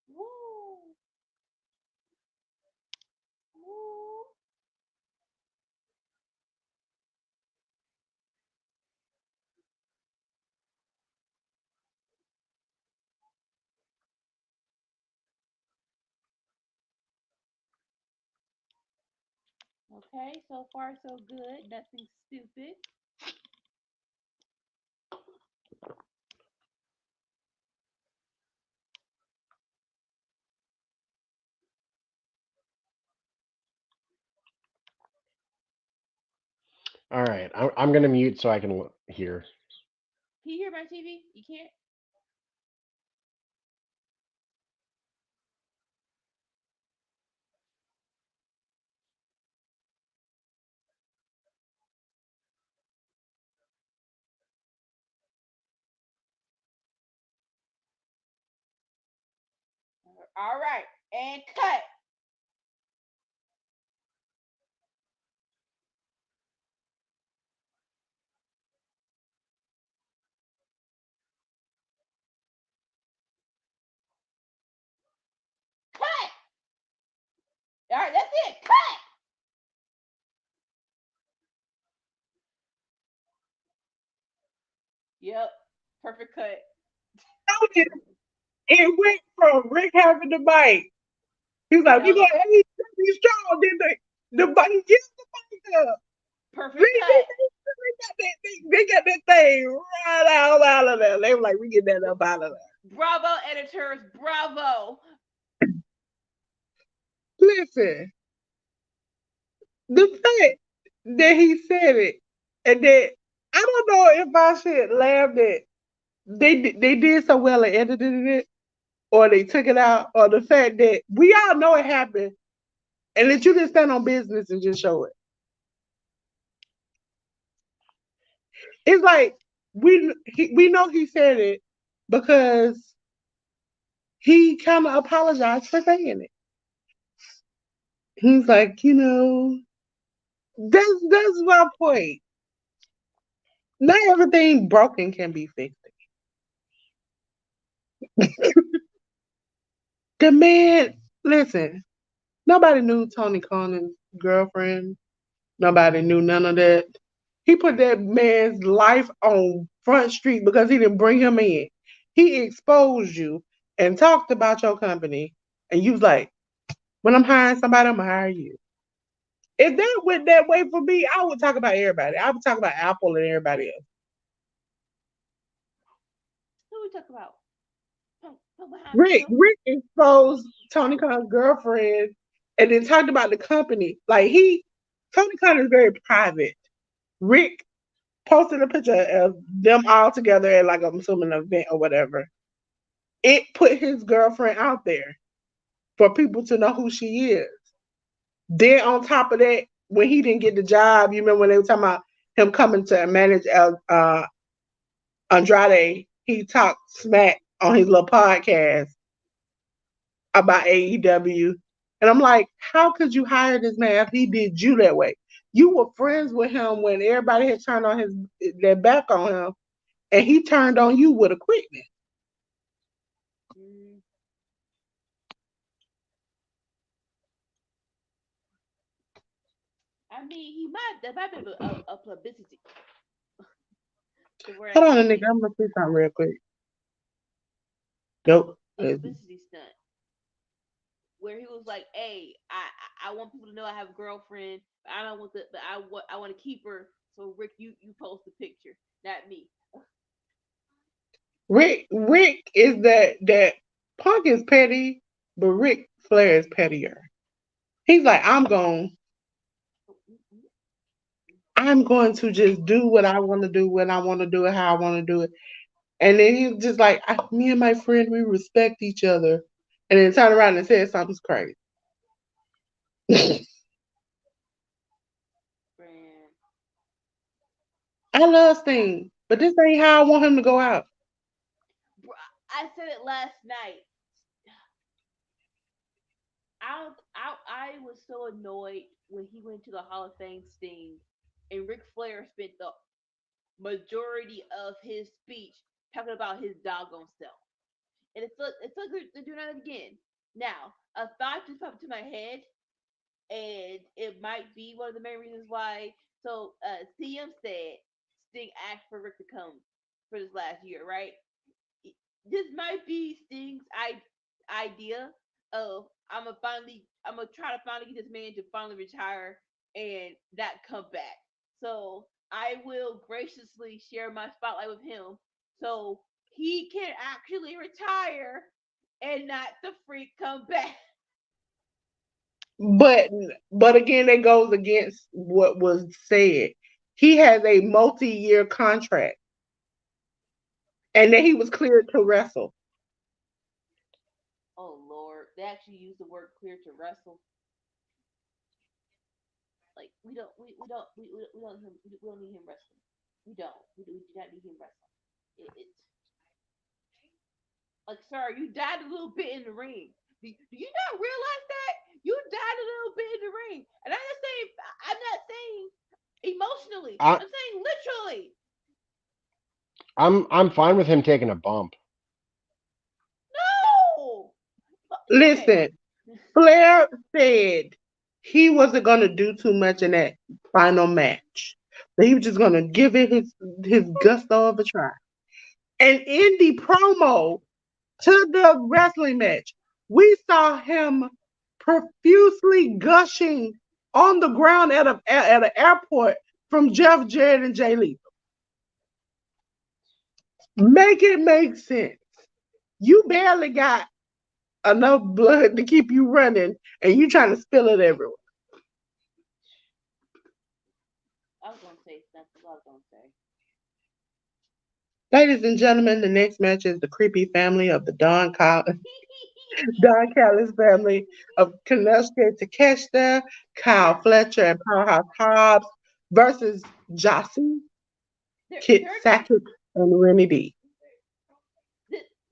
Woo, woo. Okay, so far so good. Nothing stupid. All right, I'm gonna mute so I can hear. Can you hear my TV? You can't. All right, and cut. Cut. All right, that's it. Cut. Yep. Perfect cut. It went from Rick having the mic. He was like, we Yep. gonna be strong. Then the mic, he gives the mic up. Perfect cut. They got that thing right out of there. They were like, we get that up out of there. Bravo, editors. Bravo. Listen, the fact that he said it, and that I don't know if I should laugh that they did so well at editing it, or they took it out, or the fact that we all know it happened, and that you just stand on business and just show it. It's like we know he said it because he kind of apologized for saying it. He's like, that's my point. Not everything broken can be fixed. The man, listen, nobody knew Tony Conan's girlfriend. Nobody knew none of that. He put that man's life on Front Street because he didn't bring him in. He exposed you and talked about your company, and you was like, when I'm hiring somebody, I'm gonna hire you. If that went that way for me, I would talk about everybody. I would talk about Apple and everybody else. Who we talk about? Punk behind the Rick wheel. Rick exposed Tony Khan's girlfriend and then talked about the company. Like Tony Khan is very private. Rick posted a picture of them all together at like I'm assuming an event or whatever. It put his girlfriend out there for people to know who she is. Then on top of that, when he didn't get the job, you remember when they were talking about him coming to manage Andrade, he talked smack on his little podcast about AEW. And I'm like, how could you hire this man if he did you that way? You were friends with him when everybody had turned on their back on him, and he turned on you with a quickness. Mm, I mean, that might be a publicity to where Hold I on, a can nigga, get I'm gonna see something real quick. Nope. a publicity stunt where he was like, "Hey, I want people to know I have a girlfriend, but I don't want the, but I want to keep her. So Rick, you post the picture, not me." Rick is that Punk is petty, but Rick Flair is pettier. He's like, I'm going to just do what I want to do when I want to do it, how I want to do it. And then he's just like, me and my friend, we respect each other. And then turn around and say something's crazy. Man, I love Sting, but this ain't how I want him to go out. I said it last night. I was so annoyed when he went to the Hall of Fame Sting, and Ric Flair spent the majority of his speech talking about his doggone self. And it's like they're doing that again. Now, a thought just popped into my head, and it might be one of the main reasons why. So, CM said Sting asked for Rick to come for this last year, right? This might be Sting's idea of I'm gonna try to finally get this man to finally retire and not come back. So I will graciously share my spotlight with him so he can actually retire and not the freak come back. But but again, that goes against what was said. He has a multi-year contract, and then he was cleared to wrestle. Oh Lord, they actually use the word clear to wrestle. Like we don't need him wrestling. We do not need him wrestling. It's like, sir, you died a little bit in the ring. Do you not realize that you died a little bit in the ring? And I'm not saying, emotionally. I, I'm saying literally. I'm fine with him taking a bump. No. Okay. Listen, Flair said he wasn't going to do too much in that final match. That he was just going to give it his gusto of a try. And in the promo to the wrestling match, we saw him profusely gushing on the ground at an airport from Jeff Jarrett and Jay Lethal. Make it make sense. You barely got enough blood to keep you running, and you trying to spill it everywhere. I was gonna say something. I was gonna say. Ladies and gentlemen, the next match is the creepy family of the Don Callis family of Konosuke Takeshita, Kyle Fletcher, and Powerhouse Hobbs versus Jossie, Kit They're not. Sackett, and Rennie D.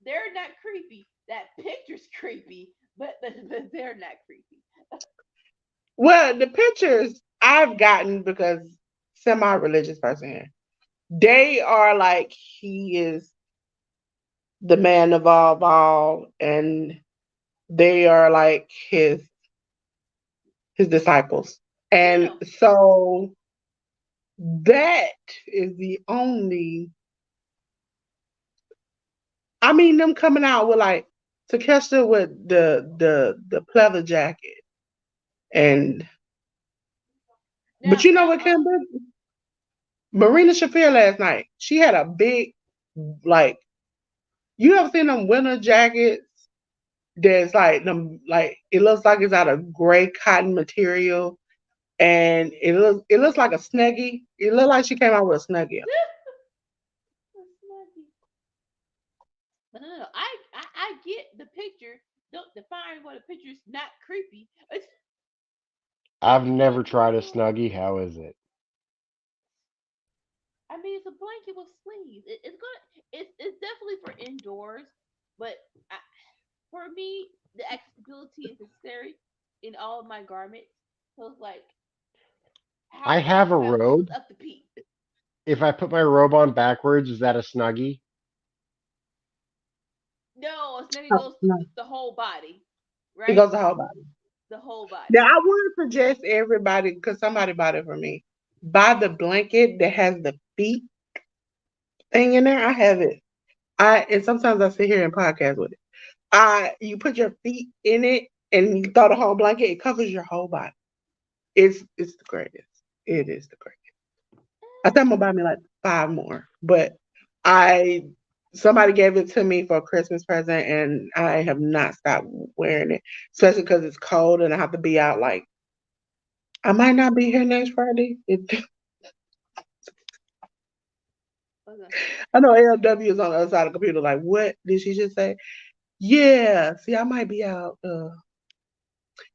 They're not creepy. That picture's creepy, but they're not creepy. Well, the pictures I've gotten because semi-religious person here, they are like he is the man of all, and they are like his disciples. And Damn. so that is the only. I mean, them coming out with like Takeshita with the pleather jacket, and but Now, you know now, what, Kimber? Marina Shafir last night. She had a big like. You ever seen them winter jackets? There's like them like it looks like it's out of gray cotton material, and it looks like a snuggie. It looked like she came out with a snuggie. but no. I get the picture. Don't define what a picture's not creepy. I've never tried a snuggie. How is it? I mean, it's a blanket with sleeves. It's definitely for indoors, but I, for me, the accessibility is necessary in all of my garments. So it's like, I how have long a do I have to robe. lift up the peak? If I put my robe on backwards, is that a snuggie? No, it's then it Oh, goes no, the whole body, it right? goes the whole body. The whole Now body. I would suggest everybody because somebody bought it for me. Buy the blanket that has the feet thing in there. I have it. And sometimes I sit here and podcast with it. You put your feet in it and you throw the whole blanket. It covers your whole body. It's the greatest. It is the greatest. I think I'm gonna buy me like 5 more, but I somebody gave it to me for a Christmas present, and I have not stopped wearing it, especially because it's cold and I have to be out. Like I might not be here next Friday. I was gonna say, I know ALW is on the other side of the computer. Like, what did she just say? Yeah, see, I might be out.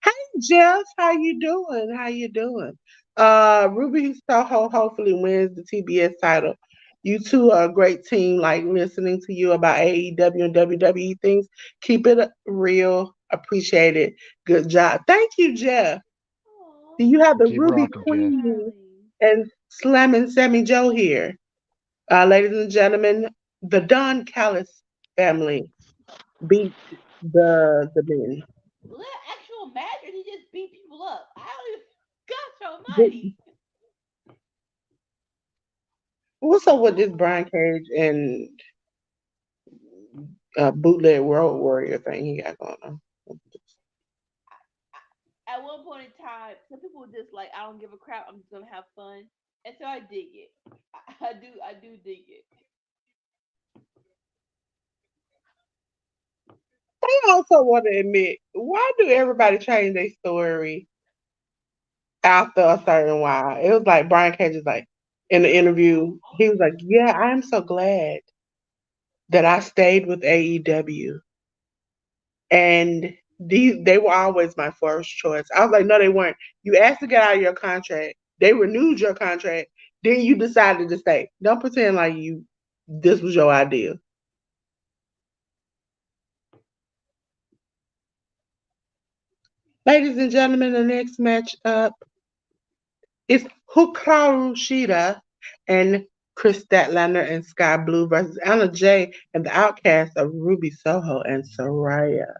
Hey Jeff, how you doing? How you doing? Ruby Soho hopefully wins the TBS title. You two are a great team. Like listening to you about AEW and WWE things. Keep it real. Appreciate it. Good job. Thank you, Jeff. Do oh, you have the Keep Ruby rocking, Jeff. Queen darling. and Slamming Sammy Joe here? Ladies and gentlemen, the Don Callis family beat the men. Let actual match, or he just beat people up. I don't even. Gosh The- Almighty. What's up with this Brian Cage and bootleg World Warrior thing he got going on? At one point in time, some people people just like I don't give a crap. I'm just gonna have fun, and so I dig it. I do dig it. I also want to admit, why do everybody change their story after a certain while? It was like Brian Cage is like in the interview, he was like, "Yeah, I'm so glad that I stayed with AEW, and they were always my first choice." I was like, "No, they weren't. You asked to get out of your contract. They renewed your contract. Then you decided to stay. Don't pretend like this was your idea." Ladies and gentlemen, the next match up is Hikaru Shida and Chris Statlander and Sky Blue versus Anna Jay and the Outcast of Ruby Soho and Soraya,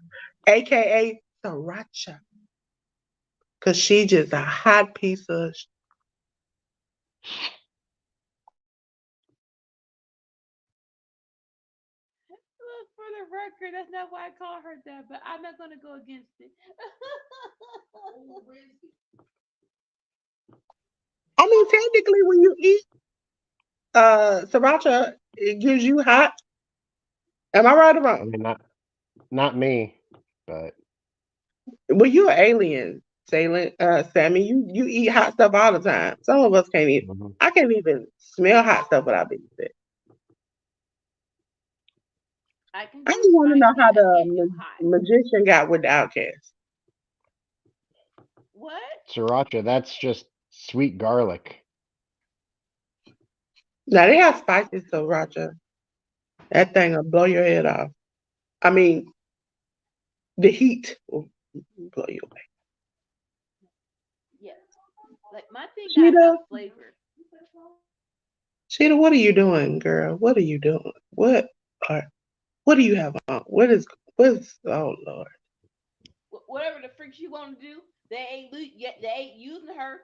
aka Sriracha, cause she just a hot piece of. Look, for the record, that's not why I call her that, but I'm not gonna go against it. I mean, technically, when you eat Sriracha, it gives you hot. Am I right or I wrong? mean, not me, but Well, you're an alien, Sammy. You eat hot stuff all the time. Some of us can't eat. mhm. I can't even smell hot stuff without being sick. I can I do just want to know spicy. how I the can't do hot. magician got with the outcast. What? Sriracha, that's just sweet garlic. Now they have spicy sriracha. That thing will blow your head off. I mean, the heat will blow you away. Yes. Like my thing gotta Sheeta, have flavor. Sheeta, what are you doing, girl? What are you doing? Are what do you have on? What is? Oh Lord. Whatever the freak she want to do, they ain't using her.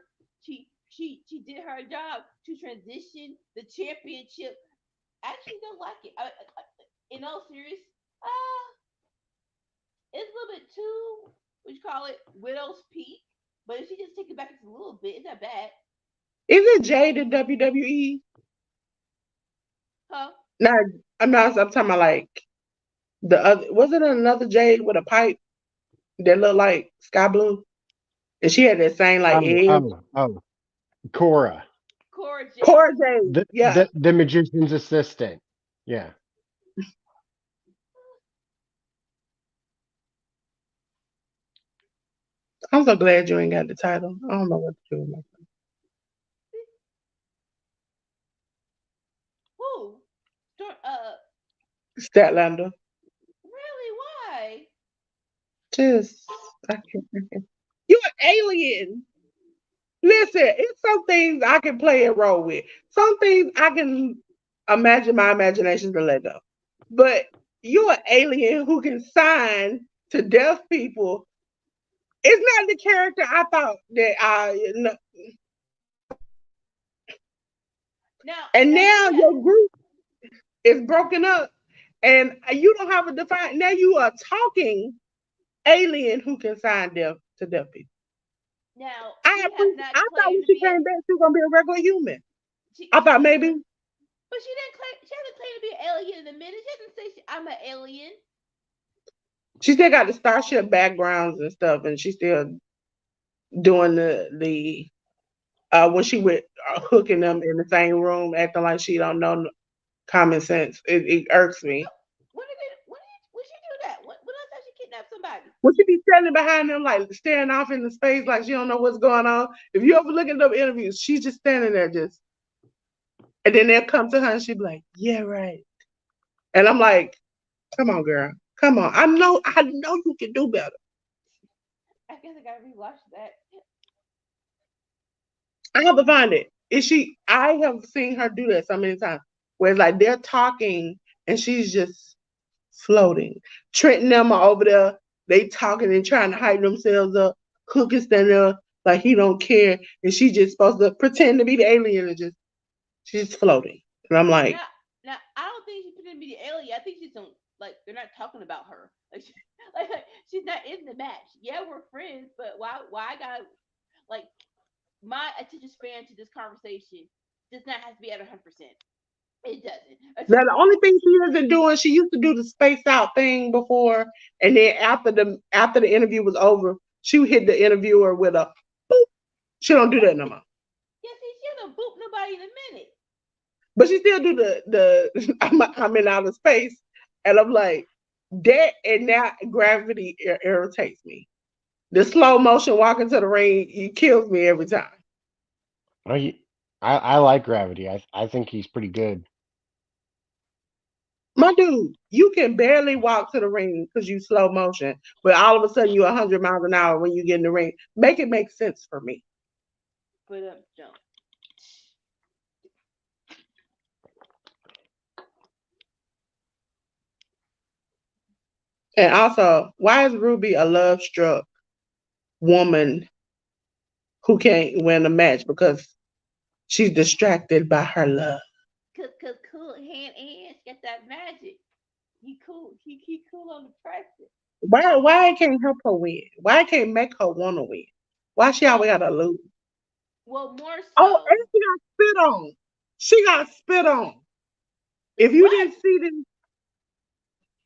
She did her job to transition the championship. I actually don't like it. In all serious, uh, it's a little bit too what you call it, widow's peak. But if she just take it back just a little bit, it's not bad, Is it Jade in WWE? huh? No, I'm not. I'm talking about like the other. Wasn't it another Jade with a pipe that looked like sky blue? And she had that same like Oh, edge. oh. Cora, Cora Jade. Cora Jade. the Yeah. the the magician's assistant. Yeah. I'm so glad you ain't got the title. I don't know what to do with myself. Who? Statlander. Really? Why? Just I can't. You an alien. Listen, it's some things I can play a role with. Some things I can imagine my imagination to let go. But you're an alien who can sign to deaf people. It's not the character I thought that I know. And Now you now got. your group is broken up and you don't have a defined now you are talking alien who can sign deaf to deaf people. Now I she has appre- not I thought when claimed to she be came a back she was gonna be a regular human. I she, thought maybe but she didn't claim. She hasn't claimed to be an alien in a minute. She hasn't said I'm an alien. she still got the starship backgrounds and stuff, and she's still doing the when she went hooking them in the same room, acting like she don't know common sense. It irks me. When she do that? When else has she kidnapped somebody? When she be standing behind them, like staring off into space, like she don't know what's going on. If you ever look at them interviews, she's just standing there, just, and then they'll come to her and she be like, "Yeah, right." And I'm like, "Come on, girl, come on. I know you can do better." I guess I gotta rewatch that. I have to find it. Is she? I have seen her do that so many times, where it's like they're talking and she's just floating. Trent and them are over there. They talking and trying to hype themselves up. Cook is standing there like he don't care, and she just supposed to pretend to be the alien and just she's floating. And I'm like, Now, now I don't think she's pretending to be the alien. I think she's some like they're not talking about her. Like she's not in the match. Yeah, we're friends, but why? Why I got like my attention span to this conversation does not have to be at 100%. It doesn't. Now the only thing she isn't doing, she used to do the space out thing before, and then after the interview was over, she would hit the interviewer with a boop. She don't do that no more. Yeah, see, she don't boop nobody in a minute. But she still do the I'm in outer space, and I'm like that, and now gravity irritates me. The slow motion walking to the ring, it kills me every time. Oh, I like Gravity. I think he's pretty good. My dude, you can barely walk to the ring because you slow motion, but all of a sudden you're 100 miles an hour when you get in the ring. Make it make sense for me. But jump. And also, why is Ruby a love struck woman who can't win a match because she's distracted by her love? Cause cool hand Ange got that magic. He cool. He cool on the pressure. Why I can't help her win? Why I can't make her want to win? Why she always Well, gotta lose? more Oh, and so. she got spit on. She got spit on. If you What? didn't see this,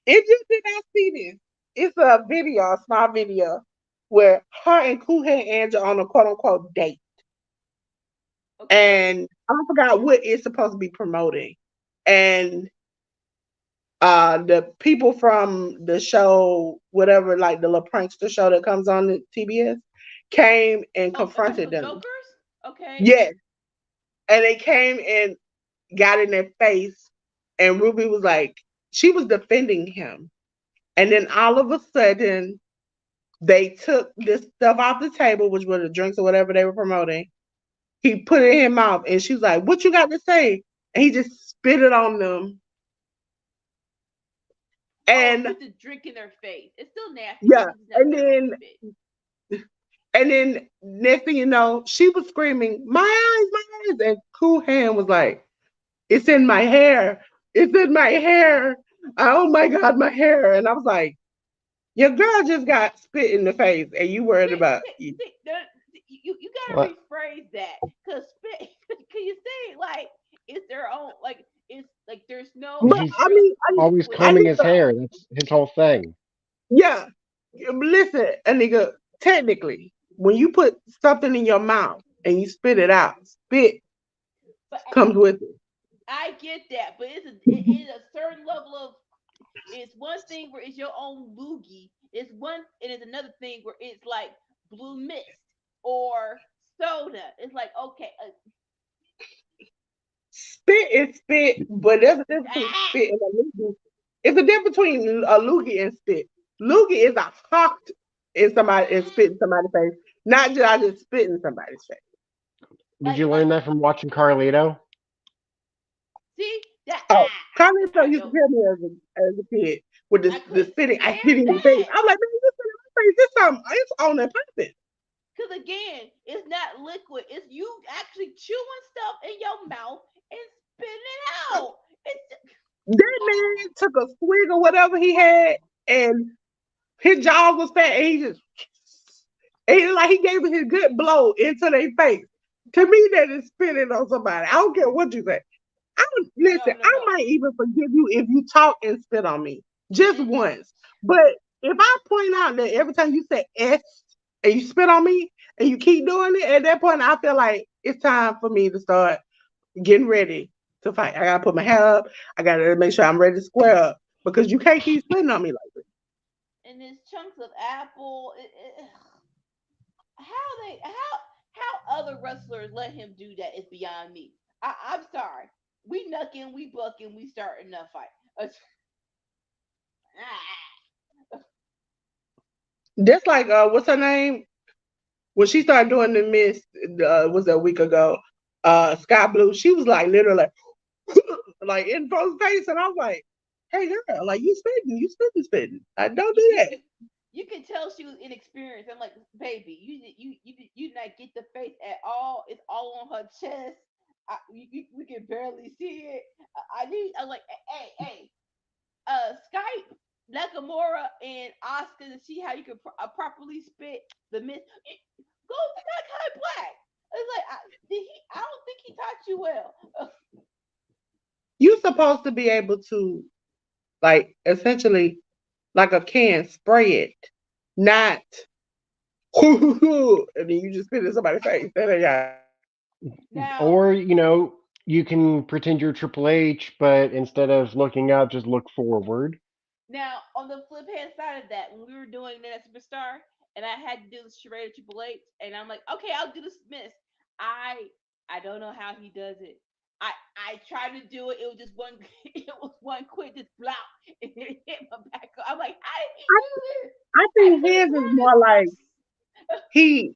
if you did not see this, it's a video, a small video, where her and Cool Hand Angel on a quote unquote date. Okay. And I forgot what it's supposed to be promoting. And the people from the show, whatever, like the little prankster show that comes on the TBS, came and Oh, confronted Impractical them. Jokers. Okay. Yes. And they came and got in their face. And Ruby was like, she was defending him. And then all of a sudden, they took this stuff off the table, which were the drinks or whatever they were promoting. He put it in his mouth, and she was like, "What you got to say?" And he just spit it on them. Oh, And put the drink in their face. It's still nasty, but yeah, at least it's not and their own then spit. next thing you know, she was screaming, "My eyes, my eyes!" And Cool Hand was like, "It's in my hair. It's in my hair. Oh my God, my hair!" And I was like, "Your girl just got spit in the face, and you worried about you." You gotta What? rephrase that, cause spit. Can you say like it's their own like it's like there's no But He's I extra mean, always liquid. I combing need his to, hair. That's his whole thing. yeah. Listen, a nigga, technically, when you put something in your mouth and you spit it out, spit But comes with it. I get that, but it is a certain level of. It's one thing where it's your own loogie. It's one, and it's another thing where it's like blue mist or soda. It's like okay, Spit is spit, but there's a difference between ah, spit and a loogie. It's a difference between a loogie and spit. Loogie is a hawked in somebody and spit in somebody's face, not just I just spit in somebody's face. Did you learn like that from watching Carlito? see that Oh, Carlito I used to don't tell me as a kid with I the couldn't spitting, I spit stand in your face. that. I'm like, man, you spit in my face. This something, it's on that purpose. Because again, it's not liquid. It's you actually chewing stuff in your mouth and spitting it out. It's That man took a swig or whatever he had, and his jaw was fat, and like he gave it his good blow into their face. To me, that is spitting on somebody. I don't care what you say. Listen. no, no, I no. might even forgive you if you talk and spit on me just Mm-mm. once. But if I point out that every time you say S and you spit on me and you keep doing it, at that point I feel like it's time for me to start getting ready to fight. I gotta put my hair up. I gotta make sure I'm ready to square up because you can't keep spitting on me like this. And there's chunks of apple. How they how other wrestlers let him do that is beyond me. I'm sorry. We knucking, we bucking, we starting a fight. Just like what's her name? When she started doing the Miss, was a week ago. Sky Blue, she was like literally like in folks' face, and I was like, "Hey girl, like you spitting, spitting. Like don't you, do you that." could you can tell she was inexperienced. I'm like, baby, you did not get the face at all. It's all on her chest. We can barely see it. I need. I'm like, hey, Skype Nakamura and Oscar to see how you can properly spit the miss. Go Sky Black. It's like, did he? I don't think he taught you well. You're supposed to be able to, like, essentially, like a can, spray it, not, and then you just spit in somebody's face. That ain't how. Now, Or, you can pretend you're Triple H, but instead of looking up, just look forward. now on the flip hand side of that, when we were doing that superstar, and I had to do the charade of Triple H, and I'm like, okay, I'll do the Smiths. I I don't know how he does it. I tried to do it. It was just one. It was one quick just block, and it hit my back. I'm like, how did he do this? I I think could have his is sworn more like he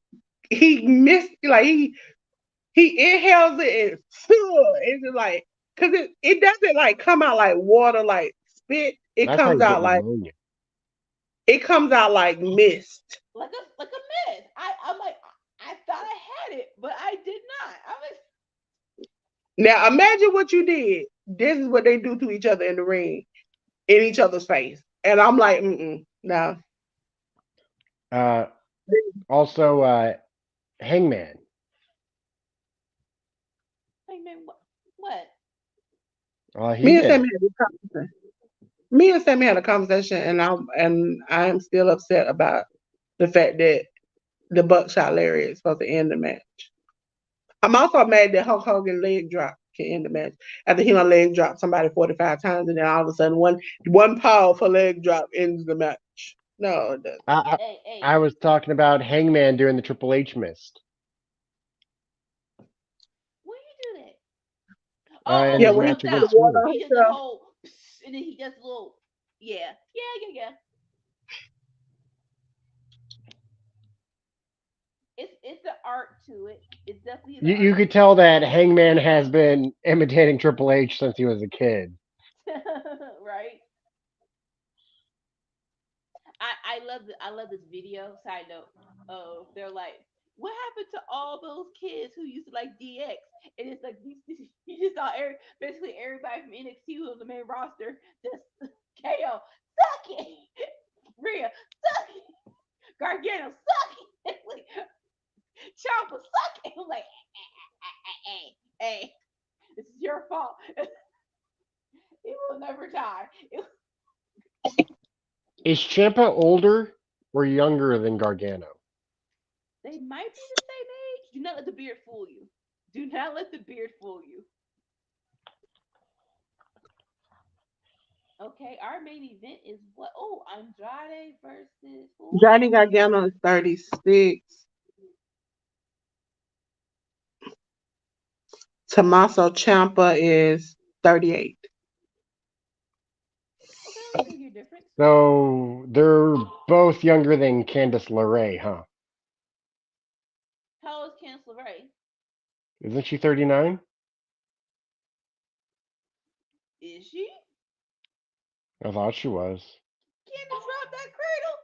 he missed, like he inhales it and it's just like, because it doesn't like come out like water, like spit. It That's how comes you out get like pneumonia. mist. like a mess. I'm like, I thought I had it, but I did not. I was Now imagine what you did. This is what they do to each other in the ring, in each other's face, and I'm like, no. Uh, Also, Hangman. like, man, what? He Me and did Sammy it. had this conversation. Me and Sammy had a conversation, and I am still upset about the fact that the buckshot lariat is supposed to end the match. I'm also mad that Hulk Hogan leg drop can end the match after he done leg drop somebody 45 times, and then all of a sudden one powerful leg drop ends the match. No, it doesn't. I, I Hey, was talking about Hangman doing the Triple H mist. when you do that? In Yeah, his when he match Comes put the against out. water Swerve. on He does the himself. whole, and then he does a little, yeah. It's the art to it. It's definitely the You art could to it. tell that Hangman has been imitating Triple H since he was a kid. Right? I love this video. Side note, they're like, what happened to all those kids who used to like DX? And it's like you just saw basically everybody from NXT who was the main roster just KO suck it, Rhea suck it, Gargano suck it, like, Ciampa suck it. I'm like, hey, this is your fault. It will never die. Is Ciampa older or younger than Gargano? They might be the same age. Do not let the beard fool you. Do not let the beard fool you. Okay, our main event is what? Oh, Andrade versus who? Johnny Gargano is 36. Tommaso Ciampa is 38. Okay, only 2 year difference. So they're both younger than Candice LeRae, huh? How old is Candice LeRae? Isn't she 39? Is she? I thought she was. Candice dropped that cradle.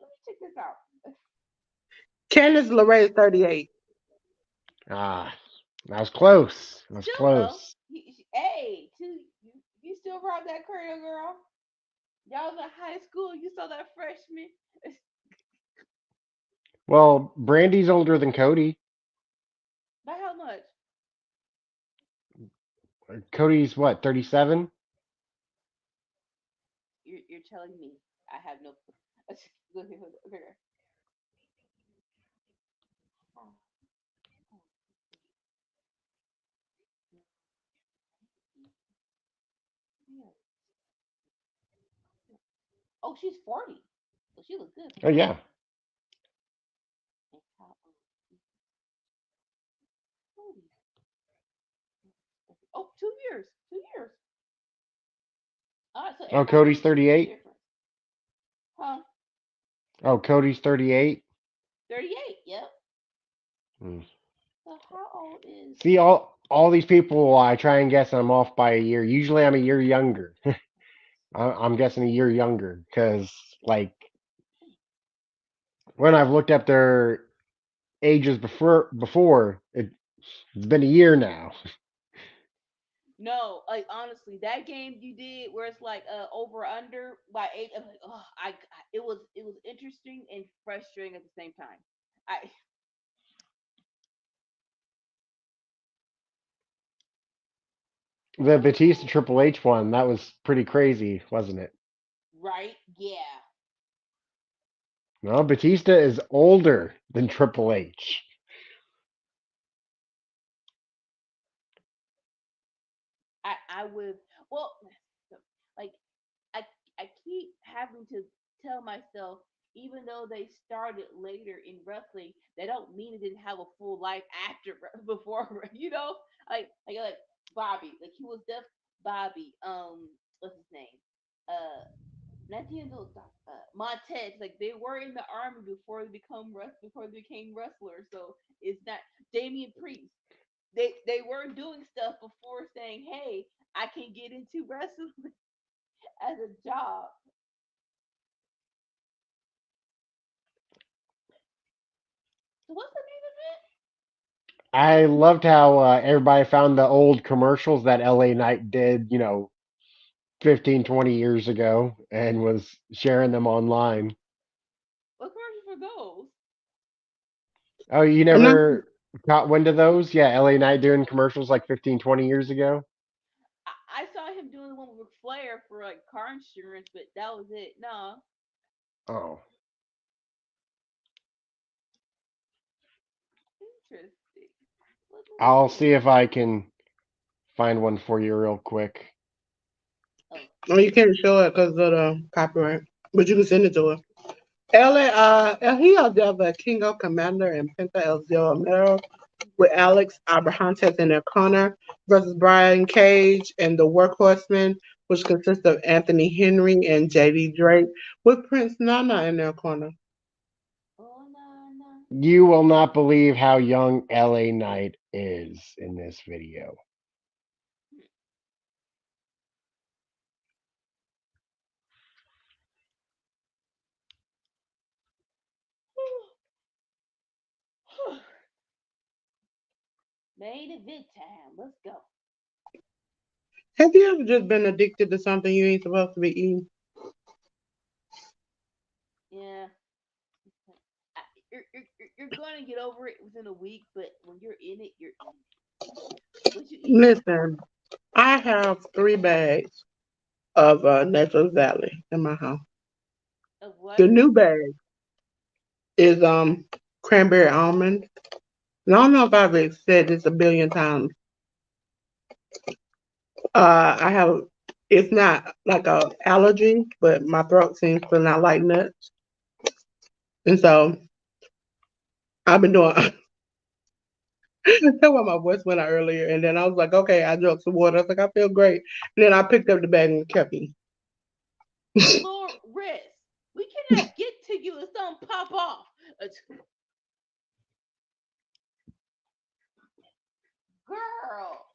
Let me check this out. Candice LeRae is 38. Ah, that was close. That was Still though, close. hey, you still rock that cradle, girl. Y'all was in high school. You saw that freshman. Well, Brandy's older than Cody. By how much? Cody's what, 37? You're telling me. I have no. Look here, look here. Oh, she's 40. So she looks good for Oh, 40. yeah. Oh, 2 years. 2 years. All right, so Oh, everybody got Cody's a 2 year 38? difference. Huh? Oh, Cody's 38? 38. Yep. Hmm. So how old is. See, all these people, I try and guess I'm off by a year. Usually I'm a year younger. I'm guessing a year younger because, like, when I've looked up their ages before it's been a year now. No, like honestly, that game you did where it's like over under by 8. I'm like, oh, it was interesting and frustrating at the same time. I The Batista Triple H one, that was pretty crazy, wasn't it? Right? Yeah. No, Batista is older than Triple H. I would. Well, like I I keep having to tell myself, even though they started later in wrestling, they don't mean it didn't have a full life after before. Like Bobby, like he was deaf Bobby. What's his name? Uh, not D'Angelo, Montez. Like they were in the army before they became wrestlers. So it's not Damian Priest. They were doing stuff before saying, "Hey, I can get into wrestling as a job." So what's the main event? I loved how everybody found the old commercials that LA Knight did, 15, 20 years ago and was sharing them online. What commercials were those? Oh, you I'm not. never caught wind of those? Yeah, LA Knight doing commercials like 15, 20 years ago. I saw him doing the one with Flair for like car insurance, but that was it. No, Oh, interesting. What movie I'll was see if that? I can find one for you real quick. Oh, Oh, you can't show it because of the copyright, but you can send it to her. LA, he has the King of Commander and Penta El Zero Mero with Alex Abrahantes in their corner versus Brian Cage and the Workhorsemen, which consists of Anthony Henry and JD Drake with Prince Nana in their corner. oh no, no. You will not believe how young LA Knight is in this video. Main event time. Let's go. Have you ever just been addicted to something you ain't supposed to be eating? Yeah, you're going to get over it within a week, but when you're in it, you're in it. What you eating? Listen, I have 3 bags of Natural Valley in my house. Of what? The new bag is cranberry almond. And I don't know if I've said this a billion times. I have. It's not like a allergy, but my throat seems to not like nuts, and so I've been doing. That's why my voice went out earlier, and then I was like, okay, I drank some water. I was like, I feel great. And then I picked up the bag and kept eating. Dolores, we cannot get to you and something pop off. Girl,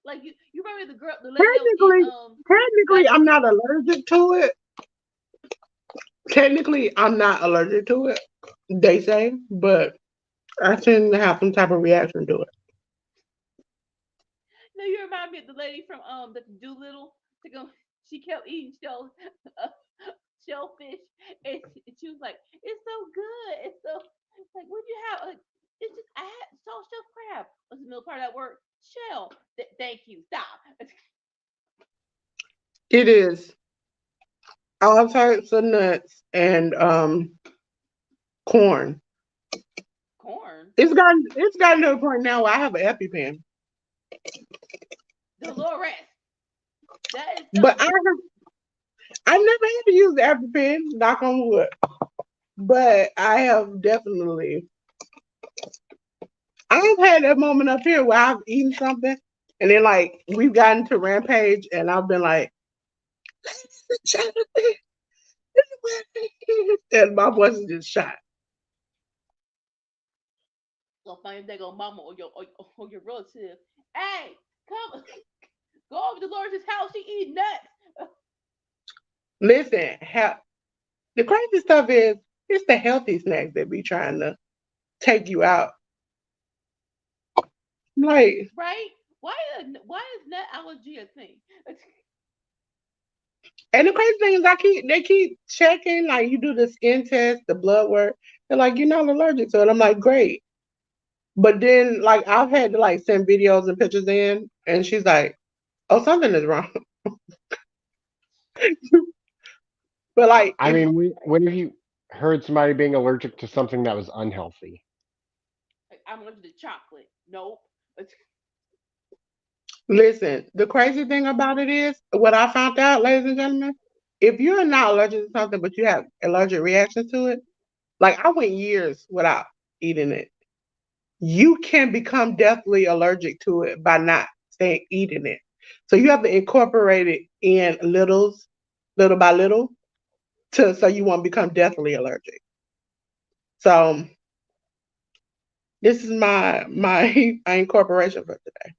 like you remember the lady that was in Technically, technically, Battle I'm Royale? not allergic to it. Technically, I'm not allergic to it. They say, but I tend to have some type of reaction to it. No, you remind me of the lady from the Doolittle. To go, she kept eating uh, shellfish, and she was like, "It's so good. It's so like what you have? Like, it's just I had salt shell crab. What's the middle part of that word? Shell. Thank you. Stop. It is all types of nuts and corn. Corn. It's gotten to a point now where I have an EpiPen, Dolores. That is but something. I never had to use the EpiPen. Knock on wood. But I have definitely. I've had that moment up here where I've eaten something, and then like we've gotten to Rampage, and I've been like, "Ladies and gentlemen," and my voice is just shot. Gonna find your daggone mama or your relative. Hey, come go over to Dolores' house. She eating nuts. Listen, the crazy stuff is it's the healthy snacks that be trying to take you out. Like, Right? Why is nut allergy a thing? and the crazy thing is, they keep checking. Like, you do the skin test, the blood work. They're like, you're not allergic to it. I'm like, great. But then, like, I've had to like send videos and pictures in, and she's like, "Oh, something is wrong." But like, I mean, when have you heard somebody being allergic to something that was unhealthy? Like, I'm allergic to chocolate. Nope. listen, the crazy thing about it is, what I found out, ladies and gentlemen, if you're not allergic to something, but you have allergic reactions to it, like I went years without eating it. You can become deathly allergic to it by not staying eating it. So you have to incorporate it in little by little, to so you won't become deathly allergic. So this is my incorporation for today.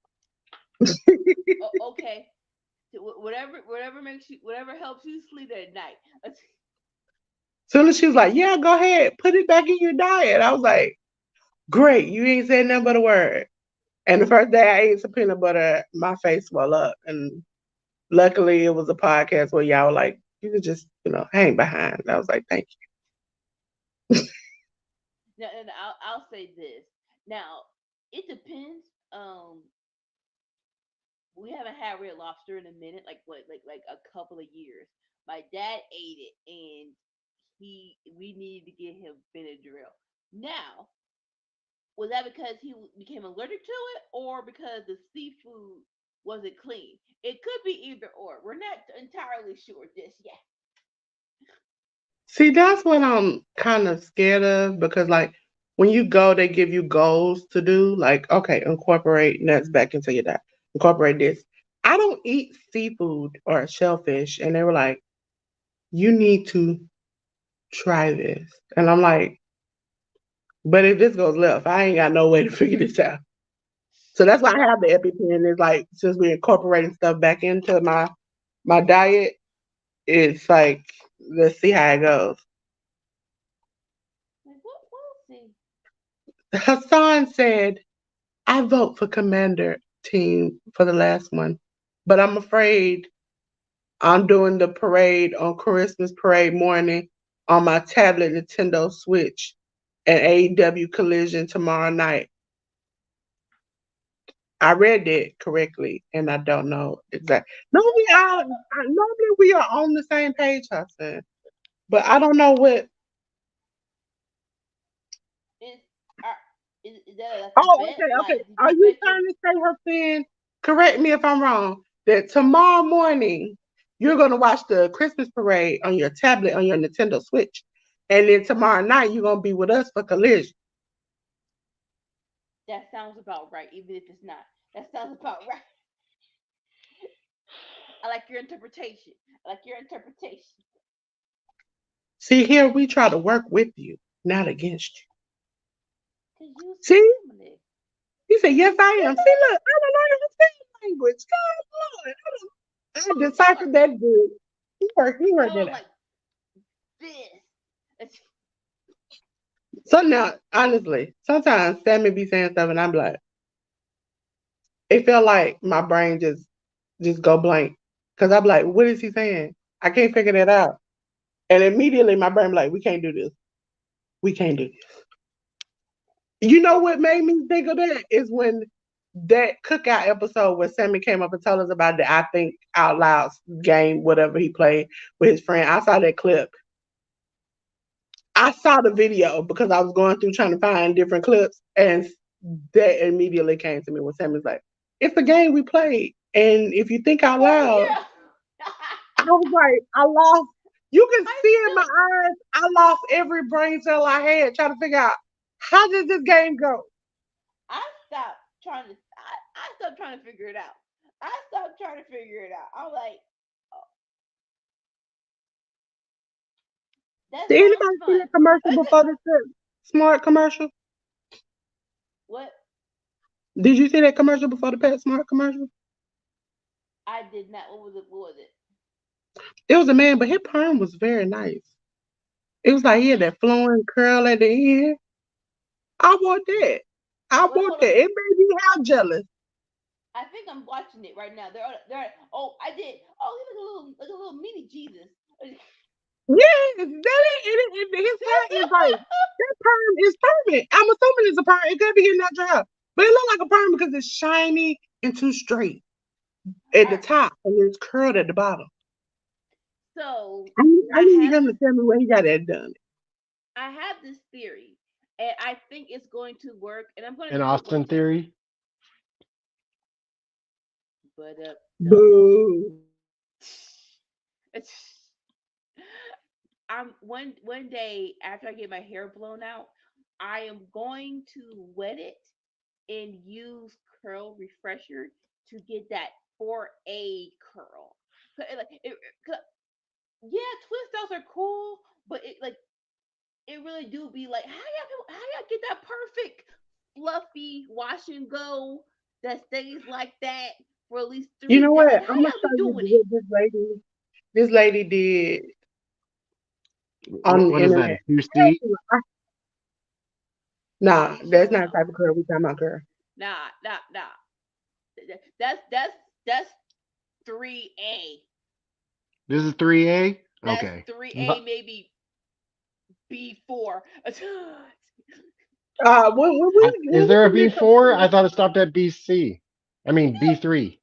Okay. Whatever makes you, whatever helps you sleep at night. Soon as she was like, "Yeah, go ahead, put it back in your diet," I was like, "Great, you ain't said nothing but a word." And the first day I ate some peanut butter, my face swelled up, and luckily it was a podcast where y'all were like, "You could just, hang behind." And I was like, "Thank Now, and I'll say this. Now, it depends. We haven't had Red Lobster in a minute, like what, like a couple of years. My dad ate it, and we needed to get him Benadryl. Now, was that because he became allergic to it, or because the seafood wasn't clean? It could be either or. We're not entirely sure just yet. See, that's what I'm kind of scared of because, like, when you go, they give you goals to do. Like, okay, incorporate nuts back into your diet. Incorporate this. I don't eat seafood or shellfish, and they were like, "You need to try this," and I'm like, "But if this goes left, I ain't got no way to figure this out." So that's why I have the EpiPen. Is like since we're incorporating stuff back into my diet, it's like let's see how it goes. Like, we'll see. Hassan said, "I vote for Commander Team for the last one, but I'm afraid I'm doing the parade on Christmas parade morning on my tablet Nintendo Switch and AEW Collision tomorrow night." I read that correctly, and I don't know exactly. Normally we are on the same page, Hassan, but I don't know what. Is are is that like a Oh, bet? okay, okay. Like, did Are you you bet your? trying to say, Hassan? Correct me if I'm wrong. That tomorrow morning you're gonna watch the Christmas parade on your tablet on your Nintendo Switch, and then tomorrow night you're gonna be with us for Collision. That sounds about right, even if it's not. That sounds about right. I like your interpretation. I like your interpretation. See, here we try to work with you, not against you. Cause you some See, family. he said, "Yes, I am." See, look, I don't know your same language. God, Lord, I Y'all are deciphered that good. He worked y'all it are out. like this. So now, honestly, sometimes Sammy be saying stuff, and I'm like, it felt like my brain just go blank, cause I'm like, what is he saying? I can't figure that out, and immediately my brain be like, we can't do this. We can't do this. You know what made me think of that is when that cookout episode where Sammy came up and told us about the I Think Out Loud game, whatever he played with his friend. I saw that clip. I saw the video because I was going through trying to find different clips, and that immediately came to me when Sammy's like, "It's a game we played, and if you think out Oh loud," yeah. I was like, I lost. You can I see in my still eyes, I lost every brain cell I had trying to figure out how did this game go. I stopped trying to I stopped trying to figure it out. I stopped trying to figure it out. I'm like, oh, that Did sounds anybody see fun. that commercial before this smart commercial? What? Did you see that commercial before the Pet Smart commercial? I did not. What was it? What was it? It was a man, but his perm was very nice. It was like he had that flowing curl at the end. I want that. I Wait, want hold that. on. It made me half jealous. I think I'm watching it right now. They're. Oh, I did. Oh, he's like a little mini Jesus. Yes, that is, his hair is like perm is permanent. I'm assuming it's a perm. It could be getting natural hair, but it look like a perm because it's shiny and too straight at the Alright, top and it's curled at the bottom. so I I need have him to this tell me where he got that done. I have this theory, and I think it's going to work, and I'm going to An be the one Austin to theory. but no. Boo. It's I'm one day after I get my hair blown out, I am going to wet it and use curl refresher to get that 4A curl. 'Cause Like it, 'cause, yeah, twist outs are cool, but it really do be like how y'all get that perfect fluffy wash and go that stays like that for at least You know 3 days. what? Like how I'm gonna y'all show be you doing it? what this lady did on the What is that? internet. A 2C? Nah, Oh that's not the no, type of curl we talking about curl. nah. That's 3A. This is 3A? That's Okay. 3A, maybe B4. When Is we there a can get B4? I confused, thought it stopped at BC. I mean B3.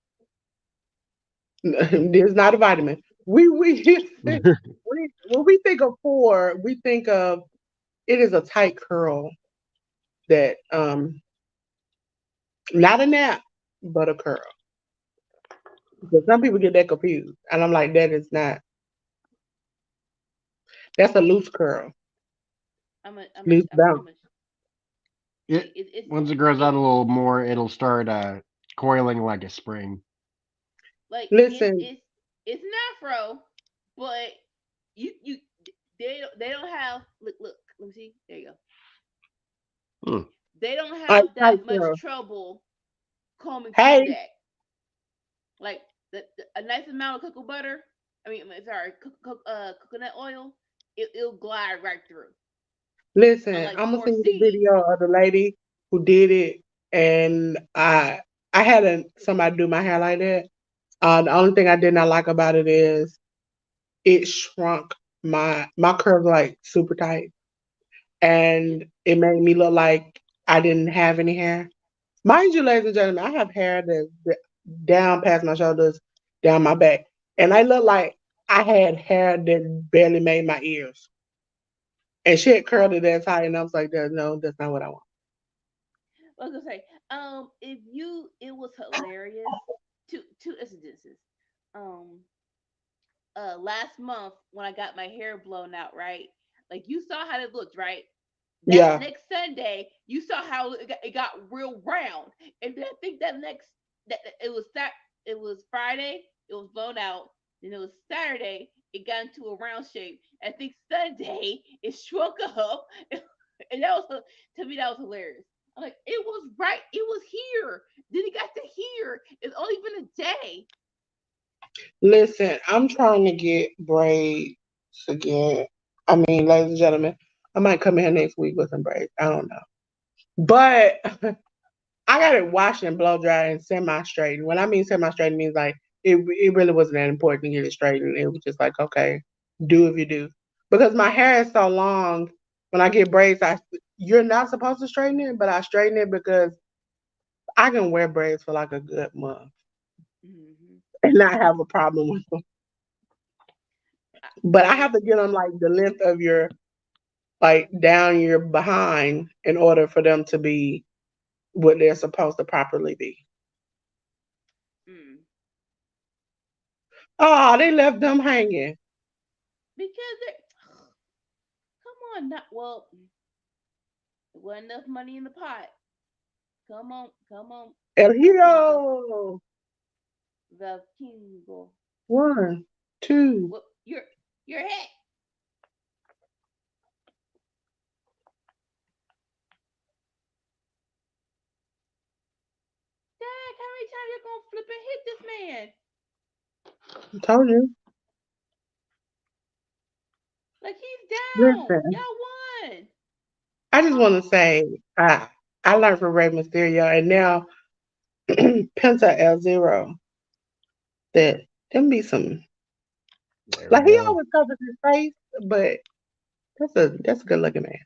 there's not a vitamin. When we think of four, we think of it is a tight curl that not a nap, but a curl. Because some people get that confused, and I'm like, that is not. That's a loose curl, loose bounce. I'm a, It it's once it grows it out a little more, it'll start coiling like a spring. like Listen, it's an afro, but you they don't have look let me see, there you go. Hmm. They don't I have tight that much curl. trouble combing through Hey, that. Like a nice amount of cocoa butter. Sorry, coconut oil. It'll glide right through. listen, Unlike I'm gonna send you the 4C. video of the lady who did it, and I had somebody do my hair like that. The only thing I did not like about it is it shrunk my curls like super tight, Yeah. and it made me look like I didn't have any hair. Mind you, ladies and gentlemen, I have hair that's down past my shoulders, down my back, and I look like I had hair that barely made my ears. And she had curled it that tight, and I was like, no, that's not what I want. I was gonna say, if you, it was hilarious. Two incidences. Um, last month when I got my hair blown out, right? Like you saw how it looked, right? That Yeah, next Sunday, you saw how it got real round, and then I think that it was Friday, it was blown out. Then it was Saturday, it got into a round shape. I think Sunday it shrunk up, and that was to me that was hilarious. I'm like, it was right, it was here. Then it got to here. It's only been a day. listen, I'm trying to get braids again. I mean, ladies and gentlemen, I might come in here next week with some braids. I don't know. But I got it washed and blow dry and semi straightened. When I mean semi straightened, means like it really wasn't that important to get it straightened. It was just like, okay, do if you do. Because my hair is so long, when I get braids, you're not supposed to straighten it, but I straighten it because I can wear braids for like a good month Hmm. and not have a problem with them. But I Well, have to get them like the length of your like down your behind in order for them to be what they're supposed to properly be. mm, Oh, they left them hanging. because it, come on, not well. There wasn't enough money in the pot. Come on, El Velkingo, Hero. Velkingo. One, two. Well, your head. Dad, how many times you gonna flip and hit this man? I told you. Like he's down. Listen, Y'all won. I just want to say, I learned from Rey Mysterio, and now Penta El Zero that them be some There we like he go. always covers his face, but that's a good looking man.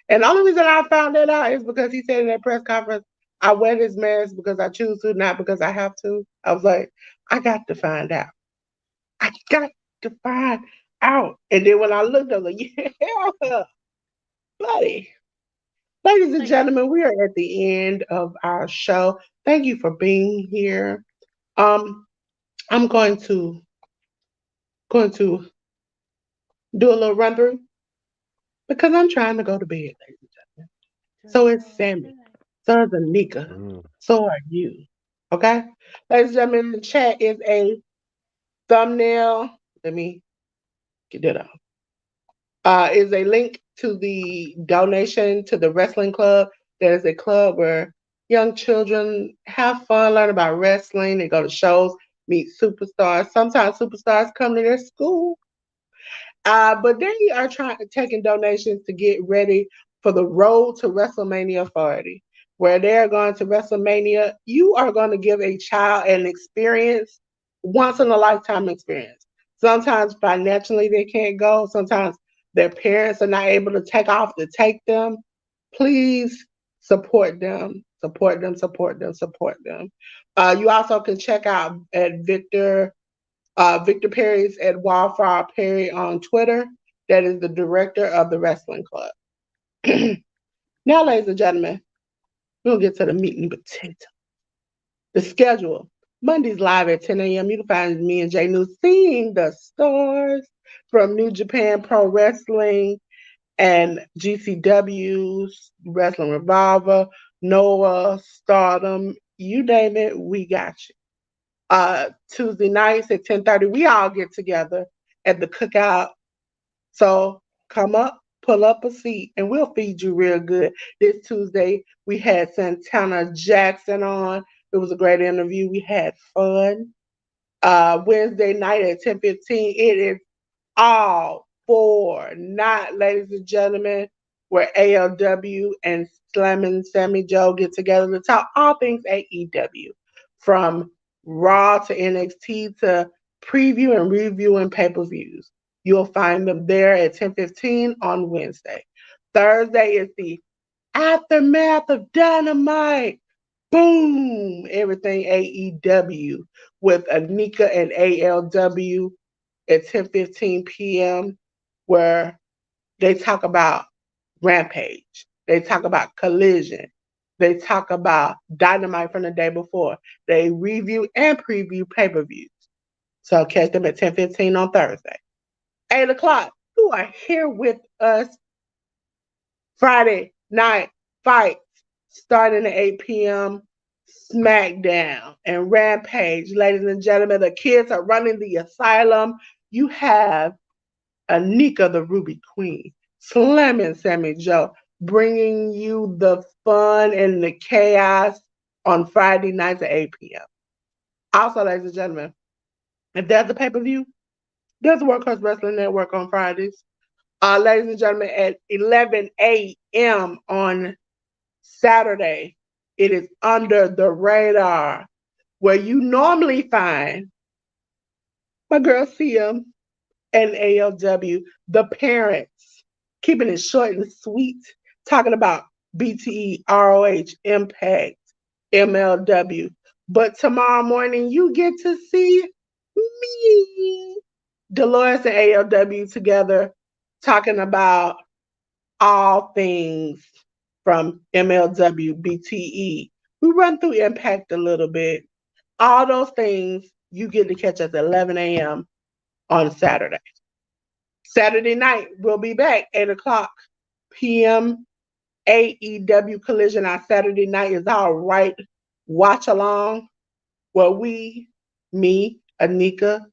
And the only reason I found that out is because he said in that press conference, I wear this mask because I choose to, not because I have to. I was like, I got to find out. I got to find out. And then when I looked, I was like, yeah, buddy. Ladies and Like, gentlemen, we are at the end of our show. Thank you for being here. I'm going to do a little run through because I'm trying to go to bed, ladies and gentlemen. So is Sammy. So is Anika. Mm. So are you. Okay? Ladies and gentlemen, the chat is a thumbnail. Let me get that off. Is a link to the donation to the wrestling club. That is a club where young children have fun, learn about wrestling. They go to shows, meet superstars. Sometimes superstars come to their school. But they are taking donations to get ready for the road to WrestleMania Authority, where they're going to WrestleMania. You are going to give a child an experience, once in a lifetime experience. Sometimes financially they can't go. Sometimes their parents are not able to take off to take them. Please support them. Support them. Support them. Support them. You also can check out at Victor Perry's at Wildfire Perry on Twitter. That is the director of the wrestling club. Now, ladies and gentlemen, we'll get to the meat and potato. The schedule. Mondays live at 10 a.m. You can find me and Jay New seeing the stars from New Japan Pro Wrestling and GCW's Wrestling Revolver, Noah, Stardom, you name it, we got you. Tuesday nights at 10:30, we all get together at the cookout. So come up, pull up a seat, and we'll feed you real good. This Tuesday, we had Santana Jackson on. It was a great interview. We had fun. Wednesday night at 10:15, it is all for not, ladies and gentlemen, where ALW and Slammin' Sammy Joe get together to talk all things AEW, from Raw to NXT to preview and reviewing pay-per-views. You'll find them there at 10:15 on Wednesday. Thursday is the aftermath of Dynamite. Boom! Everything AEW with Anika and ALW at 10:15 p.m. where they talk about Rampage. They talk about Collision. They talk about Dynamite from the day before. They review and preview pay-per-views. So catch them at 10:15 on Thursday. 8 o'clock, you are here with us Friday night fights starting at 8 p.m. Smackdown and Rampage. Ladies and gentlemen, the kids are running the asylum. You have Anika, the Ruby Queen, Slammin' Sammy Joe, bringing you the fun and the chaos on Friday nights at 8 p.m. Also, ladies and gentlemen, if there's a pay-per-view, there's a Workhorse Wrestling Network on Fridays. Ladies and gentlemen, at 11 a.m. on Saturday, it is Under the Radar, where you normally find my girl CM and ALW, the parents, keeping it short and sweet, talking about BTE, ROH, Impact, MLW. But tomorrow morning, you get to see me, Dolores and ALW together, talking about all things from MLW, BTE. We run through Impact a little bit. All those things you get to catch us at 11 a.m. on Saturday. Saturday night, we'll be back 8 o'clock p.m. AEW Collision on Saturday night is our right watch along where we, me, Anika,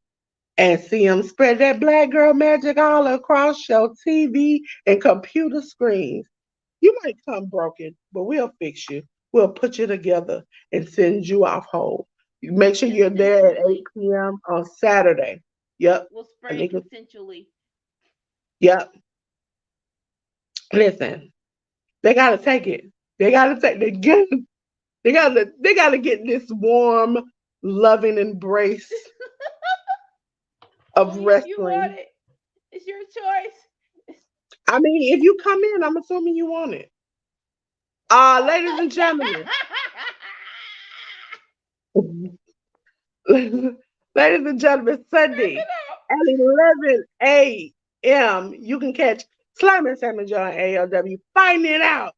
and CM spread that black girl magic all across your TV and computer screens. You might come broken, but we'll fix you. We'll put you together and send you off whole. Make sure you're there at 8 p.m. on Saturday. Yep. We'll spray you consensually. Yep. Listen, they gotta take it. They gotta take they gotta get this warm, loving embrace of Only if you wrestling. want it. It's your choice. I mean, if you come in, I'm assuming you want it. Ladies and gentlemen, ladies and gentlemen, Sunday at 11 a.m. You can catch Slim and Sam and John ALW fighting it out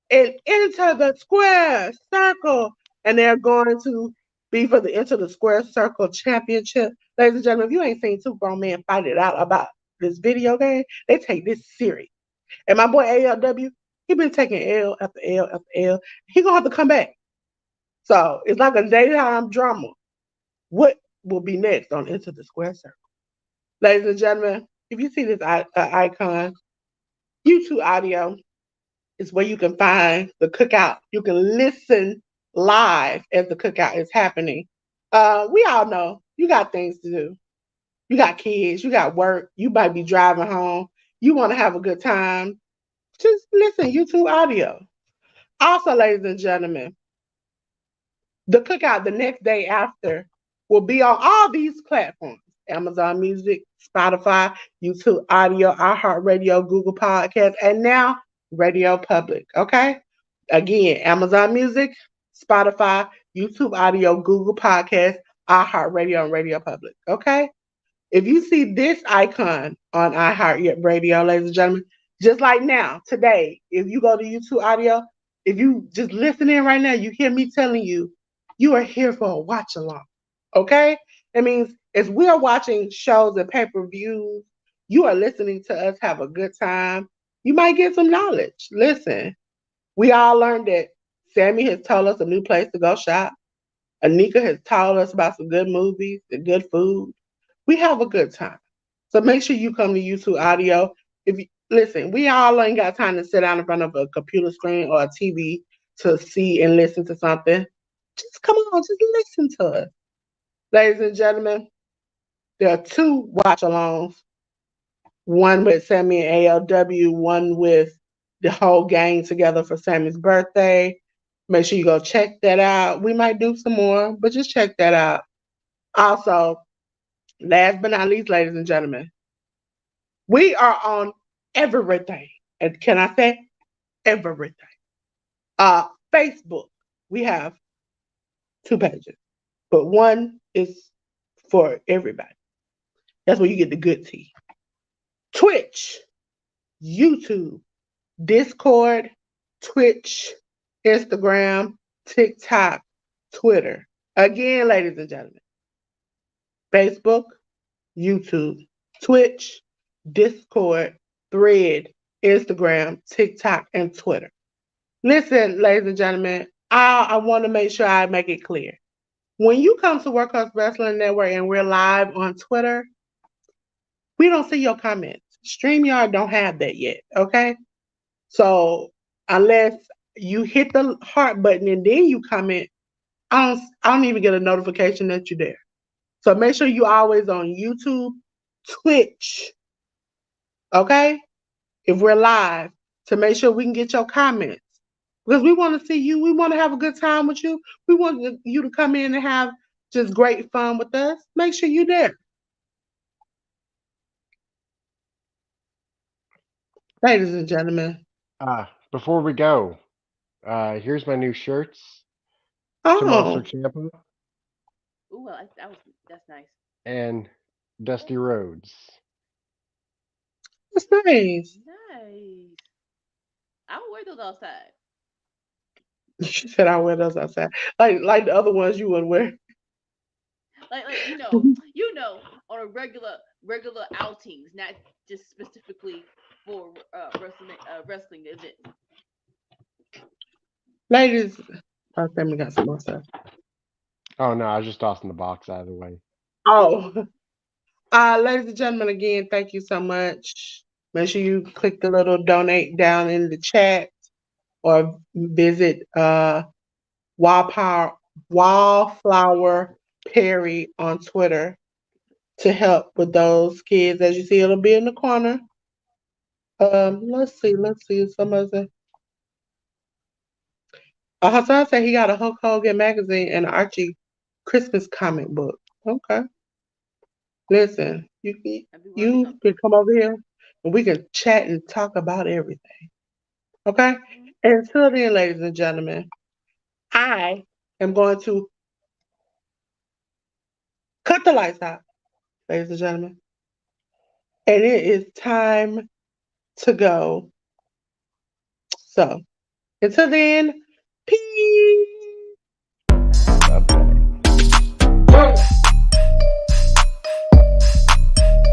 and enter the square circle. And they're going to be for the Enter the Square Circle Championship. Ladies and gentlemen, if you ain't seen two grown men fight it out about this video game, they take this serious. And my boy ALW, he been taking L after L after L. He gonna have to come back. So it's like a daytime drama. What will be next on Into the Square Circle? Ladies and gentlemen, if you see this icon, YouTube audio is where you can find the cookout. You can listen live as the cookout is happening. We all know you got things to do. You got kids, you got work, you might be driving home, you want to have a good time. Just listen, YouTube audio. Also, ladies and gentlemen, the cookout the next day after will be on all these platforms: Amazon Music, Spotify, YouTube Audio, iHeartRadio, Google Podcasts, and now Radio Public. Okay? Again, Amazon Music, Spotify, YouTube Audio, Google Podcasts, iHeartRadio, and Radio Public. Okay? If you see this icon on iHeartRadio, ladies and gentlemen, just like now, today, if you go to YouTube Audio, if you just listen in right now, you hear me telling you, you are here for a watch along. Okay? That means as we are watching shows and pay-per-views, you are listening to us have a good time. You might get some knowledge. Listen, we all learned that Sammy has told us a new place to go shop. Anika has told us about some good movies and good food. We have a good time. So make sure you come to YouTube Audio. If you listen, we all ain't got time to sit down in front of a computer screen or a TV to see and listen to something. Just come on, just listen to us. Ladies and gentlemen, there are two watch alongs. One with Sammy and ALW, one with the whole gang together for Sammy's birthday. Make sure you go check that out. We might do some more, but just check that out. Also, last but not least, ladies and gentlemen, we are on everything. And can I say everything? Facebook, we have two pages, but one is for everybody. That's where you get the good tea. Twitch, YouTube, Discord, Twitch, Instagram, TikTok, Twitter. Again, ladies and gentlemen, Facebook, YouTube, Twitch, Discord, Thread, Instagram, TikTok, and Twitter. Listen, ladies and gentlemen, I want to make sure I make it clear. When you come to Workhorse Wrestling Network and we're live on Twitter, we don't see your comments. StreamYard don't have that yet, okay? So unless you hit the heart button and then you comment, I don't even get a notification that you're there. So make sure you always on YouTube, Twitch, okay? If we're live, to make sure we can get your comments. Because we want to see you. We want to have a good time with you. We want you to come in and have just great fun with us. Make sure you're there. Ladies and gentlemen. Before we go, here's my new shirts. Tommaso Oh, Ciampa Ooh, that's nice. and Dusty Rhodes. that's nice. Nice. I would wear those outside. She said I wear those outside. Like the other ones you wouldn't wear. Like on a regular outings, not just specifically for wrestling events. Ladies, I think we got some more stuff. Oh no, I was just tossing the box out of the way. Oh, ladies and gentlemen, again, thank you so much. Make sure you click the little donate down in the chat or visit Wallflower Perry on Twitter to help with those kids. As you see, it'll be in the corner. Let's see. Some of the Hassan said he got a Hulk Hogan magazine and an Archie Christmas comic book. Okay. Listen, you can come over here. and we can chat and talk about everything. Okay? Until then, ladies and gentlemen, I am going to cut the lights out, ladies and gentlemen. And it is time to go. So, until then, peace. Bye-bye.